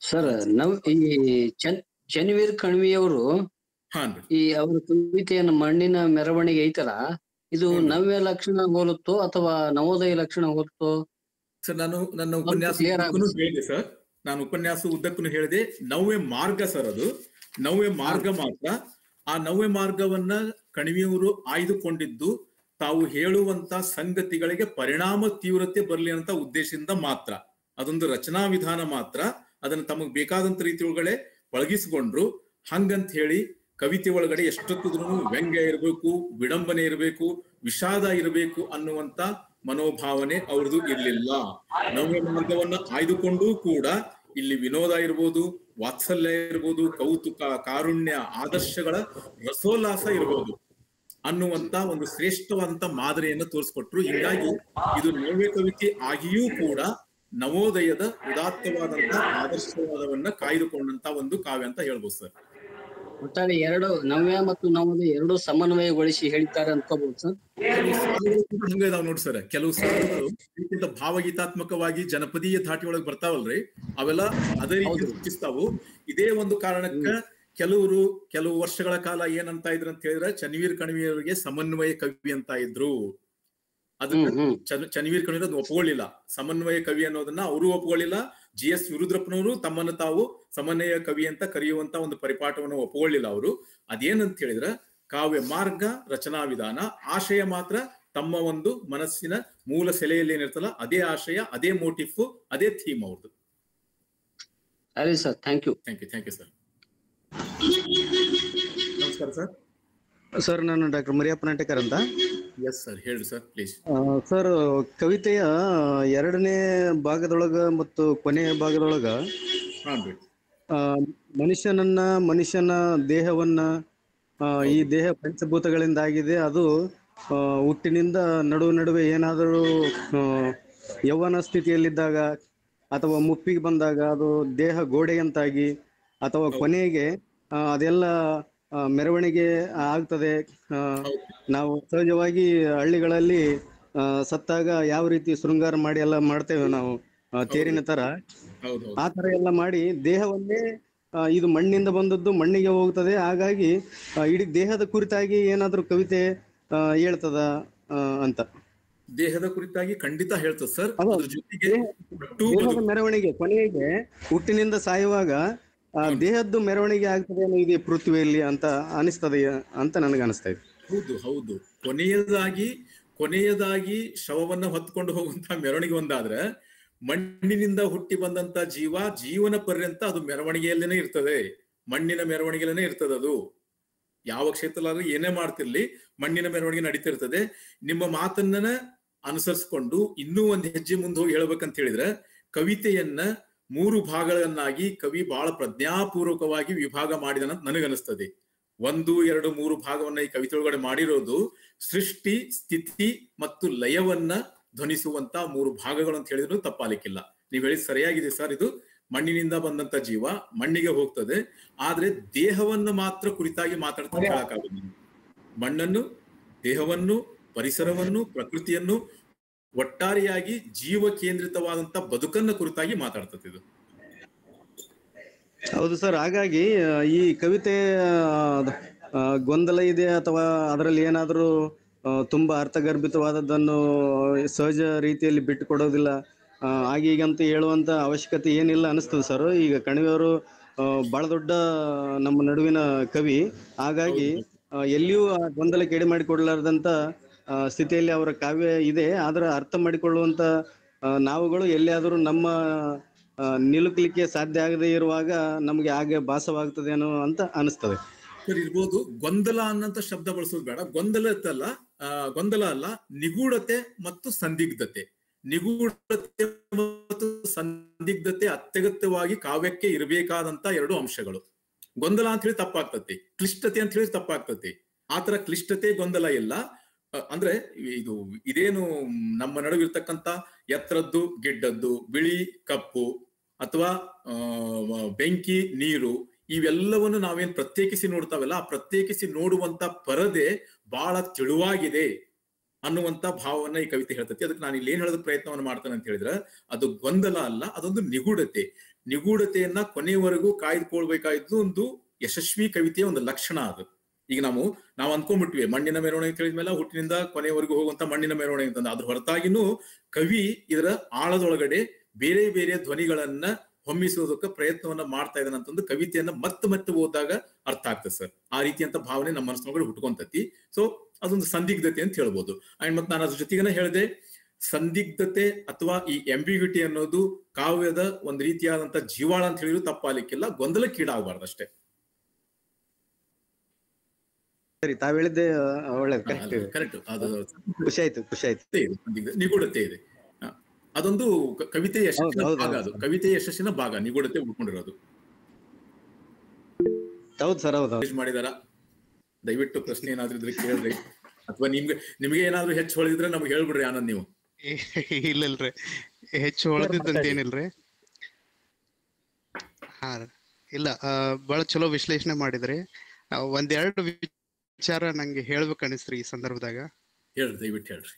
ಸರ್, ಈ ಚನ್ನವೀರ್ ಕಣ್ವಿಯವರು ಈ ಅವರ ಕವಿತೆಯನ್ನ ಮಣ್ಣಿನ ಮೆರವಣಿಗೆ ಐತಲ್ಲ, ಇದು ನವ್ಯ ಲಕ್ಷಣ ಹೋಲುತ್ತೋ ಅಥವಾ ನವೋದಯ ಲಕ್ಷಣ ಹೋಲುತ್ತೋ? ಸರ್, ನಾನು ನನ್ನ ಉಪನ್ಯಾಸ ಹೇಳಿದೆ ಸರ್, ನಾನು ಉಪನ್ಯಾಸ ಉದ್ದಕ್ಕೂ ಹೇಳಿದೆ ನವ್ಯ ಮಾರ್ಗ ಸರ್, ಅದು ನವ್ಯ ಮಾರ್ಗ ಮಾತ್ರ. ಆ ನವ್ಯ ಮಾರ್ಗವನ್ನ ಕಣಿವೆಯವರು ಆಯ್ದುಕೊಂಡಿದ್ದು ತಾವು ಹೇಳುವಂತ ಸಂಗತಿಗಳಿಗೆ ಪರಿಣಾಮ ತೀವ್ರತೆ ಬರಲಿ ಅಂತ ಉದ್ದೇಶದಿಂದ ಮಾತ್ರ. ಅದೊಂದು ರಚನಾ ವಿಧಾನ ಮಾತ್ರ. ಅದನ್ನ ತಮಗ್ ಬೇಕಾದಂತ ರೀತಿ ಒಳಗಡೆ ಪಳಗಿಸಿಕೊಂಡ್ರು. ಹಂಗಂತ ಹೇಳಿ ಕವಿತೆ ಒಳಗಡೆ ಎಷ್ಟೊತ್ತಿದ್ರು ವ್ಯಂಗ್ಯ ಇರಬೇಕು, ವಿಡಂಬನೆ ಇರಬೇಕು, ವಿಷಾದ ಇರಬೇಕು ಅನ್ನುವಂತ ಮನೋಭಾವನೆ ಅವ್ರದ್ದು ಇರ್ಲಿಲ್ಲ. ನವ್ಯ ಮಾರ್ಗವನ್ನ ಆಯ್ದುಕೊಂಡೂ ಕೂಡ ಇಲ್ಲಿ ವಿನೋದ ಇರ್ಬೋದು, ವಾತ್ಸಲ್ಯ ಇರ್ಬೋದು, ಕೌತುಕ, ಕಾರುಣ್ಯ, ಆದರ್ಶಗಳ ರಸೋಲ್ಲಾಸ ಇರ್ಬೋದು ಅನ್ನುವಂತ ಒಂದು ಶ್ರೇಷ್ಠವಾದಂತ ಮಾದರಿಯನ್ನು ತೋರಿಸ್ಕೊಟ್ರು. ಹೀಗಾಗಿ ಇದು ನವ್ಯ ಕವಿತೆ ಆಗಿಯೂ ಕೂಡ ನವೋದಯದ ಉದಾತ್ತವಾದಂತ ಆದರ್ಶವಾದವನ್ನ ಕಾಯ್ದುಕೊಂಡಂತ ಒಂದು ಕಾವ್ಯ ಅಂತ ಹೇಳ್ಬೋದು ಸರ್. ಒಟ್ಟಾರೆ ಎರಡು ನವ್ಯ ಮತ್ತು ನವೋದಯ ಎರಡು ಸಮನ್ವಯಗೊಳಿಸಿ ಹೇಳ್ತಾರೆ ಅನ್ಕೋಬಹುದು ಸರ್. ಹಂಗ ಇದಾವ್ ನೋಡಿ ಸರ್, ಕೆಲವು ಸಾಲುಗಳು ಇದಕ್ಕಿಂತ ಭಾವಗೀತಾತ್ಮಕವಾಗಿ ಜನಪದೀಯ ಧಾಟಿ ಒಳಗೆ ಬರ್ತಾವಲ್ರಿ, ಅವೆಲ್ಲ ಅದೇ ರೀತಿ ಸೂಚಿಸ್ತಾವು. ಇದೇ ಒಂದು ಕಾರಣಕ್ಕ ಕೆಲವು ವರ್ಷಗಳ ಕಾಲ ಏನಂತ ಇದ್ರು ಅಂತ ಹೇಳಿದ್ರೆ, ಚನ್ನವೀರ್ ಕಣಿವೆಯವರಿಗೆ ಸಮನ್ವಯ ಕವಿ ಅಂತ ಇದ್ರು. ಅದನ್ನ ಚನ್ನವೀರ್ ಕಣಿವೆ ಒಪ್ಕೊಳ್ಳಿಲ್ಲ. ಸಮನ್ವಯ ಕವಿ ಅನ್ನೋದನ್ನ ಅವರು ಒಪ್ಕೊಳ್ಳಿಲ್ಲ. GS ವಿರುದ್ರಪ್ಪನವರು ತಮ್ಮನ್ನು ತಾವು ಸಮನ್ವಯ ಕವಿ ಅಂತ ಕರೆಯುವಂತ ಒಂದು ಪರಿಪಾಠವನ್ನು ಒಪ್ಕೊಳ್ಳಿಲ್ಲ ಅವರು. ಅದೇನಂತ ಹೇಳಿದ್ರೆ, ಕಾವ್ಯ ಮಾರ್ಗ, ರಚನಾ ವಿಧಾನ, ಆಶಯ ಮಾತ್ರ ತಮ್ಮ ಒಂದು ಮನಸ್ಸಿನ ಮೂಲ ಸೆಲೆಯಲ್ಲಿ ಏನಿರ್ತಲ್ಲ ಅದೇ ಆಶಯ, ಅದೇ ಮೋಟಿಫ್, ಅದೇ ಥೀಮ್ ಅವ್ರದ್ದು. ಸರಿ ಸರ್, ಥ್ಯಾಂಕ್ ಯು ಸರ್. ನಮಸ್ಕಾರ ಸರ್. ಸರ್, ನಾನು ಡಾಕ್ಟರ್ ಮರಿಯಪ್ಪ ನಾಟಕರ್ ಅಂತ. ಎಸ್ ಸರ್, ಹೇಳ್ರಿ ಸರ್ ಪ್ಲೀಸ್. ಸರ್, ಕವಿತೆಯ ಎರಡನೇ ಭಾಗದೊಳಗ ಮತ್ತು ಕೊನೆಯ ಭಾಗದೊಳಗ ಮನುಷ್ಯನ ದೇಹವನ್ನ, ಈ ದೇಹ ಪಂಚಭೂತಗಳಿಂದ ಆಗಿದೆ, ಅದು ಹುಟ್ಟಿನಿಂದ ನಡುವೆ ಏನಾದರೂ ಯೌವನ ಸ್ಥಿತಿಯಲ್ಲಿದ್ದಾಗ ಅಥವಾ ಮುಪ್ಪಿಗೆ ಬಂದಾಗ ಅದು ದೇಹ ಗೋಡೆಯಂತಾಗಿ, ಅಥವಾ ಕೊನೆಗೆ ಅದೆಲ್ಲ ಮೆರವಣಿಗೆ ಆಗ್ತದೆ. ನಾವು ಸಹಜವಾಗಿ ಹಳ್ಳಿಗಳಲ್ಲಿ ಸತ್ತಾಗ ಯಾವ ರೀತಿ ಶೃಂಗಾರ ಮಾಡಿ ಎಲ್ಲ ಮಾಡ್ತೇವೆ ನಾವು, ತೇರಿನ ತರ, ಆ ತರ ಎಲ್ಲ ಮಾಡಿ ದೇಹವನ್ನೇ ಇದು ಮಣ್ಣಿಂದ ಬಂದದ್ದು ಮಣ್ಣಿಗೆ ಹೋಗ್ತದೆ. ಹಾಗಾಗಿ ಇಡೀ ದೇಹದ ಕುರಿತಾಗಿ ಏನಾದ್ರೂ ಕವಿತೆ ಹೇಳ್ತದ ಅಂತ? ದೇಹದ ಕುರಿತಾಗಿ ಖಂಡಿತ ಹೇಳ್ತದೆ ಸರ್. ದೇಹದ ಮೆರವಣಿಗೆ ಕೊನೆಗೆ ಹುಟ್ಟಿನಿಂದ ಸಾಯುವಾಗ ದೇಹದ್ದು ಮೆರವಣಿಗೆ ಆಗ್ತದೆ ಅನ್ನೋ ಇದೆ ಪೃಥ್ವಿಯಲ್ಲಿ ಅಂತ ಅನಿಸ್ತದೆ ಅಂತ ನನಗೆ ಅನಿಸ್ತಾ ಇದೆ. ಹೌದು. ಕೊನೆಯದಾಗಿ ಶವವನ್ನ ಹೊತ್ಕೊಂಡು ಹೋಗುವಂತ ಮೆರವಣಿಗೆ ಒಂದಾದ್ರೆ, ಮಣ್ಣಿನಿಂದ ಹುಟ್ಟಿ ಬಂದಂತ ಜೀವನ ಪರ್ಯಂತ ಅದು ಮೆರವಣಿಗೆಯಲ್ಲೇನೆ ಇರ್ತದೆ, ಮಣ್ಣಿನ ಮೆರವಣಿಗೆಯಲ್ಲೇನೆ ಇರ್ತದೆ. ಅದು ಯಾವ ಕ್ಷೇತ್ರದಲ್ಲಿ ಏನೇ ಮಾಡ್ತಿರ್ಲಿ ಮಣ್ಣಿನ ಮೆರವಣಿಗೆ ನಡೀತಿರ್ತದೆ. ನಿಮ್ಮ ಮಾತನ್ನ ಅನುಸರಿಸ್ಕೊಂಡು ಇನ್ನೂ ಒಂದು ಹೆಜ್ಜೆ ಮುಂದೆ ಹೋಗಿ ಹೇಳ್ಬೇಕಂತ ಹೇಳಿದ್ರೆ, ಕವಿತೆಯನ್ನ 3 ಭಾಗಗಳನ್ನಾಗಿ ಕವಿ ಬಹಳ ಪ್ರಜ್ಞಾಪೂರ್ವಕವಾಗಿ ವಿಭಾಗ ಮಾಡಿದನಂತ ನನಗನಿಸ್ತದೆ. 1, 2, 3 ಭಾಗವನ್ನ ಈ ಕವಿತೆ ಒಳಗಡೆ ಮಾಡಿರೋದು ಸೃಷ್ಟಿ, ಸ್ಥಿತಿ ಮತ್ತು ಲಯವನ್ನ ಧ್ವನಿಸುವಂತ 3 ಭಾಗಗಳು ಅಂತ ಹೇಳಿದ್ರು ತಪ್ಪಾಲಿಕ್ಕಿಲ್ಲ. ನೀವ್ ಹೇಳಿದ್ ಸರಿಯಾಗಿದೆ ಸರ್. ಇದು ಮಣ್ಣಿನಿಂದ ಬಂದಂತ ಜೀವ ಮಣ್ಣಿಗೆ ಹೋಗ್ತದೆ, ಆದ್ರೆ ದೇಹವನ್ನು ಮಾತ್ರ ಕುರಿತಾಗಿ ಮಾತಾಡ್ತಾ ಹೇಳಕ್ಕಾಗುತ್ತೆ. ಮಣ್ಣನ್ನು, ದೇಹವನ್ನು, ಪರಿಸರವನ್ನು, ಪ್ರಕೃತಿಯನ್ನು ಒಟ್ಟಾರೆಯಾಗಿ ಜೀವ ಕೇಂದ್ರಿತವಾದಂತ ಬದುಕನ್ನ ಕುರಿತಾಗಿ ಮಾತಾಡ್ತದೆ ಇದು. ಹೌದು ಸರ್. ಹಾಗಾಗಿ ಈ ಕವಿತೆ ಗೊಂದಲ ಇದೆ ಅಥವಾ ಅದರಲ್ಲಿ ಏನಾದರೂ ತುಂಬಾ ಅರ್ಥಗರ್ಭಿತವಾದದ್ದನ್ನು ಸಹಜ ರೀತಿಯಲ್ಲಿ ಬಿಟ್ಟುಕೊಡೋದಿಲ್ಲ ಆಗೀಗಂತ ಹೇಳುವಂತ ಅವಶ್ಯಕತೆ ಏನಿಲ್ಲ ಅನಿಸ್ತದೆ ಸರ್. ಈಗ ಕಣಿವೆಯವರು ಬಹಳ ದೊಡ್ಡ ನಮ್ಮ ನಡುವಿನ ಕವಿ, ಹಾಗಾಗಿ ಎಲ್ಲಿಯೂ ಆ ಗೊಂದಲಕ್ಕೆ ಎಡೆ ಮಾಡಿಕೊಡ್ಲಾರ್ದಂತ ಸ್ಥಿತಿಯಲ್ಲಿ ಅವರ ಕಾವ್ಯ ಇದೆ. ಆದ್ರೆ ಅರ್ಥ ಮಾಡಿಕೊಳ್ಳುವಂತ ನಾವುಗಳು ಎಲ್ಲಿಯಾದರೂ ನಮ್ಮ ನಿಲುಕಲಿಕ್ಕೆ ಸಾಧ್ಯ ಆಗದೆ ಇರುವಾಗ ನಮ್ಗೆ ಹಾಗೆ ಭಾಸವಾಗ್ತದೇನೋ ಅಂತ ಅನಿಸ್ತದೆ. ಸರ್ ಇರ್ಬೋದು. ಗೊಂದಲ ಅನ್ನಂತ ಶಬ್ದ ಬಳಸೋದು ಬೇಡ. ಗೊಂದಲ ಅಲ್ಲ, ನಿಗೂಢತೆ ಮತ್ತು ಸಂದಿಗ್ಧತೆ. ನಿಗೂಢತೆ ಮತ್ತು ಸಂದಿಗ್ಧತೆ ಅತ್ಯಗತ್ಯವಾಗಿ ಕಾವ್ಯಕ್ಕೆ ಇರಬೇಕಾದಂತ ಎರಡು ಅಂಶಗಳು. ಗೊಂದಲ ಅಂತ ಹೇಳಿ ತಪ್ಪಾಗ್ತತಿ, ಕ್ಲಿಷ್ಟತೆ ಅಂತ ಹೇಳಿ ತಪ್ಪಾಗ್ತತಿ. ಆತರ ಕ್ಲಿಷ್ಟತೆ ಗೊಂದಲ ಇಲ್ಲ. ಅಂದ್ರೆ ಇದೇನು ನಮ್ಮ ನಡುವಿರ್ತಕ್ಕಂಥ ಎತ್ತರದ್ದು ಗಿಡ್ಡದ್ದು, ಬಿಳಿ ಕಪ್ಪು ಅಥವಾ ಬೆಂಕಿ ನೀರು, ಇವೆಲ್ಲವನ್ನು ನಾವೇನ್ ಪ್ರತ್ಯೇಕಿಸಿ ನೋಡ್ತಾವಲ್ಲ, ಆ ಪ್ರತ್ಯೇಕಿಸಿ ನೋಡುವಂತ ಪರದೆ ಬಹಳ ತೆಳುವಾಗಿದೆ ಅನ್ನುವಂತ ಭಾವವನ್ನ ಈ ಕವಿತೆ ಹೇಳ್ತತಿ. ಅದಕ್ಕೆ ನಾನು ಇಲ್ಲಿ ಏನ್ ಹೇಳೋದ ಪ್ರಯತ್ನವನ್ನು ಮಾಡ್ತೇನೆ ಅಂತ ಹೇಳಿದ್ರೆ, ಅದು ಗೊಂದಲ ಅಲ್ಲ, ಅದೊಂದು ನಿಗೂಢತೆ. ನಿಗೂಢತೆಯನ್ನ ಕೊನೆಯವರೆಗೂ ಕಾಯ್ದುಕೊಳ್ಬೇಕಾದ್ದು ಒಂದು ಯಶಸ್ವಿ ಕವಿತೆಯ ಒಂದು ಲಕ್ಷಣ. ಅದು ಈಗ ನಾವು ಅಂದ್ಕೊಂಡ್ಬಿಟ್ವಿ ಮಣ್ಣಿನ ಮೆರವಣಿಗೆ ಅಂತ ಹೇಳಿದ್ಮೇಲೆ ಹುಟ್ಟಿನಿಂದ ಕೊನೆಯವರೆಗೂ ಹೋಗುವಂತ ಮಣ್ಣಿನ ಮೆರವಣಿಗೆ ಅಂತಂದ. ಅದ್ರ ಹೊರತಾಗಿನೂ ಕವಿ ಇದರ ಆಳದೊಳಗಡೆ ಬೇರೆ ಬೇರೆ ಧ್ವನಿಗಳನ್ನ ಹೊಮ್ಮಿಸೋದಕ್ಕೆ ಪ್ರಯತ್ನವನ್ನ ಮಾಡ್ತಾ ಇದ್ದಾನೆ ಅಂತಂದು ಕವಿತೆಯನ್ನ ಮತ್ತೆ ಓದಿದಾಗ ಅರ್ಥ ಆಗ್ತದೆ ಸರ್. ಆ ರೀತಿಯಂತ ಭಾವನೆ ನಮ್ಮ ಮನಸ್ಸಿನೊಳಗಡೆ ಹುಟ್ಕೊಂತತಿ. ಸೊ ಅದೊಂದು ಸಂದಿಗ್ಧತೆ ಅಂತ ಹೇಳ್ಬೋದು. ಅಂಡ್ ಮತ್ತೆ ನಾನು ಅದ್ರ ಜೊತೆಗೇನೆ ಹೇಳಿದೆ, ಸಂದಿಗ್ಧತೆ ಅಥವಾ ಈ ಎಂಬಿಗ್ಯೂಟಿ ಅನ್ನೋದು ಕಾವ್ಯದ ಒಂದು ರೀತಿಯಾದಂತ ಜೀವಾಳ ಅಂತ ಹೇಳಿದ್ರು ತಪ್ಪಾಲಿಕ್ಕಿಲ್ಲ, ಗೊಂದಲಕ್ಕೀಡಾಗಬಾರ್ದು ಅಷ್ಟೇ. ಸರಿ, ತಾವ್ ಹೇಳಿದ್ದೆ ಒಳ್ಳೇದು, ಕರೆಕ್ಟ್. ಅದು ಖುಷಿ ಆಯ್ತು. ನಿಗೂಢತೆ ಇದೆ, ಅದೊಂದು ಕವಿತೆಯ ಯಶಸ್ಸಿನ ಭಾಗ. ಅದು ಕವಿತೆಯ ಯಶಸ್ಸಿನ ಭಾಗ, ನಿಗೂಢತೆ ಉಳ್ಕೊಂಡಿರೋದು. ಹೌದು ಸರ್, ಹೌದು. ಮಾಡಿದಾರ? ದಯವಿಟ್ಟು ಪ್ರಶ್ನೆ ಏನಾದ್ರು ಇದ್ರೆ ಕೇಳ್ರಿ, ಅಥವಾ ನಿಮ್ಗೆ ಏನಾದ್ರು ಹೆಚ್ಚು ಹೊಳೆದಿದ್ರೆ ನಮ್ಗೆ ಹೇಳ್ಬಿಡ್ರಿ ಆನಂದ್ ನೀವು. ಇಲ್ಲಲ್ರಿ, ಹೆಚ್ಚು ಹೊಳೆದಿದ್ದಂತ ಏನಿಲ್ರಿ. ಹಾ ಇಲ್ಲ, ಬಹಳ ಚಲೋ ವಿಶ್ಲೇಷಣೆ ಮಾಡಿದ್ರಿ. ಒಂದೆರಡು ವಿಚಾರ ನಂಗೆ ಹೇಳ್ಬೇಕು ಅನಿಸ್ತ್ರಿ ಈ ಸಂದರ್ಭದಾಗ. ಹೇಳ್ರಿ, ದಯವಿಟ್ಟು ಹೇಳ್ರಿ.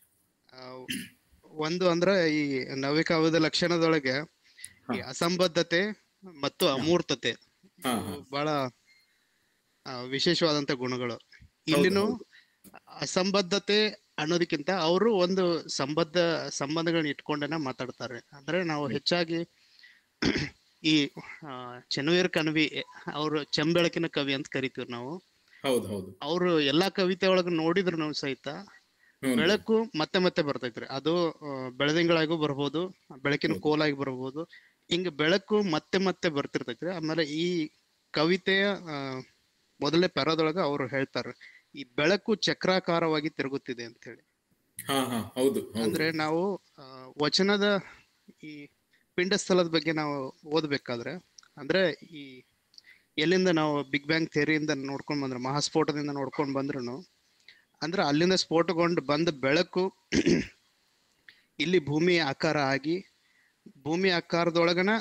ಒಂದು ಅಂದ್ರ ಈ ನವ್ಯಕಾವ್ಯದ ಲಕ್ಷಣದೊಳಗೆ ಈ ಅಸಂಬದ್ಧತೆ ಮತ್ತು ಅಮೂರ್ತತೆ ಬಹಳ ವಿಶೇಷವಾದಂತ ಗುಣಗಳು. ಇಲ್ಲಿನೂ ಅಸಂಬದ್ಧತೆ ಅನ್ನೋದಕ್ಕಿಂತ ಅವರು ಒಂದು ಸಂಬಂಧಗಳನ್ನ ಇಟ್ಕೊಂಡೇನ ಮಾತಾಡ್ತಾರೆ. ಅಂದ್ರೆ ನಾವು ಹೆಚ್ಚಾಗಿ ಈ ಚೆನ್ನವೀರ ಕಣವಿ ಅವರು ಚೆಂಬೆಳಕಿನ ಕವಿ ಅಂತ ಕರಿತೀವಿ ನಾವು. ಅವರು ಎಲ್ಲಾ ಕವಿತೆ ಒಳಗ ನೋಡಿದ್ರು ನಾವು ಸಹಿತ ಬೆಳಕು ಮತ್ತೆ ಬರ್ತೈತ್ರಿ. ಅದು ಬೆಳದಿಂಗಳಾಗೂ ಬರ್ಬೋದು, ಬೆಳಕಿನ ಕೋಲಾಗಿ ಬರ್ಬೋದು. ಹಿಂಗ ಬೆಳಕು ಮತ್ತೆ ಬರ್ತಿರ್ತೈತ್ರಿ. ಆಮೇಲೆ ಈ ಕವಿತೆಯ ಮೊದಲನೇ ಪೆರದೊಳಗ ಅವ್ರು ಹೇಳ್ತಾರೆ, ಈ ಬೆಳಕು ಚಕ್ರಾಕಾರವಾಗಿ ತಿರುಗುತ್ತಿದೆ ಅಂತ ಹೇಳಿ. ಅಂದ್ರೆ ನಾವು ವಚನದ ಈ ಪಿಂಡಸ್ಥಲದ ಬಗ್ಗೆ ನಾವು ಓದ್ಬೇಕಾದ್ರೆ, ಅಂದ್ರೆ ಈ ಎಲ್ಲಿಂದ ನಾವು ಬಿಗ್ ಬ್ಯಾಂಗ್ ಥಿಯರಿಯಿಂದ ನೋಡ್ಕೊಂಡ್ ಬಂದ್ರೆ, ಮಹಾಸ್ಫೋಟದಿಂದ ನೋಡ್ಕೊಂಡ್ ಬಂದ್ರು, ಅಂದ್ರೆ ಅಲ್ಲಿಂದ ಸ್ಫೋಟಗೊಂಡು ಬಂದ ಬೆಳಕು ಇಲ್ಲಿ ಭೂಮಿಯ ಆಕಾರ ಆಗಿ, ಭೂಮಿ ಆಕಾರದೊಳಗನ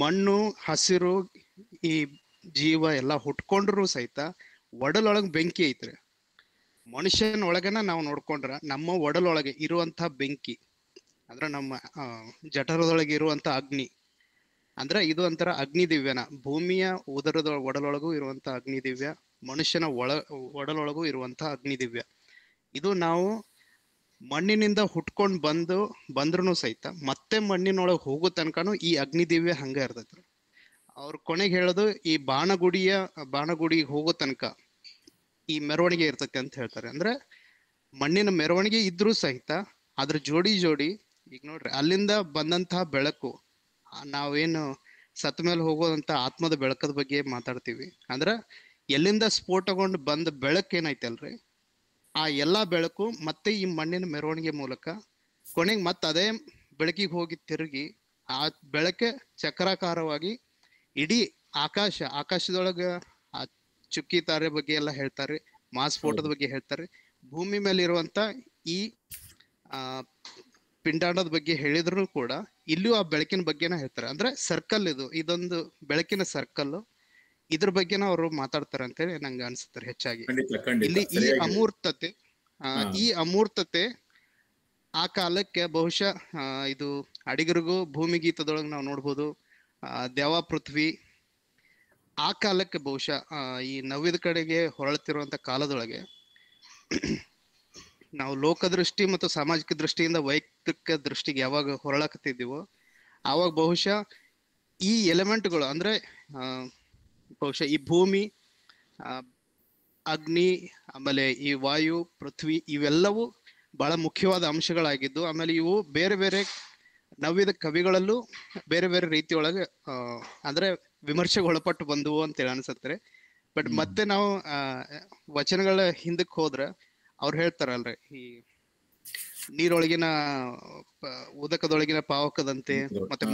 ಮಣ್ಣು, ಹಸಿರು, ಈ ಜೀವ ಎಲ್ಲ ಹುಟ್ಕೊಂಡ್ರು ಸಹಿತ ಒಡಲೊಳಗ ಬೆಂಕಿ ಐತ್ರಿ. ಮನುಷ್ಯನ ಒಳಗನ ನಾವು ನೋಡ್ಕೊಂಡ್ರ ನಮ್ಮ ಒಡಲೊಳಗೆ ಇರುವಂತ ಬೆಂಕಿ, ಅಂದ್ರೆ ನಮ್ಮ ಜಠರದೊಳಗೆ ಇರುವಂತ ಅಗ್ನಿ, ಅಂದ್ರೆ ಇದು ಒಂಥರ ಅಗ್ನಿ ದಿವ್ಯನ. ಭೂಮಿಯ ಉದರದ ಒಡಲೊಳಗೂ ಇರುವಂತ ಅಗ್ನಿ ದಿವ್ಯ, ಮನುಷ್ಯನ ಒಡಲೊಳಗೂ ಇರುವಂತ ಅಗ್ನಿ ದಿವ್ಯ. ಇದು ನಾವು ಮಣ್ಣಿನಿಂದ ಹುಟ್ಕೊಂಡ್ ಬಂದ್ರು ಸಹಿತ ಮತ್ತೆ ಮಣ್ಣಿನೊಳಗೆ ಹೋಗೋ ತನಕನು ಈ ಅಗ್ನಿ ದಿವ್ಯ ಹಂಗ ಇರ್ತೈತ್ರಿ. ಅವ್ರ ಕೊನೆಗೆ ಹೇಳೋದು, ಈ ಬಾಣಗುಡಿಗೆ ಹೋಗೋ ತನಕ ಈ ಮೆರವಣಿಗೆ ಇರ್ತೈತಿ ಅಂತ ಹೇಳ್ತಾರೆ. ಅಂದ್ರೆ ಮಣ್ಣಿನ ಮೆರವಣಿಗೆ ಇದ್ರೂ ಸಹಿತ ಅದ್ರ ಜೋಡಿ ಈಗ ನೋಡ್ರಿ, ಅಲ್ಲಿಂದ ಬಂದಂತಹ ಬೆಳಕು, ನಾವೇನು ಸತ್ತ ಮೇಲೆ ಹೋಗೋದಂತ ಆತ್ಮದ ಬೆಳಕದ ಬಗ್ಗೆ ಮಾತಾಡ್ತೀವಿ. ಅಂದ್ರ ಎಲ್ಲಿಂದ ಸ್ಫೋಟಗೊಂಡು ಬಂದ ಬೆಳಕು ಏನೈತಲ್ರಿ, ಆ ಎಲ್ಲಾ ಬೆಳಕು ಮತ್ತೆ ಈ ಮಣ್ಣಿನ ಮೆರವಣಿಗೆ ಮೂಲಕ ಕೊನೆಗೆ ಮತ್ತೆ ಅದೇ ಬೆಳಕಿಗೆ ಹೋಗಿ ತಿರುಗಿ ಆ ಬೆಳಕೆ ಚಕ್ರಾಕಾರವಾಗಿ ಇಡೀ ಆಕಾಶದೊಳಗ ಆ ಚುಕ್ಕಿ ತಾರೆ ಬಗ್ಗೆ ಎಲ್ಲ ಹೇಳ್ತಾರೆ, ಮಹಾಸ್ಫೋಟದ ಬಗ್ಗೆ ಹೇಳ್ತಾರೆ. ಭೂಮಿ ಮೇಲೆ ಇರುವಂತ ಈ ಪಿಂಡಾಂಡದ ಬಗ್ಗೆ ಹೇಳಿದ್ರು ಕೂಡ ಇಲ್ಲಿಯೂ ಆ ಬೆಳಕಿನ ಬಗ್ಗೆನ ಹೇಳ್ತಾರೆ. ಅಂದ್ರೆ ಸರ್ಕಲ್, ಇದೊಂದು ಬೆಳಕಿನ ಸರ್ಕಲ್, ಇದ್ರ ಬಗ್ಗೆನ ಅವರು ಮಾತಾಡ್ತಾರೆ ಅಂತೇಳಿ ನಂಗೆ ಅನ್ಸುತ್ತಾರೆ ಹೆಚ್ಚಾಗಿ. ಇಲ್ಲಿ ಈ ಅಮೂರ್ತತೆ ಆ ಕಾಲಕ್ಕೆ ಬಹುಶಃ ಇದು ಅಡಿಗರಿಗೂ ಭೂಮಿ ಗೀತದೊಳಗೆ ನಾವು ನೋಡ್ಬೋದು, ದೇವ ಪೃಥ್ವಿ ಆ ಕಾಲಕ್ಕೆ ಬಹುಶಃ ಈ ನವ್ಯದ ಕಡೆಗೆ ಹೊರಳ್ತಿರುವಂತ ಕಾಲದೊಳಗೆ ನಾವು ಲೋಕದೃಷ್ಟಿ ಮತ್ತು ಸಾಮಾಜಿಕ ದೃಷ್ಟಿಯಿಂದ ವೈಯಕ್ತಿಕ ದೃಷ್ಟಿಗೆ ಯಾವಾಗ ಹೊರಳಕತ್ತಿದ್ದೀವೋ ಆವಾಗ ಬಹುಶಃ ಈ ಎಲಿಮೆಂಟ್ಗಳು ಅಂದ್ರೆ ಬಹುಶಃ ಈ ಭೂಮಿ, ಅಗ್ನಿ, ಆಮೇಲೆ ಈ ವಾಯು, ಪೃಥ್ವಿ ಇವೆಲ್ಲವೂ ಬಹಳ ಮುಖ್ಯವಾದ ಅಂಶಗಳಾಗಿದ್ದು, ಆಮೇಲೆ ಇವು ಬೇರೆ ಬೇರೆ ನವ್ಯದ ಕವಿಗಳಲ್ಲೂ ಬೇರೆ ಬೇರೆ ರೀತಿಯೊಳಗೆ ಅಂದ್ರೆ ವಿಮರ್ಶೆಗೆ ಒಳಪಟ್ಟು ಬಂದವು ಅಂತೇಳಿ ಅನ್ಸತ್ತಾರೆ. ಬಟ್ ಮತ್ತೆ ನಾವು ವಚನಗಳ ಹಿಂದಕ್ಕೆ ಹೋದ್ರೆ ಅವ್ರು ಹೇಳ್ತಾರಲ್ರಿ, ಈ ನೀರೊಳಗಿನ ಉದಕದೊಳಗಿನ ಪಾವಕದಂತೆ, ಮತ್ತೆ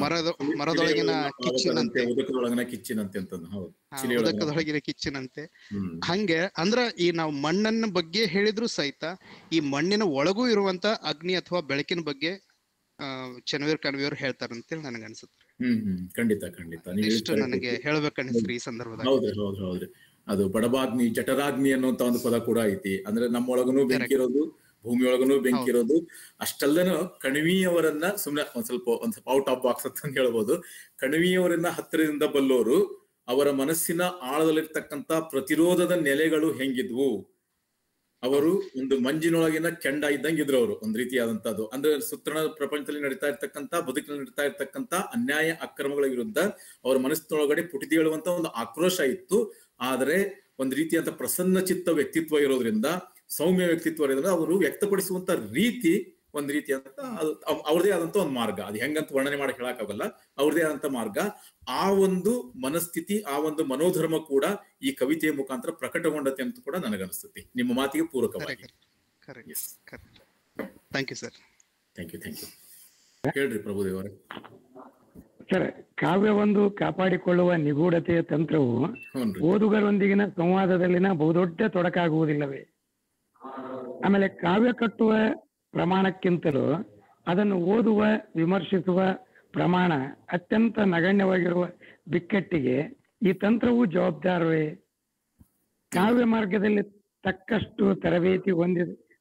ಮರದೊಳಗಿನ ಕಿಚ್ಚಿನಂತೆ, ಉದಕದೊಳಗಿನ ಕಿಚ್ಚಿನಂತೆ. ಹಂಗೆ ಅಂದ್ರ ಈ ನಾವು ಮಣ್ಣನ್ನ ಬಗ್ಗೆ ಹೇಳಿದ್ರು ಸಹಿತ ಈ ಮಣ್ಣಿನ ಒಳಗೂ ಇರುವಂತ ಅಗ್ನಿ ಅಥವಾ ಬೆಳಕಿನ ಬಗ್ಗೆ ಚನ್ನವೀರ್ ಕಣ್ವಿಯವ್ರು ಹೇಳ್ತಾರಂತೇಳಿ ನನಗೆ ಅನ್ಸುತ್ತೆ. ಖಂಡಿತ ಖಂಡಿತ ಇಷ್ಟು ನನಗೆ ಹೇಳ್ಬೇಕನ್ನಿಸ್ತ್ರಿ ಈ ಸಂದರ್ಭದಾಗ. ಹೌದ್ರಿ. ಅದು ಬಡಬಾಗ್ನಿ, ಜಠರಾಗ್ನಿ ಅನ್ನುವಂತ ಒಂದು ಪದ ಕೂಡ ಐತಿ. ಅಂದ್ರೆ ನಮ್ಮೊಳಗನು ಬೆಂಕಿ ಇರೋದು, ಭೂಮಿಯೊಳಗನು ಬೆಂಕಿ ಇರೋದು. ಅಷ್ಟಲ್ಲದೇನು ಕಣ್ವಿಯವರನ್ನ ಸುಮ್ನೆ ಒಂದ್ ಸ್ವಲ್ಪ ಔಟ್ ಆಫ್ ಬಾಕ್ಸ್ ಅಂತ ಹೇಳ್ಬೋದು. ಕಣ್ವಿಯವರನ್ನ ಹತ್ತಿರದಿಂದ ಬಲ್ಲೋರು ಅವರ ಮನಸ್ಸಿನ ಆಳದಲ್ಲಿರ್ತಕ್ಕಂತ ಪ್ರತಿರೋಧದ ನೆಲೆಗಳು ಹೆಂಗಿದ್ವು, ಅವರು ಒಂದು ಮಂಜಿನೊಳಗಿನ ಕೆಂಡ ಇದ್ದಂಗಿದ್ರು ಅವರು. ಒಂದ್ ರೀತಿಯಾದಂತದ್ದು ಅಂದ್ರೆ ಸುತ್ತಣ ಪ್ರಪಂಚದಲ್ಲಿ ನಡೀತಾ ಇರ್ತಕ್ಕಂಥ, ಬದುಕಿನಲ್ಲಿ ನಡೀತಾ ಇರ್ತಕ್ಕಂಥ ಅನ್ಯಾಯ ಅಕ್ರಮಗಳ ವಿರುದ್ಧ ಅವರ ಮನಸ್ಸಿನೊಳಗಡೆ ಪುಟಿದಿ ಹೇಳುವಂತ ಒಂದು ಆಕ್ರೋಶ ಇತ್ತು. ಆದ್ರೆ ಒಂದ್ ರೀತಿಯಾದ ಪ್ರಸನ್ನ ಚಿತ್ತ ವ್ಯಕ್ತಿತ್ವ ಇರೋದ್ರಿಂದ, ಸೌಮ್ಯ ವ್ಯಕ್ತಿತ್ವ ಇರೋದ್ರಿಂದ ಅವರು ವ್ಯಕ್ತಪಡಿಸುವಂತ ರೀತಿ ಒಂದ್ ರೀತಿಯಾದಂತ ಅವ್ರದೇ ಆದಂತ ಒಂದು ಮಾರ್ಗ. ಅದು ಹೆಂಗಂತ ವರ್ಣನೆ ಮಾಡಿ ಹೇಳಕ್ಕಾಗಲ್ಲ, ಅವ್ರದೇ ಆದಂತ ಮಾರ್ಗ. ಆ ಒಂದು ಮನಸ್ಥಿತಿ, ಆ ಒಂದು ಮನೋಧರ್ಮ ಕೂಡ ಈ ಕವಿತೆಯ ಮುಖಾಂತರ ಪ್ರಕಟಗೊಂಡತೆ ಅಂತ ಕೂಡ ನನಗನ್ಸುತ್ತೆ. ನಿಮ್ಮ ಮಾತಿಗೆ ಪೂರಕವಾಗಿ. Thank you sir. Thank you. ಹೇಳ್ರಿ ಪ್ರಭುದೇವ್ ಅವರೇ. ಸರ್, ಕಾವ್ಯವೊಂದು ಕಾಪಾಡಿಕೊಳ್ಳುವ ನಿಗೂಢತೆಯ ತಂತ್ರವು ಓದುಗರೊಂದಿಗಿನ ಸಂವಾದದಲ್ಲಿನ ಬಹುದೊಡ್ಡ ತೊಡಕಾಗುವುದಿಲ್ಲವೇ? ಆಮೇಲೆ ಕಾವ್ಯ ಕಟ್ಟುವ ಪ್ರಮಾಣಕ್ಕಿಂತಲೂ ಅದನ್ನು ಓದುವ, ವಿಮರ್ಶಿಸುವ ಪ್ರಮಾಣ ಅತ್ಯಂತ ನಗಣ್ಯವಾಗಿರುವ ಬಿಕ್ಕಟ್ಟಿಗೆ ಈ ತಂತ್ರವು ಜವಾಬ್ದಾರವೇ? ಕಾವ್ಯ ಮಾರ್ಗದಲ್ಲಿ ತಕ್ಕಷ್ಟು ತರಬೇತಿ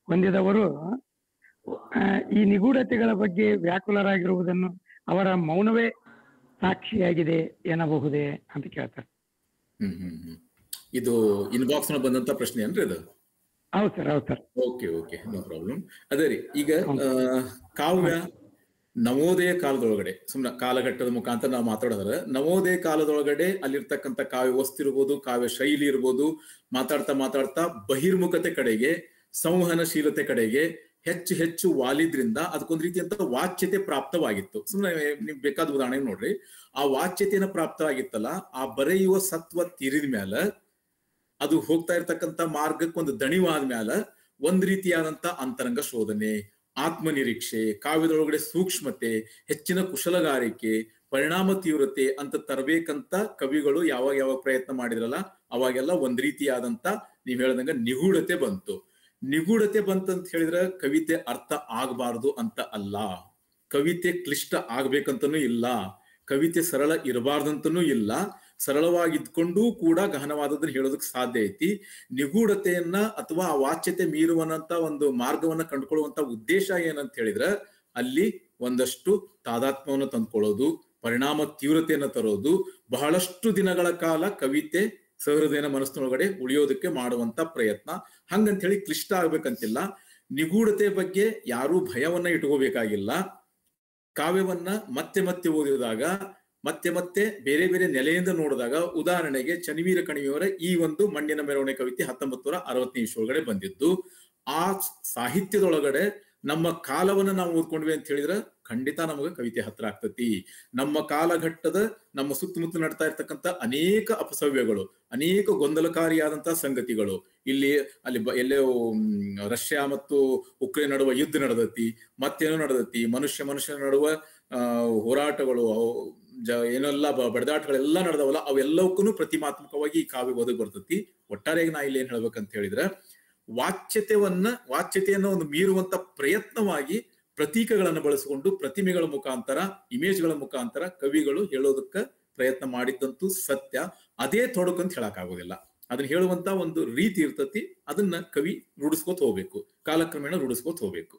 ಹೊಂದಿದವರು ಈ ನಿಗೂಢತೆಗಳ ಬಗ್ಗೆ ವ್ಯಾಕುಲರಾಗಿರುವುದನ್ನು ಅವರ ಮೌನವೇ ಸಾಕ್ಷಿಯಾಗಿದೆ ಎನ್ನಬಹುದೇ ಅಂತ ಕೇಳ್ತಾರೆ. ಇದು ಇನ್ಬಾಕ್ಸ್ ನ ಬಂದಂತ ಪ್ರಶ್ನೆ ಏನ್ರಿ ಅದು? ಹೌದು ಸರ್. Okay, no problem. ಅದೇ ರೀ, ಈಗ ಕಾವ್ಯ ನವೋದಯ ಕಾಲದೊಳಗಡೆ, ಸುಮ್ಮನೆ ಕಾಲಘಟ್ಟದ ಮುಖಾಂತರ ನಾವು ಮಾತಾಡೋದ್ರೆ, ನವೋದಯ ಕಾಲದೊಳಗಡೆ ಅಲ್ಲಿರ್ತಕ್ಕಂಥ ಕಾವ್ಯ ವಸ್ತು ಇರ್ಬೋದು, ಕಾವ್ಯ ಶೈಲಿ ಇರ್ಬೋದು, ಮಾತಾಡ್ತಾ ಬಹಿರ್ಮುಖತೆ ಕಡೆಗೆ, ಸಂವಹನಶೀಲತೆ ಕಡೆಗೆ ಹೆಚ್ಚು ವಾಲಿದ್ರಿಂದ ಅದಕ್ಕೊಂದ್ ರೀತಿಯಂತ ವಾಚ್ಯತೆ ಪ್ರಾಪ್ತವಾಗಿತ್ತು. ಸುಮ್ಮನೆ ನಿಮ್ಗೆ ಬೇಕಾದ ಉದಾಹರಣೆ ನೋಡ್ರಿ, ಆ ವಾಚ್ಯತೆಯನ್ನ ಪ್ರಾಪ್ತವಾಗಿತ್ತಲ್ಲ, ಆ ಬರೆಯುವ ಸತ್ವ ತೀರಿದ ಮ್ಯಾಲ, ಅದು ಹೋಗ್ತಾ ಇರ್ತಕ್ಕಂಥ ಮಾರ್ಗಕ್ಕೊಂದು ದಣಿವಾದ ಮ್ಯಾಲ ಒಂದ್ ರೀತಿಯಾದಂತ ಅಂತರಂಗ ಶೋಧನೆ, ಆತ್ಮನಿರೀಕ್ಷೆ, ಕಾವ್ಯದೊಳಗಡೆ ಸೂಕ್ಷ್ಮತೆ, ಹೆಚ್ಚಿನ ಕುಶಲಗಾರಿಕೆ, ಪರಿಣಾಮ ತೀವ್ರತೆ ಅಂತ ತರಬೇಕಂತ ಕವಿಗಳು ಯಾವಾಗ ಪ್ರಯತ್ನ ಮಾಡಿದ್ರಲ್ಲ, ಅವಾಗೆಲ್ಲ ಒಂದ್ ರೀತಿಯಾದಂತ ನೀವ್ ಹೇಳ್ದಂಗ ನಿಗೂಢತೆ ಬಂತು. ನಿಗೂಢತೆ ಬಂತಂತ ಹೇಳಿದ್ರೆ ಕವಿತೆ ಅರ್ಥ ಆಗಬಾರದು ಅಂತ ಅಲ್ಲ, ಕವಿತೆ ಕ್ಲಿಷ್ಟ ಆಗ್ಬೇಕಂತನೂ ಇಲ್ಲ, ಕವಿತೆ ಸರಳ ಇರಬಾರ್ದಂತನೂ ಇಲ್ಲ. ಸರಳವಾಗಿದ್ಕೊಂಡು ಕೂಡ ಗಹನವಾದದನ್ನ ಹೇಳೋದಕ್ಕೆ ಸಾಧ್ಯ ಐತಿ. ನಿಗೂಢತೆಯನ್ನ ಅಥವಾ ಆ ವಾಚ್ಯತೆ ಮೀರುವಂತ ಒಂದು ಮಾರ್ಗವನ್ನ ಕಂಡುಕೊಳ್ಳುವಂತ ಉದ್ದೇಶ ಏನಂತ ಹೇಳಿದ್ರೆ, ಅಲ್ಲಿ ಒಂದಷ್ಟು ತಾದಾತ್ಮ್ಯವನ್ನು ತಂದ್ಕೊಳ್ಳೋದು, ಪರಿಣಾಮ ತೀವ್ರತೆಯನ್ನ ತರೋದು, ಬಹಳಷ್ಟು ದಿನಗಳ ಕಾಲ ಕವಿತೆ ಸಹೃದಯನ ಮನಸ್ಸಿನೊಳಗಡೆ ಉಳಿಯೋದಕ್ಕೆ ಮಾಡುವಂತ ಪ್ರಯತ್ನ. ಹಂಗಂತ ಹೇಳಿ ಕ್ಲಿಷ್ಟ ಆಗ್ಬೇಕಂತಿಲ್ಲ. ನಿಗೂಢತೆ ಬಗ್ಗೆ ಯಾರೂ ಭಯವನ್ನ ಇಟ್ಕೋಬೇಕಾಗಿಲ್ಲ. ಕಾವ್ಯವನ್ನ ಮತ್ತೆ ಓದಿದಾಗ, ಮತ್ತೆ ಬೇರೆ ನೆಲೆಯಿಂದ ನೋಡಿದಾಗ, ಉದಾಹರಣೆಗೆ ಚನ್ನವೀರ ಕಣಿವೆಯವರ ಈ ಒಂದು ಮಣ್ಣಿನ ಮೆರವಣಿಗೆ ಕವಿತೆ 1960ನೇ ಇಸ್ವಿಯೊಳಗಡೆ ಬಂದಿದ್ದು. ಆ ಸಾಹಿತ್ಯದೊಳಗಡೆ ನಮ್ಮ ಕಾಲವನ್ನ ನಾವು ಓದ್ಕೊಂಡ್ವಿ ಅಂತ ಹೇಳಿದ್ರೆ ಖಂಡಿತ ನಮಗೆ ಕವಿತೆ ಹತ್ರ ಆಗ್ತತಿ. ನಮ್ಮ ಕಾಲಘಟ್ಟದ, ನಮ್ಮ ಸುತ್ತಮುತ್ತ ನಡ್ತಾ ಇರ್ತಕ್ಕಂಥ ಅನೇಕ ಅಪಸವ್ಯಗಳು, ಅನೇಕ ಗೊಂದಲಕಾರಿಯಾದಂತಹ ಸಂಗತಿಗಳು, ಅಲ್ಲಿ ಎಲ್ಲೋ ರಷ್ಯಾ ಮತ್ತು ಉಕ್ರೇನ್ ನಡುವ ಯುದ್ಧ ನಡೆದತಿ, ಮತ್ತೇನೋ ನಡೆದತಿ, ಮನುಷ್ಯನ ನಡುವ ಹೋರಾಟಗಳು, ಏನೆಲ್ಲ ಬಡದಾಟಗಳೆಲ್ಲ ನಡೆದವಲ್ಲ, ಅವೆಲ್ಲವಕ್ಕೂ ಪ್ರತಿಮಾತ್ಮಕವಾಗಿ ಈ ಕಾವ್ಯ ಓದಕ್ ಬರ್ತತಿ. ಒಟ್ಟಾರೆಯಾಗಿ ನಾ ಇಲ್ಲಿ ಏನ್ ಹೇಳ್ಬೇಕಂತ ಹೇಳಿದ್ರೆ, ವಾಚ್ಯತೆಯನ್ನು ಒಂದು ಮೀರುವಂತ ಪ್ರಯತ್ನವಾಗಿ ಪ್ರತೀಕಗಳನ್ನು ಬಳಸಿಕೊಂಡು, ಪ್ರತಿಮೆಗಳ ಮುಖಾಂತರ, ಇಮೇಜ್ಗಳ ಮುಖಾಂತರ ಕವಿಗಳು ಹೇಳೋದಕ್ಕೆ ಪ್ರಯತ್ನ ಮಾಡಿದ್ದಂತೂ ಸತ್ಯ. ಅದೇ ತೊಡಕಂತ ಹೇಳಕ್ ಆಗೋದಿಲ್ಲ. ಅದನ್ನ ಹೇಳುವಂತ ಒಂದು ರೀತಿ ಇರ್ತತಿ, ಅದನ್ನ ಕವಿ ರೂಢಿಸ್ಕೋತ ಹೋಗ್ಬೇಕು, ಕಾಲಕ್ರಮೇಣ ರೂಢಿಸ್ಕೋತ ಹೋಗ್ಬೇಕು.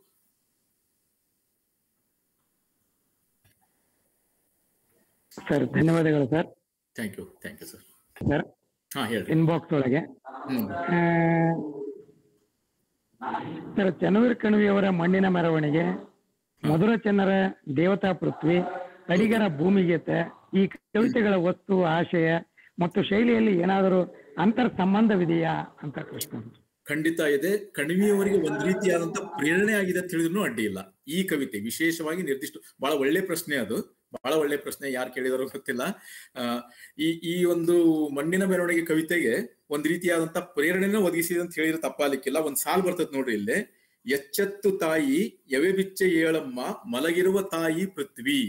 ಸರ್ ಧನ್ಯವಾದಗಳು sir. Thank you sir. Sir ಹೇಳಿ. ಇನ್ಬಾಕ್ಸ್ ಒಳಗೆ ಸರ್ ಚನ್ನವೀರ ಕಣವಿಯವರ ಮಣ್ಣಿನ ಮೆರವಣಿಗೆ, ಮಧುರ ಚೆನ್ನರ ದೇವತಾ ಪೃಥ್ವಿ, ಅಡಿಗರ ಭೂಮಿಗೀತೆ, ಈ ಕವಿತೆಗಳ ವಸ್ತು, ಆಶಯ ಮತ್ತು ಶೈಲಿಯಲ್ಲಿ ಏನಾದರೂ ಅಂತರ್ ಸಂಬಂಧವಿದೆಯಾ ಅಂತ ಪ್ರಶ್ನೆ. ಖಂಡಿತ ಇದೆ. ಕಣಿವೆಯವರಿಗೆ ಒಂದ್ ರೀತಿಯಾದಂತ ಪ್ರೇರಣೆ ಆಗಿದೆ ಅಂತ ಹೇಳಿದ್ರು ಅಡ್ಡಿ ಇಲ್ಲ. ಈ ಕವಿತೆ ವಿಶೇಷವಾಗಿ ನಿರ್ದಿಷ್ಟ ಬಹಳ ಒಳ್ಳೆ ಪ್ರಶ್ನೆ, ಅದು ಬಹಳ ಒಳ್ಳೆ ಪ್ರಶ್ನೆ, ಯಾರು ಕೇಳಿದಾರೋ ಗೊತ್ತಿಲ್ಲ. ಈ ಒಂದು ಮಣ್ಣಿನ ಮೆರವಣಿಗೆ ಕವಿತೆಗೆ ಒಂದ್ ರೀತಿಯಾದಂತ ಪ್ರೇರಣೆನ ಒದಗಿಸಿದೆ ಅಂತ ಹೇಳಿದ್ರೆ ತಪ್ಪಾಲಿಕ್ಕಿಲ್ಲ. ಒಂದ್ ಸಾಲ್ ಬರ್ತದೆ ನೋಡ್ರಿ ಇಲ್ಲಿ, ಎಚ್ಚೆತ್ತು ತಾಯಿ ಎವೆ ಬಿಚ್ಚೆ ಏಳಮ್ಮ ಮಲಗಿರುವ ತಾಯಿ ಪೃಥ್ವಿ.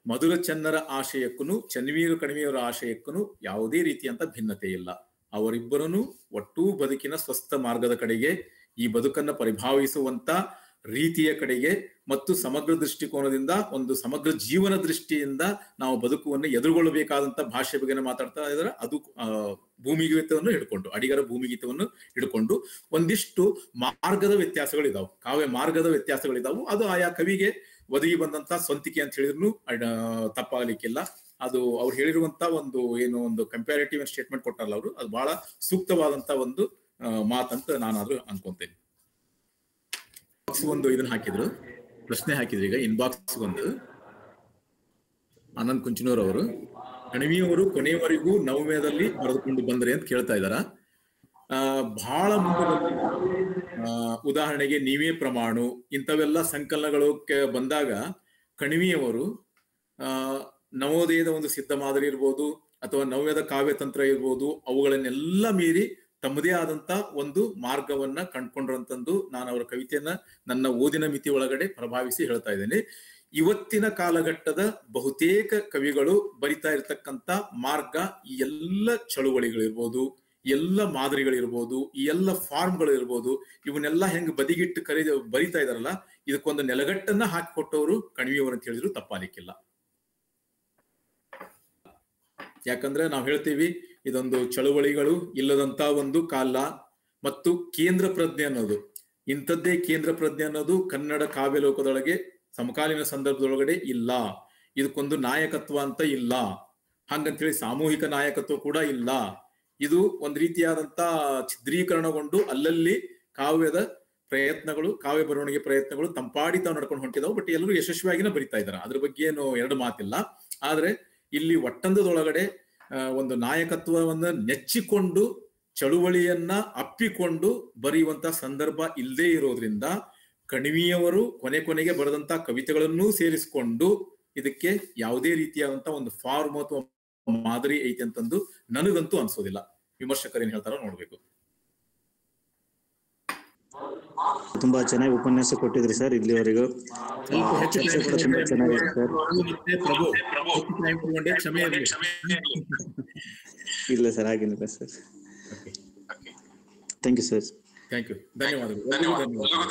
ಮಧುರ ಚೆನ್ನರ ಆಶಯಕ್ಕೂ ಚನ್ನವೀರ ಕಣಿವೆಯವರ ಆಶಯಕ್ಕೂ ಯಾವುದೇ ರೀತಿಯಂತ ಭಿನ್ನತೆ ಇಲ್ಲ. ಅವರಿಬ್ಬರನ್ನು ಒಟ್ಟೂ ಬದುಕಿನ ಸ್ವಸ್ಥ ಮಾರ್ಗದ ಕಡೆಗೆ, ಈ ಬದುಕನ್ನ ಪರಿಭಾವಿಸುವಂತ ರೀತಿಯ ಕಡೆಗೆ ಮತ್ತು ಸಮಗ್ರ ದೃಷ್ಟಿಕೋನದಿಂದ, ಒಂದು ಸಮಗ್ರ ಜೀವನ ದೃಷ್ಟಿಯಿಂದ ನಾವು ಬದುಕುವನ್ನು ಎದುರುಗೊಳ್ಳಬೇಕಾದಂತ ಭಾಷೆ ಬಗ್ಗೆ ಮಾತಾಡ್ತಾ ಇದ್ದಾರೆ. ಅದು ಭೂಮಿಗೀತವನ್ನು ಹಿಡ್ಕೊಂಡು, ಅಡಿಗರ ಭೂಮಿಗೀತವನ್ನು ಹಿಡ್ಕೊಂಡು ಒಂದಿಷ್ಟು ಮಾರ್ಗದ ವ್ಯತ್ಯಾಸಗಳಿದಾವು, ಕಾವ್ಯ ಮಾರ್ಗದ ವ್ಯತ್ಯಾಸಗಳಿದಾವು. ಅದು ಆಯಾ ಕವಿಗೆ ಒದಗಿ ಬಂದಂತ ಸ್ವಂತಿಕೆ ಅಂತ ಹೇಳಿದ್ರು ತಪ್ಪಾಗಲಿಕ್ಕಿಲ್ಲ. ಅದು ಅವ್ರು ಹೇಳಿರುವಂತ ಒಂದು ಕಂಪ್ಯಾರಿಟಿವ್ ಸ್ಟೇಟ್ಮೆಂಟ್ ಕೊಟ್ಟಾರಲ್ಲ ಅವರು, ಅದು ಬಹಳ ಸೂಕ್ತವಾದಂತ ಒಂದು ಮಾತಂತ ನಾನಾದ್ರೂ ಅನ್ಕೊಂತೇನೆ. ಒಂದು ಇದನ್ನ ಹಾಕಿದ್ರು, ಪ್ರಶ್ನೆ ಹಾಕಿದ್ರು. ಈಗ ಇನ್ಬಾಕ್ಸ್ ಒಂದು ಆನಂದ್ ಕುಂಚನೂರ್ ಅವರು, ಕಣಿವೆಯವರು ಕೊನೆಯವರೆಗೂ ನವಮೇಧದಲ್ಲಿ ಬರೆದುಕೊಂಡು ಬಂದ್ರೆ ಅಂತ ಕೇಳ್ತಾ ಇದಾರ. ಬಹಳ ಮುಂದೆ ಉದಾಹರಣೆಗೆ ನೀವೇ ಪ್ರಮಾಣು ಇಂಥವೆಲ್ಲ ಸಂಕಲನಗಳಕ್ಕೆ ಬಂದಾಗ ಕಣಿವೆಯವರು ನವೋದಯದ ಒಂದು ಸಿದ್ಧ ಮಾದರಿ ಇರ್ಬೋದು ಅಥವಾ ನವ್ಯದ ಕಾವ್ಯತಂತ್ರ ಇರ್ಬೋದು, ಅವುಗಳನ್ನೆಲ್ಲ ಮೀರಿ ತಮ್ಮದೇ ಆದಂತ ಒಂದು ಮಾರ್ಗವನ್ನ ಕಂಡ್ಕೊಂಡ್ರಂತಂದು ನಾನು ಅವರ ಕವಿತೆಯನ್ನ ನನ್ನ ಓದಿನ ಮಿತಿ ಒಳಗಡೆ ಪ್ರಭಾವಿಸಿ ಹೇಳ್ತಾ ಇದ್ದೇನೆ. ಇವತ್ತಿನ ಕಾಲಘಟ್ಟದ ಬಹುತೇಕ ಕವಿಗಳು ಬರಿತಾ ಇರತಕ್ಕಂತ ಮಾರ್ಗ, ಈ ಎಲ್ಲ ಚಳುವಳಿಗಳಿರ್ಬೋದು, ಎಲ್ಲ ಮಾದರಿಗಳಿರ್ಬೋದು, ಈ ಎಲ್ಲ ಫಾರ್ಮ್ಗಳು ಇರ್ಬೋದು, ಇವನ್ನೆಲ್ಲ ಹೆಂಗ್ ಬದಿಗಿಟ್ಟು ಬರಿತಾ ಇದಾರಲ್ಲ, ಇದಕ್ಕೊಂದು ನೆಲಗಟ್ಟನ್ನ ಹಾಕಿಕೊಟ್ಟವರು ಕಣಿವೆಯವರು ಅಂತ ಹೇಳಿದ್ರು ತಪ್ಪಾಲಿಕ್ಕಿಲ್ಲ. ಯಾಕಂದ್ರೆ ನಾವು ಹೇಳ್ತೀವಿ ಇದೊಂದು ಚಳುವಳಿಗಳು ಇಲ್ಲದಂತ ಒಂದು ಕಾಲ ಮತ್ತು ಕೇಂದ್ರ ಪ್ರಜ್ಞೆ ಅನ್ನೋದು, ಇಂಥದ್ದೇ ಕೇಂದ್ರ ಪ್ರಜ್ಞೆ ಅನ್ನೋದು ಕನ್ನಡ ಕಾವ್ಯ ಲೋಕದೊಳಗೆ ಸಮಕಾಲೀನ ಸಂದರ್ಭದೊಳಗಡೆ ಇಲ್ಲ. ಇದಕ್ಕೊಂದು ನಾಯಕತ್ವ ಅಂತ ಇಲ್ಲ, ಹಂಗಂತೇಳಿ ಸಾಮೂಹಿಕ ನಾಯಕತ್ವ ಕೂಡ ಇಲ್ಲ. ಇದು ಒಂದ್ ರೀತಿಯಾದಂತ ಛಿದ್ರೀಕರಣಗೊಂಡು ಅಲ್ಲಲ್ಲಿ ಕಾವ್ಯದ ಪ್ರಯತ್ನಗಳು, ಕಾವ್ಯ ಬರವಣಿಗೆ ಪ್ರಯತ್ನಗಳು ತಂಪಾಡಿ ತಾವು ನಡ್ಕೊಂಡು ಹೊಂಟಿದಾವು. ಬಟ್ ಎಲ್ಲರೂ ಯಶಸ್ವಿಯಾಗಿನ ಬರಿತಾ ಇದ್ದಾರೆ, ಅದ್ರ ಬಗ್ಗೆ ಏನು ಎರಡು ಮಾತಿಲ್ಲ. ಆದ್ರೆ ಇಲ್ಲಿ ಒಟ್ಟಂದದೊಳಗಡೆ ಒಂದು ನಾಯಕತ್ವವನ್ನ ನೆಚ್ಚಿಕೊಂಡು ಚಳುವಳಿಯನ್ನ ಅಪ್ಪಿಕೊಂಡು ಬರೆಯುವಂತ ಸಂದರ್ಭ ಇಲ್ಲದೆ ಇರೋದ್ರಿಂದ ಕಣಿವೆಯವರು ಕೊನೆಗೆ ಬರೆದಂತ ಕವಿತೆಗಳನ್ನೂ ಸೇರಿಸಿಕೊಂಡು ಇದಕ್ಕೆ ಯಾವುದೇ ರೀತಿಯಾದಂತ ಒಂದು ಫಾರ್ಮ್ ಅಥವಾ ಮಾದರಿ ಐತಿ ಅಂತಂದು ನನಗಂತೂ ಅನ್ಸೋದಿಲ್ಲ. ವಿಮರ್ಶಕರು ಏನ್ ಹೇಳ್ತಾರೋ ನೋಡ್ಬೇಕು. ತುಂಬಾ ಚೆನ್ನಾಗಿ ಉಪನ್ಯಾಸ ಕೊಟ್ಟಿದ್ರಿ ಸರ್. ಇಲ್ಲಿವರೆಗೂ ಇಲ್ಲ ಸರ್, ಹಾಗೇನಿಲ್ಲ sir. Thank you sir. Thank you, ಧನ್ಯವಾದಗಳು.